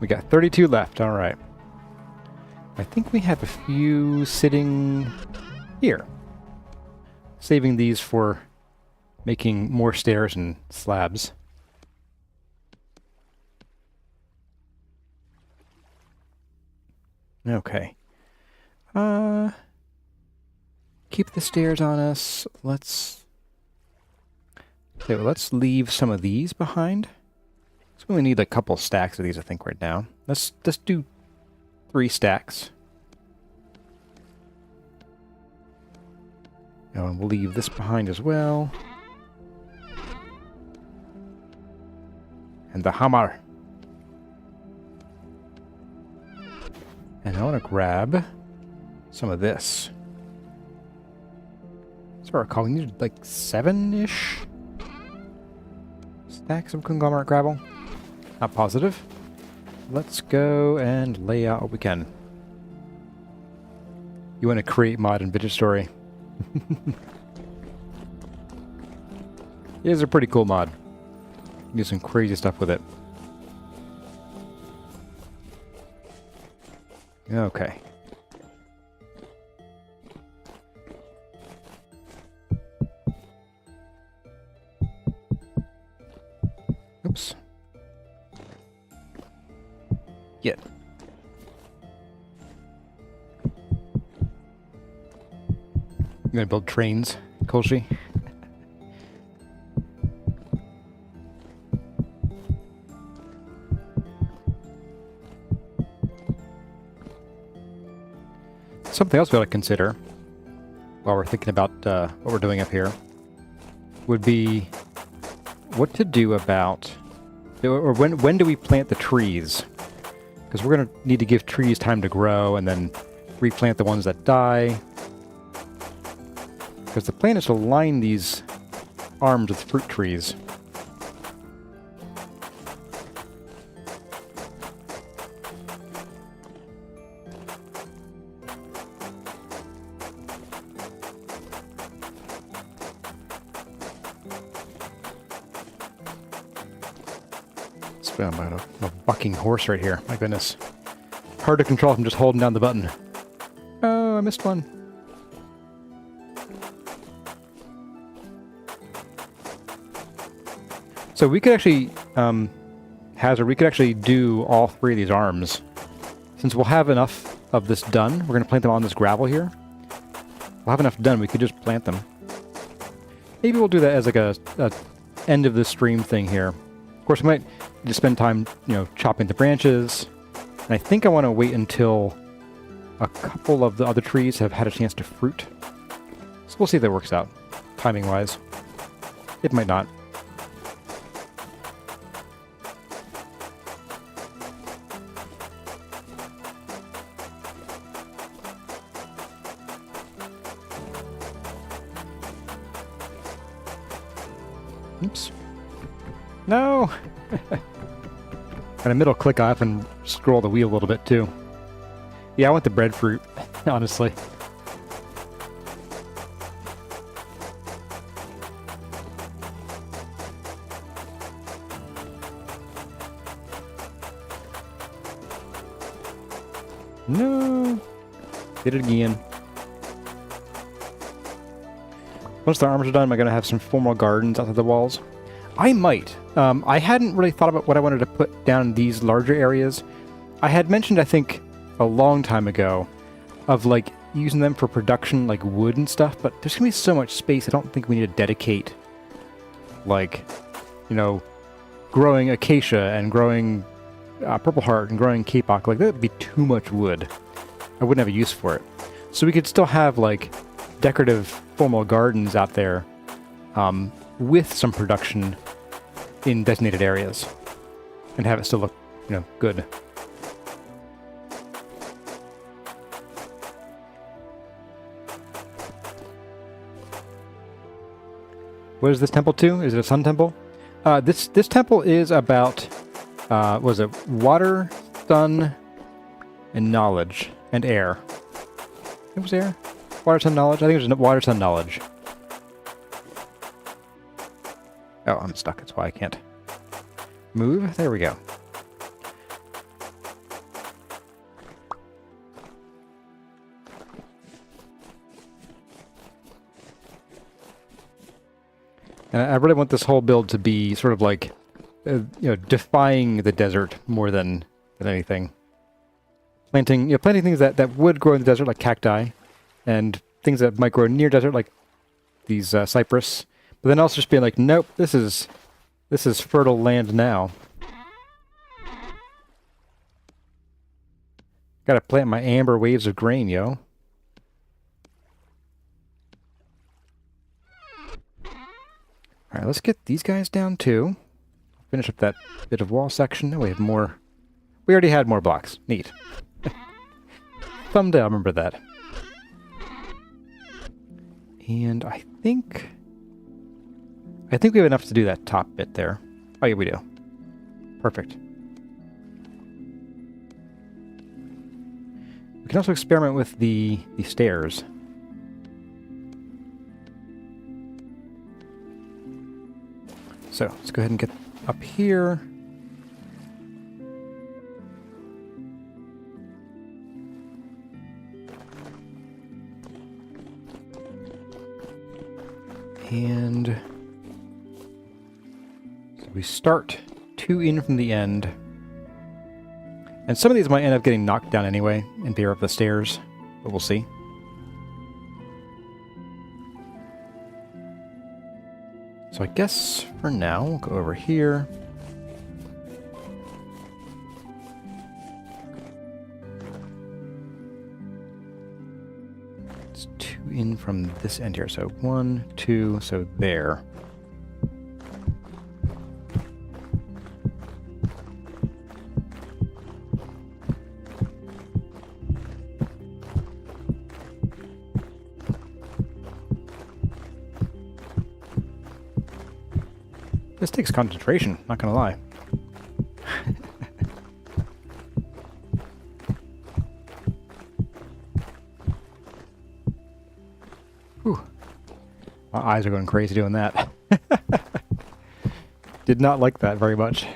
We got 32 left, all right. I think we have a few sitting here. Saving these for making more stairs and slabs. Okay. Keep the stairs on us. Let's leave some of these behind. So we only need a couple stacks of these, I think, right now. Let's do 3 stacks. And we'll leave this behind as well. And the hammer. And I want to grab some of this. So I recall we needed like 7-ish stacks of conglomerate gravel. Not positive. Let's go and lay out what we can. You want to create mod and Vintage Story? It is a pretty cool mod. You can do some crazy stuff with it. Okay. Oops. Get. I'm gonna build trains, Kolshi. Something else we ought to consider while we're thinking about what we're doing up here would be what to do about, or when do we plant the trees? Because we're going to need to give trees time to grow and then replant the ones that die. Because the plan is to line these arms with fruit trees. I'm a bucking horse right here. My goodness. Hard to control from just holding down the button. Oh, I missed one. So we could actually, we could actually do all 3 of these arms. Since we'll have enough of this done, we're going to plant them on this gravel here. We'll have enough done, we could just plant them. Maybe we'll do that as like a end of the stream thing here. Of course, we might just spend time, chopping the branches. And I think I want to wait until a couple of the other trees have had a chance to fruit. So we'll see if that works out, timing-wise. It might not. Oops. No! Got a middle click off and scroll the wheel a little bit too. Yeah, I want the breadfruit, honestly. No! Did it again. Once the arms are done, am I going to have some formal gardens outside the walls? I might. I hadn't really thought about what I wanted to put down in these larger areas. I had mentioned, I think, a long time ago, of like using them for production, like wood and stuff, but there's going to be so much space, I don't think we need to dedicate, like, growing acacia and growing purple heart and growing kapok. Like, that would be too much wood. I wouldn't have a use for it. So we could still have, like, decorative formal gardens out there with some production in designated areas and have it still look, good. What is this temple to? Is it a sun temple? This temple is about, what is it? Water, sun, and knowledge, and air. It was air? Water, sun, knowledge? I think it was water, sun, knowledge. Oh, I'm stuck. That's why I can't move. There we go. And I really want this whole build to be sort of like, defying the desert more than anything. Planting things that would grow in the desert, like cacti, and things that might grow near desert, like these cypress. But then also just being like, nope, this is fertile land now. Gotta plant my amber waves of grain, yo. Alright, let's get these guys down too. Finish up that bit of wall section. Oh, we have more. We already had more blocks. Neat. Someday I'll remember that. And I think we have enough to do that top bit there. Oh yeah, we do. Perfect. We can also experiment with the stairs. So let's go ahead and get up here. And so we start 2 in from the end. And some of these might end up getting knocked down anyway and bear up the stairs, but we'll see. So I guess for now, we'll go over here. It's 2 in from this end here. So 1, 2, so there. This takes concentration, not gonna lie. Whew. My eyes are going crazy doing that. Did not like that very much.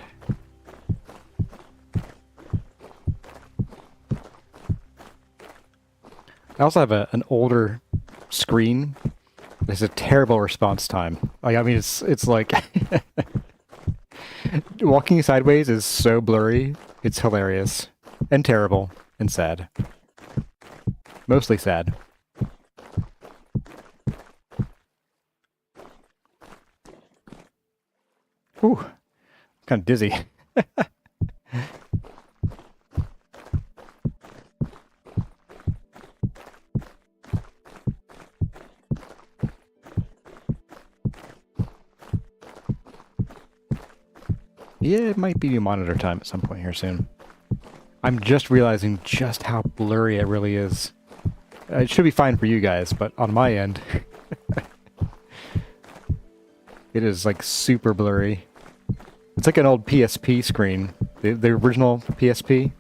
I also have an older screen. It's a terrible response time. Like, I mean, it's like walking sideways is so blurry. It's hilarious and terrible and sad. Mostly sad. Ooh, kind of dizzy. Yeah, it might be monitor time at some point here soon. I'm just realizing just how blurry it really is. It should be fine for you guys, but on my end, it is like super blurry. It's like an old PSP screen, the original PSP.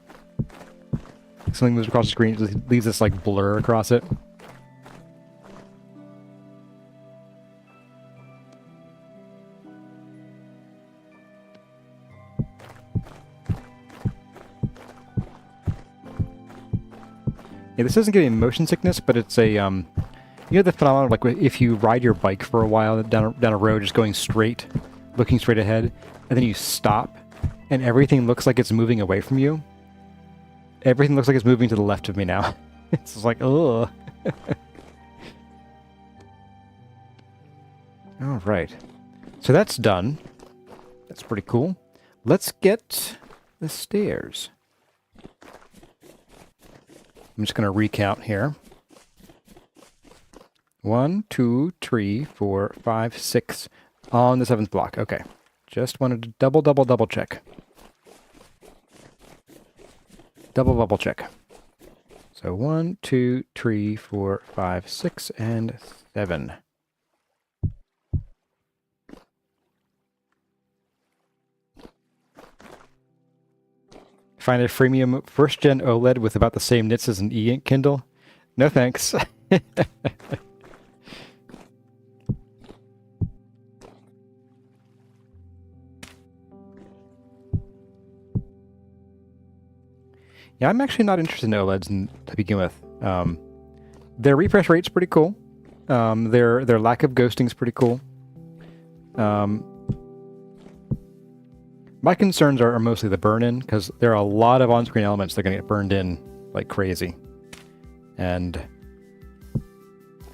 Something moves across the screen, it just leaves this like blur across it. Yeah, this doesn't give me motion sickness, but it's a, you know the phenomenon of like if you ride your bike for a while down a road, just going straight, looking straight ahead, and then you stop, and everything looks like it's moving away from you? Everything looks like it's moving to the left of me now. It's just like, ugh. Alright. So that's done. That's pretty cool. Let's get the stairs. I'm just going to recount here. 1, 2, 3, 4, 5, 6 on the 7th block. Okay. Just wanted to double check. Double check. So 1, 2, 3, 4, 5, 6, and 7. Find a freemium first-gen OLED with about the same nits as an e-ink Kindle? No thanks. Yeah, I'm actually not interested in OLEDs to begin with. Their refresh rate's pretty cool. Their lack of ghosting's pretty cool. My concerns are mostly the burn-in, because there are a lot of on-screen elements that are going to get burned in like crazy. And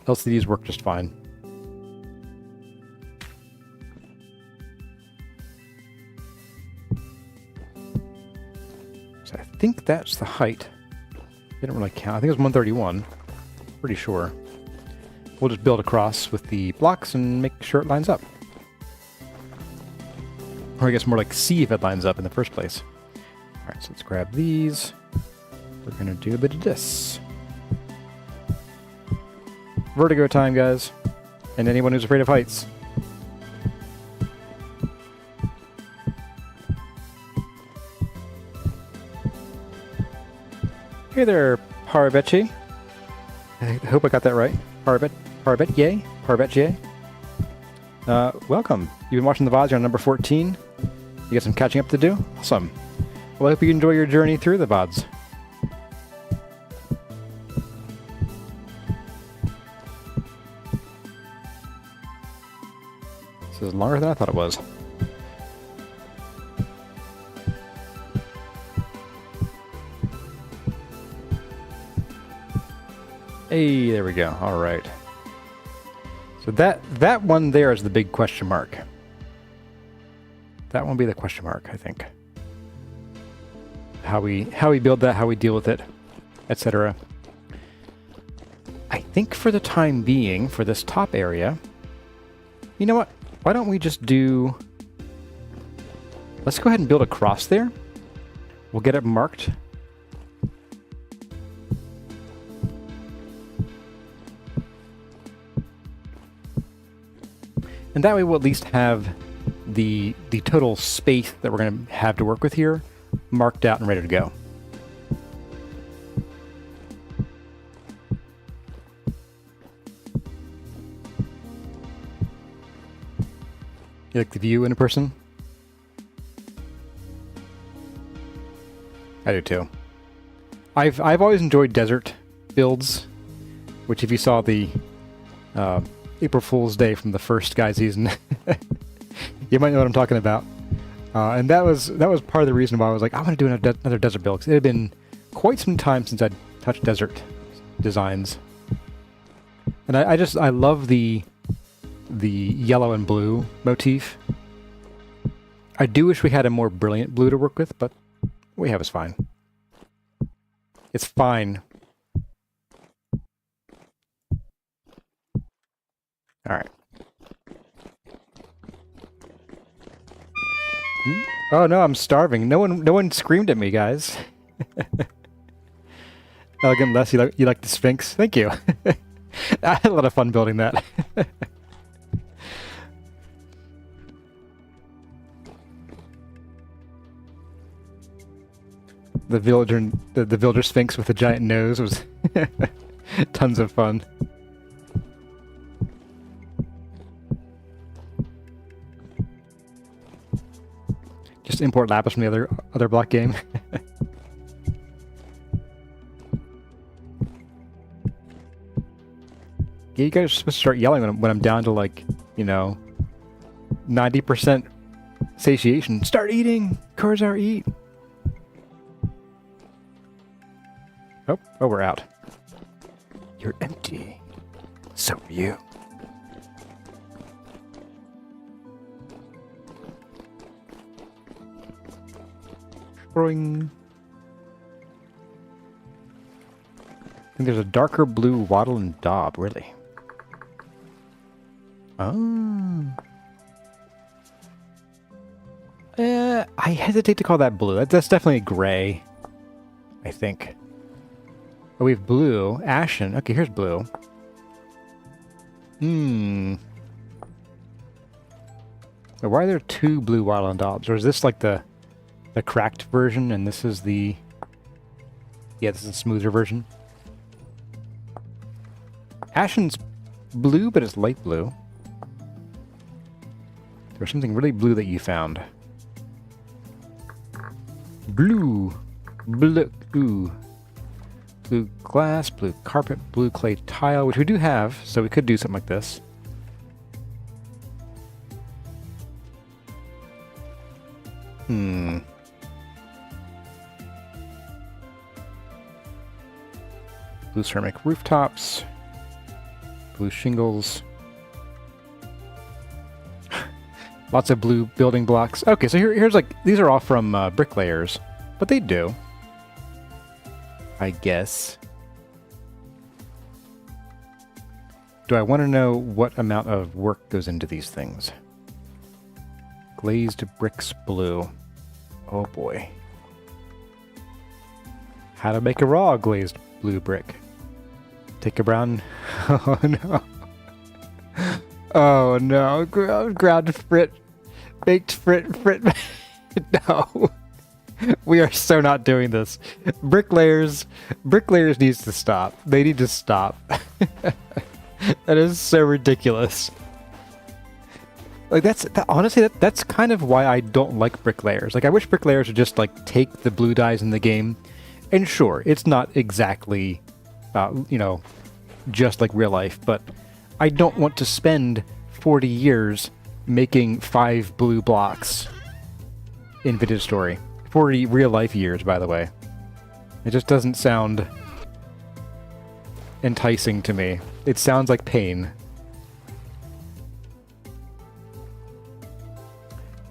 LCDs work just fine. So I think that's the height. Didn't really count. I think it was 131. Pretty sure. We'll just build across with the blocks and make sure it lines up. Or I guess more like see if it lines up in the first place. Alright, so let's grab these. We're going to do a bit of this. Vertigo time, guys. And anyone who's afraid of heights. Hey there, Parabetchi. I hope I got that right. Parabet, yay. Welcome. You've been watching the VODs, you're on number 14. You got some catching up to do? Awesome. Well, I hope you enjoy your journey through the VODs. This is longer than I thought it was. Hey, there we go. All right. So that one there is the big question mark. That one will be the question mark, I think. How we build that, how we deal with it, etc. I think for the time being, for this top area, you know what? Why don't we just do... Let's go ahead and build across there. We'll get it marked. And that way we'll at least have the total space that we're going to have to work with here marked out and ready to go. You like the view in person? I do too. I've always enjoyed desert builds, which if you saw the April Fool's Day from the first Guy season, you might know what I'm talking about. And that was part of the reason why I was like, I want to do another desert build, because it had been quite some time since I'd touched desert designs. And I love the yellow and blue motif. I do wish we had a more brilliant blue to work with, but what we have is fine. It's fine. All right. Oh no, I'm starving. No one screamed at me, guys. Elegant Les, you like the Sphinx? Thank you. I had a lot of fun building that. The villager Sphinx with the giant nose was tons of fun. Just import lapis from the other block game. Yeah, you guys are supposed to start yelling when I'm down to, like, you know, 90% satiation. Start eating! Curzar, eat! Oh, we're out. You're empty. So are you. Boing. I think there's a darker blue wattle and daub, really. Oh. I hesitate to call that blue. That's definitely gray, I think. Oh, we have blue. Ashen. Okay, here's blue. Why are there two blue Wildland Daubs? Or is this like the cracked version, and this is the... Yeah, this is the smoother version. Ashen's blue, but it's light blue. There's something really blue that you found. Blue. Blue. Blue glass, blue carpet, blue clay tile, which we do have, so we could do something like this. Blue ceramic rooftops. Blue shingles. Lots of blue building blocks. Okay, so here's like, these are all from Bricklayers, but they do, I guess. Do I want to know what amount of work goes into these things? Glazed bricks blue. Oh boy. How to make a raw glazed blue brick. Take a brown... Oh no. Oh no. Ground frit. Baked frit. No. We are so not doing this. Bricklayers needs to stop. They need to stop. That is so ridiculous. Like honestly, that's kind of why I don't like Bricklayers. Like I wish Bricklayers would just like take the blue dyes in the game. And sure, it's not exactly, you know, just like real life, but I don't want to spend 40 years making 5 blue blocks in Vintage Story. 40 real life years, by the way. It just doesn't sound enticing to me. It sounds like pain.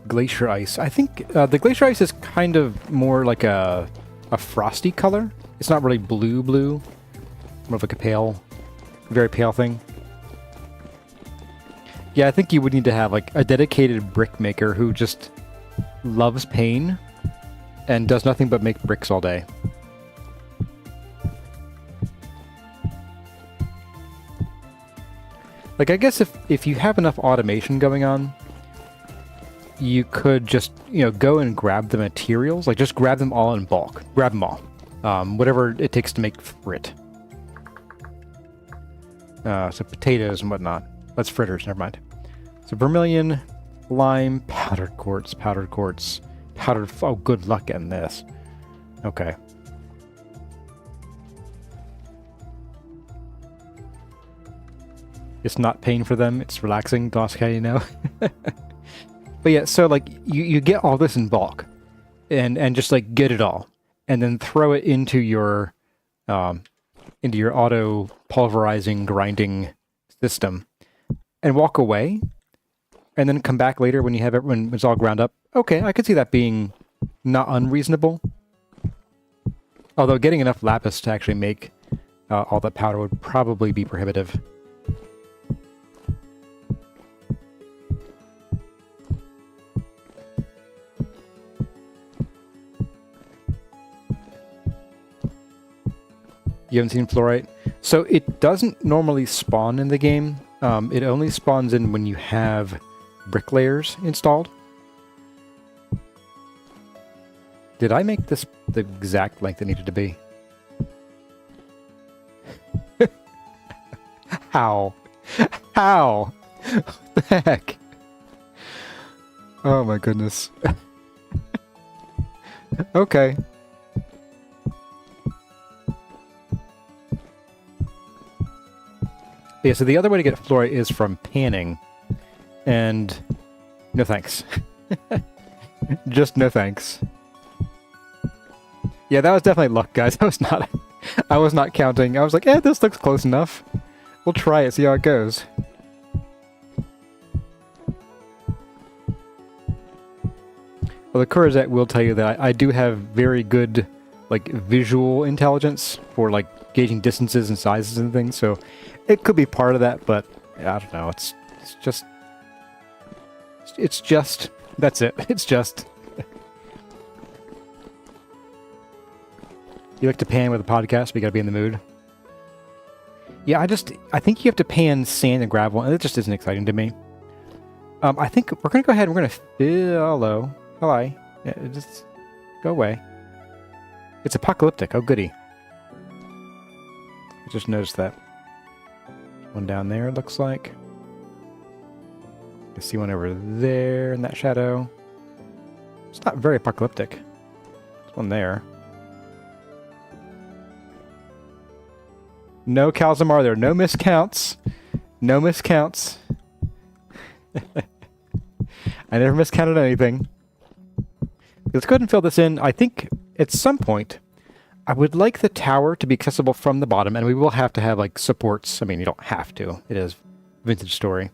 Glacier ice. I think the glacier ice is kind of more like a frosty color. It's not really blue, more of like a pale, very pale thing. Yeah, I think you would need to have like a dedicated brick maker who just loves pain and does nothing but make bricks all day. Like, I guess if you have enough automation going on, you could just, you know, go and grab the materials. Like, just grab them all in bulk. Grab them all. Whatever it takes to make frit. So potatoes and whatnot. That's fritters, never mind. So vermilion, lime, powdered quartz. Oh, good luck getting this. Okay. It's not pain for them, it's relaxing, Doska, you know? But yeah, so like, you get all this in bulk, and just like, get it all. And then throw it into your auto pulverizing, grinding system, and walk away, and then come back later when you have it, when it's all ground up. Okay, I could see that being not unreasonable. Although getting enough lapis to actually make all that powder would probably be prohibitive. You haven't seen fluorite? So it doesn't normally spawn in the game. It only spawns in when you have Bricklayers installed. Did I make this the exact length it needed to be? How? How? What the heck? Oh my goodness. Okay. Yeah, so the other way to get fluorite is from panning. And no thanks. Just no thanks. Yeah, that was definitely luck, guys. I was not counting. I was like, this looks close enough. We'll try it, see how it goes. Well, the Kurzet will tell you that I do have very good, like, visual intelligence for, like, gauging distances and sizes and things, so it could be part of that, but I don't know, it's It's just... That's it. It's just... You like to pan with a podcast, but you gotta be in the mood. Yeah, I think you have to pan sand and gravel, and it just isn't exciting to me. I think we're gonna go ahead and we're gonna fill... Hello. Yeah, just go away. It's apocalyptic. Oh, goody. I just noticed that. One down there, it looks like. I see one over there in that shadow. It's not very apocalyptic. There's one there. No Calzamar there. No miscounts. No miscounts. I never miscounted anything. Let's go ahead and fill this in. I think at some point, I would like the tower to be accessible from the bottom, and we will have to have like supports. I mean, you don't have to. It is vintage story.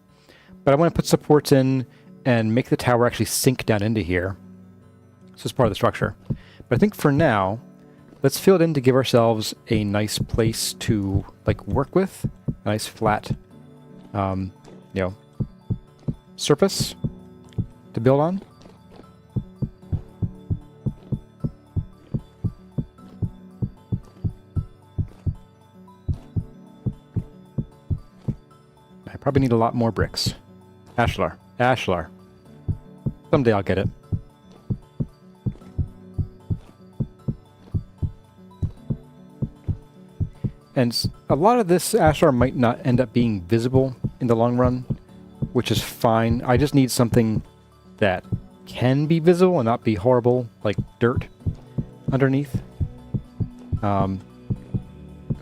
But I want to put supports in and make the tower actually sink down into here. So it's part of the structure. But I think for now, let's fill it in to give ourselves a nice place to like work with. A nice flat, you know, surface to build on. I probably need a lot more bricks. Ashlar. Ashlar. Someday I'll get it. And a lot of this ashlar might not end up being visible in the long run, which is fine. I just need something that can be visible and not be horrible, like dirt underneath.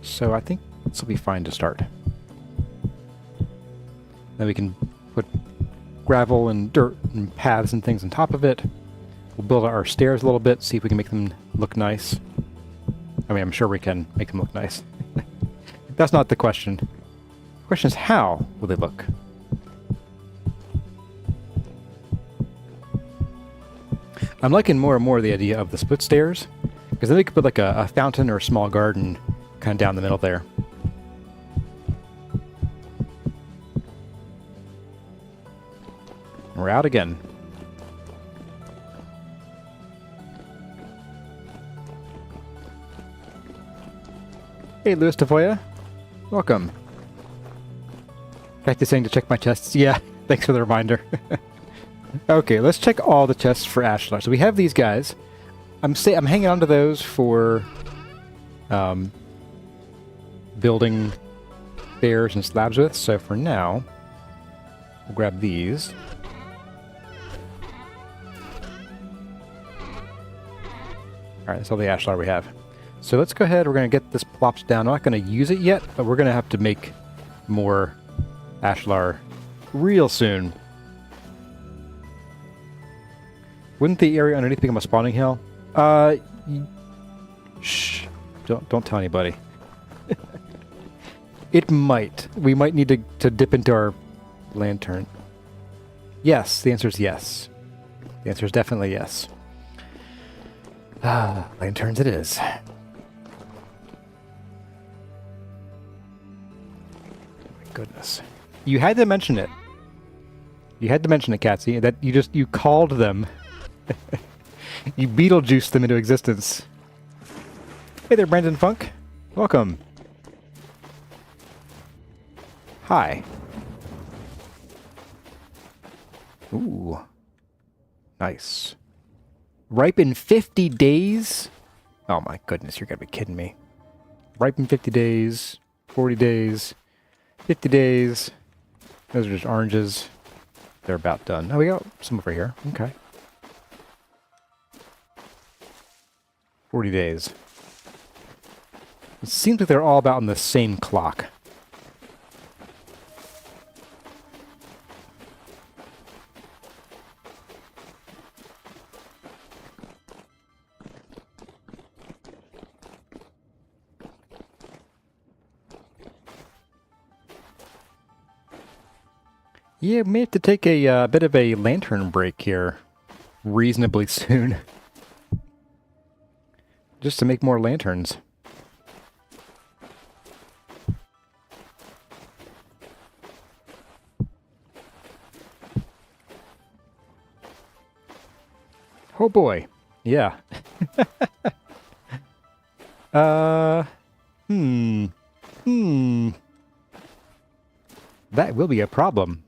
So I think this will be fine to start. Then we can put gravel and dirt and paths and things on top of it. We'll build our stairs a little bit, see if we can make them look nice. I mean, I'm sure we can make them look nice. That's not the question. The question is, how will they look? I'm liking more and more the idea of the split stairs, because then we could put like a fountain or a small garden kind of down the middle there. We're out again. Hey, Louis Tavoya. Welcome. Practice saying to check my chests. Yeah, thanks for the reminder. Okay, let's check all the chests for ashlar. So we have these guys. I'm hanging on to those for building stairs and slabs with. So for now, we'll grab these. Alright, that's all the ashlar we have. So let's go ahead, we're going to get this plopped down. I'm not going to use it yet, but we're going to have to make more ashlar real soon. Wouldn't the area underneath become a spawning hill? Shh. Don't tell anybody. It might. We might need to dip into our lantern. Yes, the answer is yes. The answer is definitely yes. Lanterns it is. My goodness. You had to mention it. You had to mention it, Catsy. That you called them. You Beetlejuiced them into existence. Hey there, Brandon Funk. Welcome. Hi. Ooh. Nice. Ripe in 50 days? Oh my goodness, you're gonna be kidding me. Ripe in 50 days, 40 days, 50 days. Those are just oranges. They're about done. Oh, we got some over here. Okay. 40 days. It seems like they're all about on the same clock. Yeah, we may have to take a bit of a lantern break here reasonably soon. Just to make more lanterns. Oh boy. Yeah. Hmm. That will be a problem.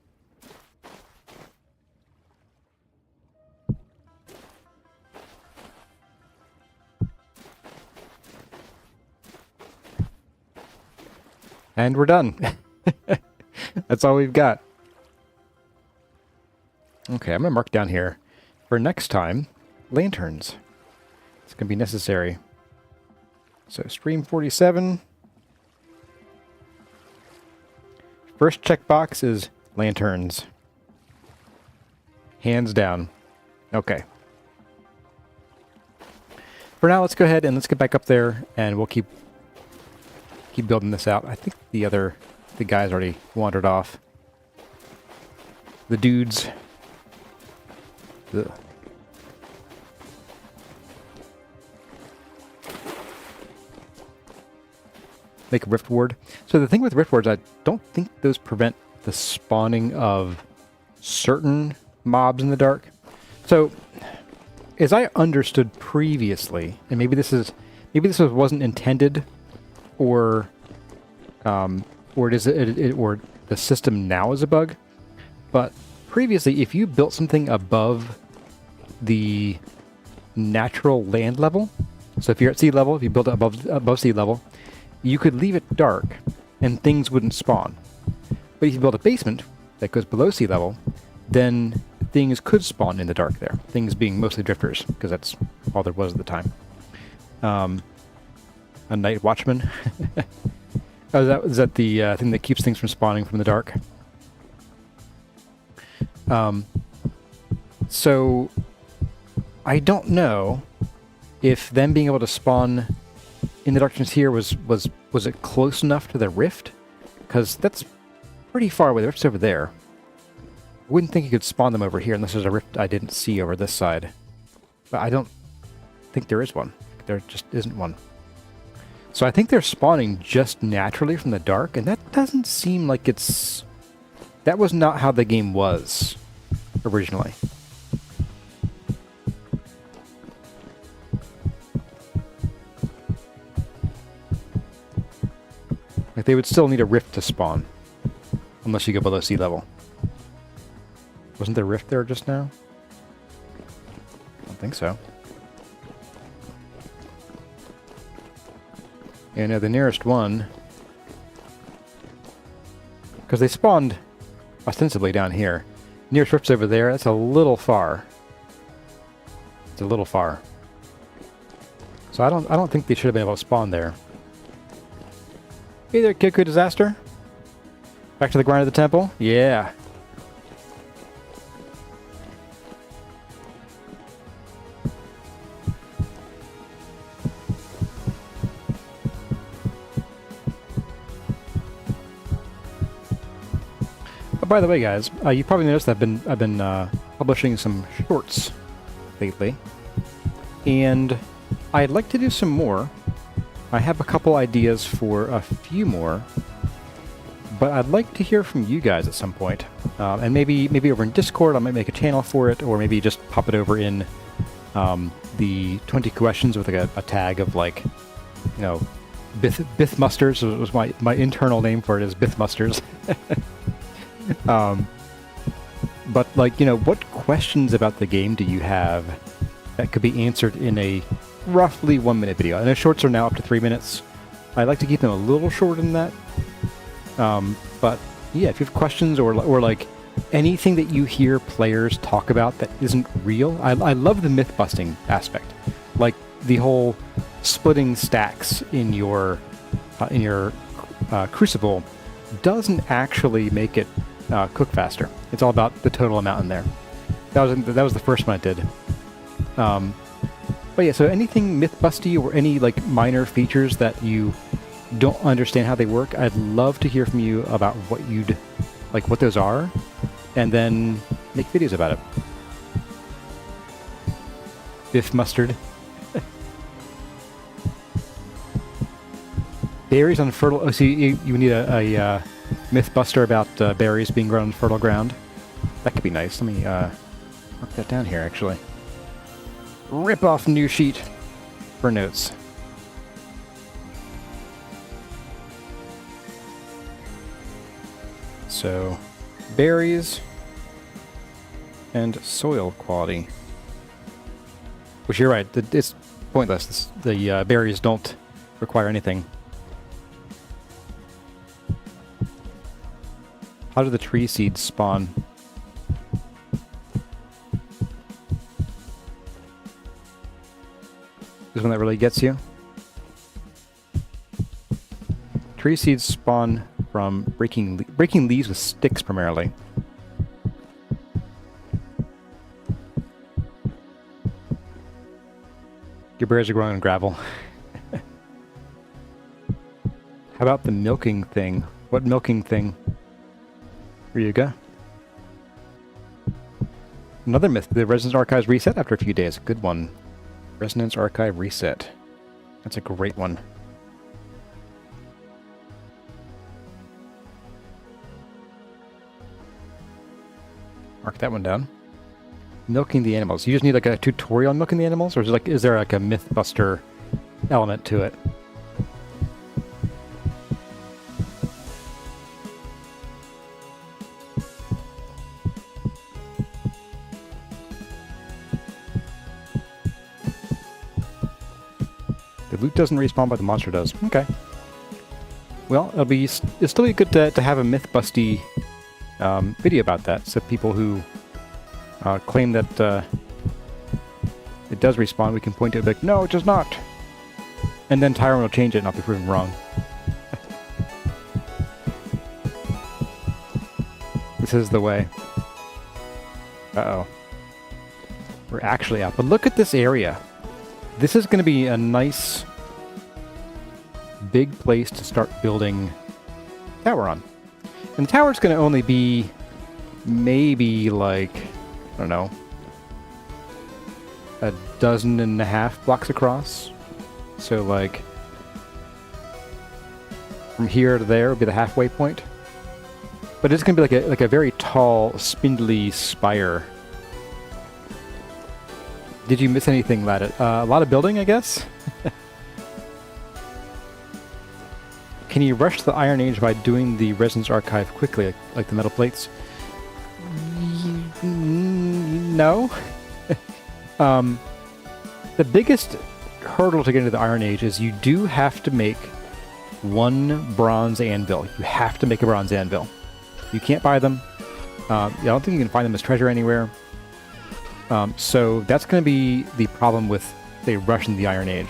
And we're done. That's all we've got. Okay, I'm going to mark down here for next time, lanterns. It's going to be necessary. So stream 47. First checkbox is lanterns. Hands down. Okay. For now, let's go ahead and let's get back up there, and we'll keep building this out. I think the guys already wandered off. The dudes. Ugh. Make a rift ward. So the thing with rift wards, I don't think those prevent the spawning of certain mobs in the dark. So, as I understood previously, and maybe this wasn't intended, or the system now is a bug. But previously, if you built something above the natural land level, so if you're at sea level, if you build it above sea level, you could leave it dark and things wouldn't spawn. But if you build a basement that goes below sea level, then things could spawn in the dark there. Things being mostly drifters, because that's all there was at the time. A night watchman. Is that the thing that keeps things from spawning from the dark? So I don't know if them being able to spawn in the darkness here was it close enough to the rift? Because that's pretty far away. The rift's over there. I wouldn't think you could spawn them over here unless there's a rift I didn't see over this side. But I don't think there is one. There just isn't one. So I think they're spawning just naturally from the dark, and that doesn't seem like it's... That was not how the game was originally. Like, they would still need a rift to spawn. Unless you go below sea level. Wasn't there a rift there just now? I don't think so. Yeah, no, the nearest one... Because they spawned ostensibly down here. Nearest rift's over there. That's a little far. It's a little far. So I don't think they should have been able to spawn there. Hey there, Kiku Disaster. Back to the grind of the temple? Yeah. Oh, by the way, guys, you probably noticed that I've been publishing some shorts lately, and I'd like to do some more. I have a couple ideas for a few more, but I'd like to hear from you guys at some point. And maybe over in Discord I might make a channel for it, or maybe just pop it over in the 20 questions with like a tag of, like, you know, Bithmusters. It was my internal name for it is Bithmusters. But, like, you know, what questions about the game do you have that could be answered in a roughly 1 minute video? I know shorts are now up to 3 minutes. I'd like to keep them a little shorter than that. But yeah, if you have questions or like anything that you hear players talk about that isn't real, I love the myth busting aspect, like the whole splitting stacks in your crucible doesn't actually make it cook faster. It's all about the total amount in there. That was the first one I did. But yeah, so anything myth-busty or any, like, minor features that you don't understand how they work, I'd love to hear from you about what those are, and then make videos about it. Biff mustard. Berries on fertile... Oh, so you need a myth-buster about berries being grown on fertile ground? That could be nice. Let me mark that down here, actually. rip off new sheet for notes. So, berries and soil quality. Which you're right, it's pointless. The berries don't require anything. How do the tree seeds spawn? This one that really gets you. Tree seeds spawn from breaking leaves with sticks primarily. Your berries are growing on gravel. How about the milking thing? What milking thing? Ryuga. Another myth. The Resonance Archives reset after a few days. Good one. Resonance Archive reset. That's a great one. Mark that one down. Milking the animals. You just need like a tutorial on milking the animals, or is there like a Mythbuster element to it? The loot doesn't respawn, but the monster does. Okay. Well, it'll still be good to have a Mythbusty video about that, so people who claim that it does respawn, we can point to it like, no, it does not. And then Tyron will change it and I'll be proven wrong. This is the way. Uh-oh. We're actually out. But look at this area. This is going to be a nice big place to start building tower on. And the tower's going to only be maybe like, I don't know, 12.5 blocks across. So like from here to there would be the halfway point. But it's going to be like a very tall, spindly spire. Did you miss anything, Laddit? A lot of building, I guess? Can you rush the Iron Age by doing the Resonance Archive quickly, like the metal plates? No. The biggest hurdle to get into the Iron Age is you do have to make one bronze anvil. You have to make a bronze anvil. You can't buy them. I don't think you can find them as treasure anywhere. So that's going to be the problem with, say, rushing the Iron Age.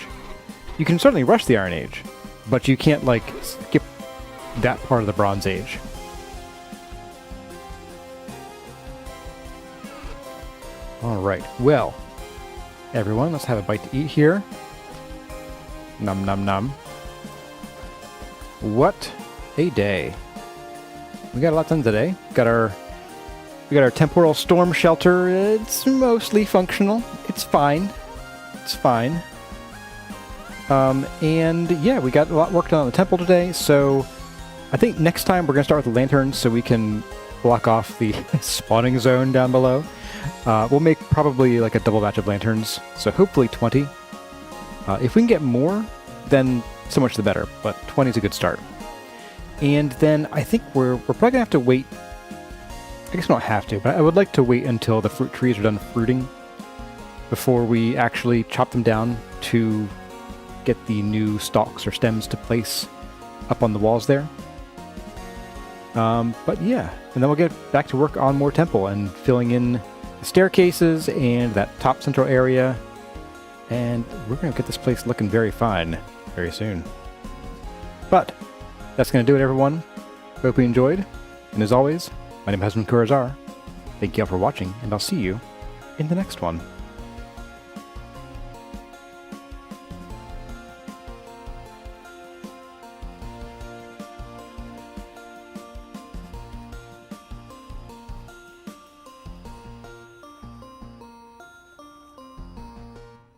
You can certainly rush the Iron Age, but you can't, like, skip that part of the Bronze Age. Alright, well, everyone, let's have a bite to eat here. Num num num. What a day. We got a lot done today. We got our temporal storm shelter. It's mostly functional. It's fine. It's fine. And yeah, we got a lot worked on the temple today, so I think next time we're going to start with the lanterns so we can block off the spawning zone down below. We'll make probably like a double batch of lanterns, so hopefully 20. If we can get more, then so much the better, but 20 is a good start. And then I think we're probably going to have to wait. I guess we don't have to, but I would like to wait until the fruit trees are done fruiting before we actually chop them down to get the new stalks or stems to place up on the walls there. But yeah, and then we'll get back to work on more temple and filling in the staircases and that top central area. And we're going to get this place looking very fine very soon. But that's going to do it, everyone. Hope you enjoyed. And as always, my name has been Kurazar. Thank you all for watching, and I'll see you in the next one.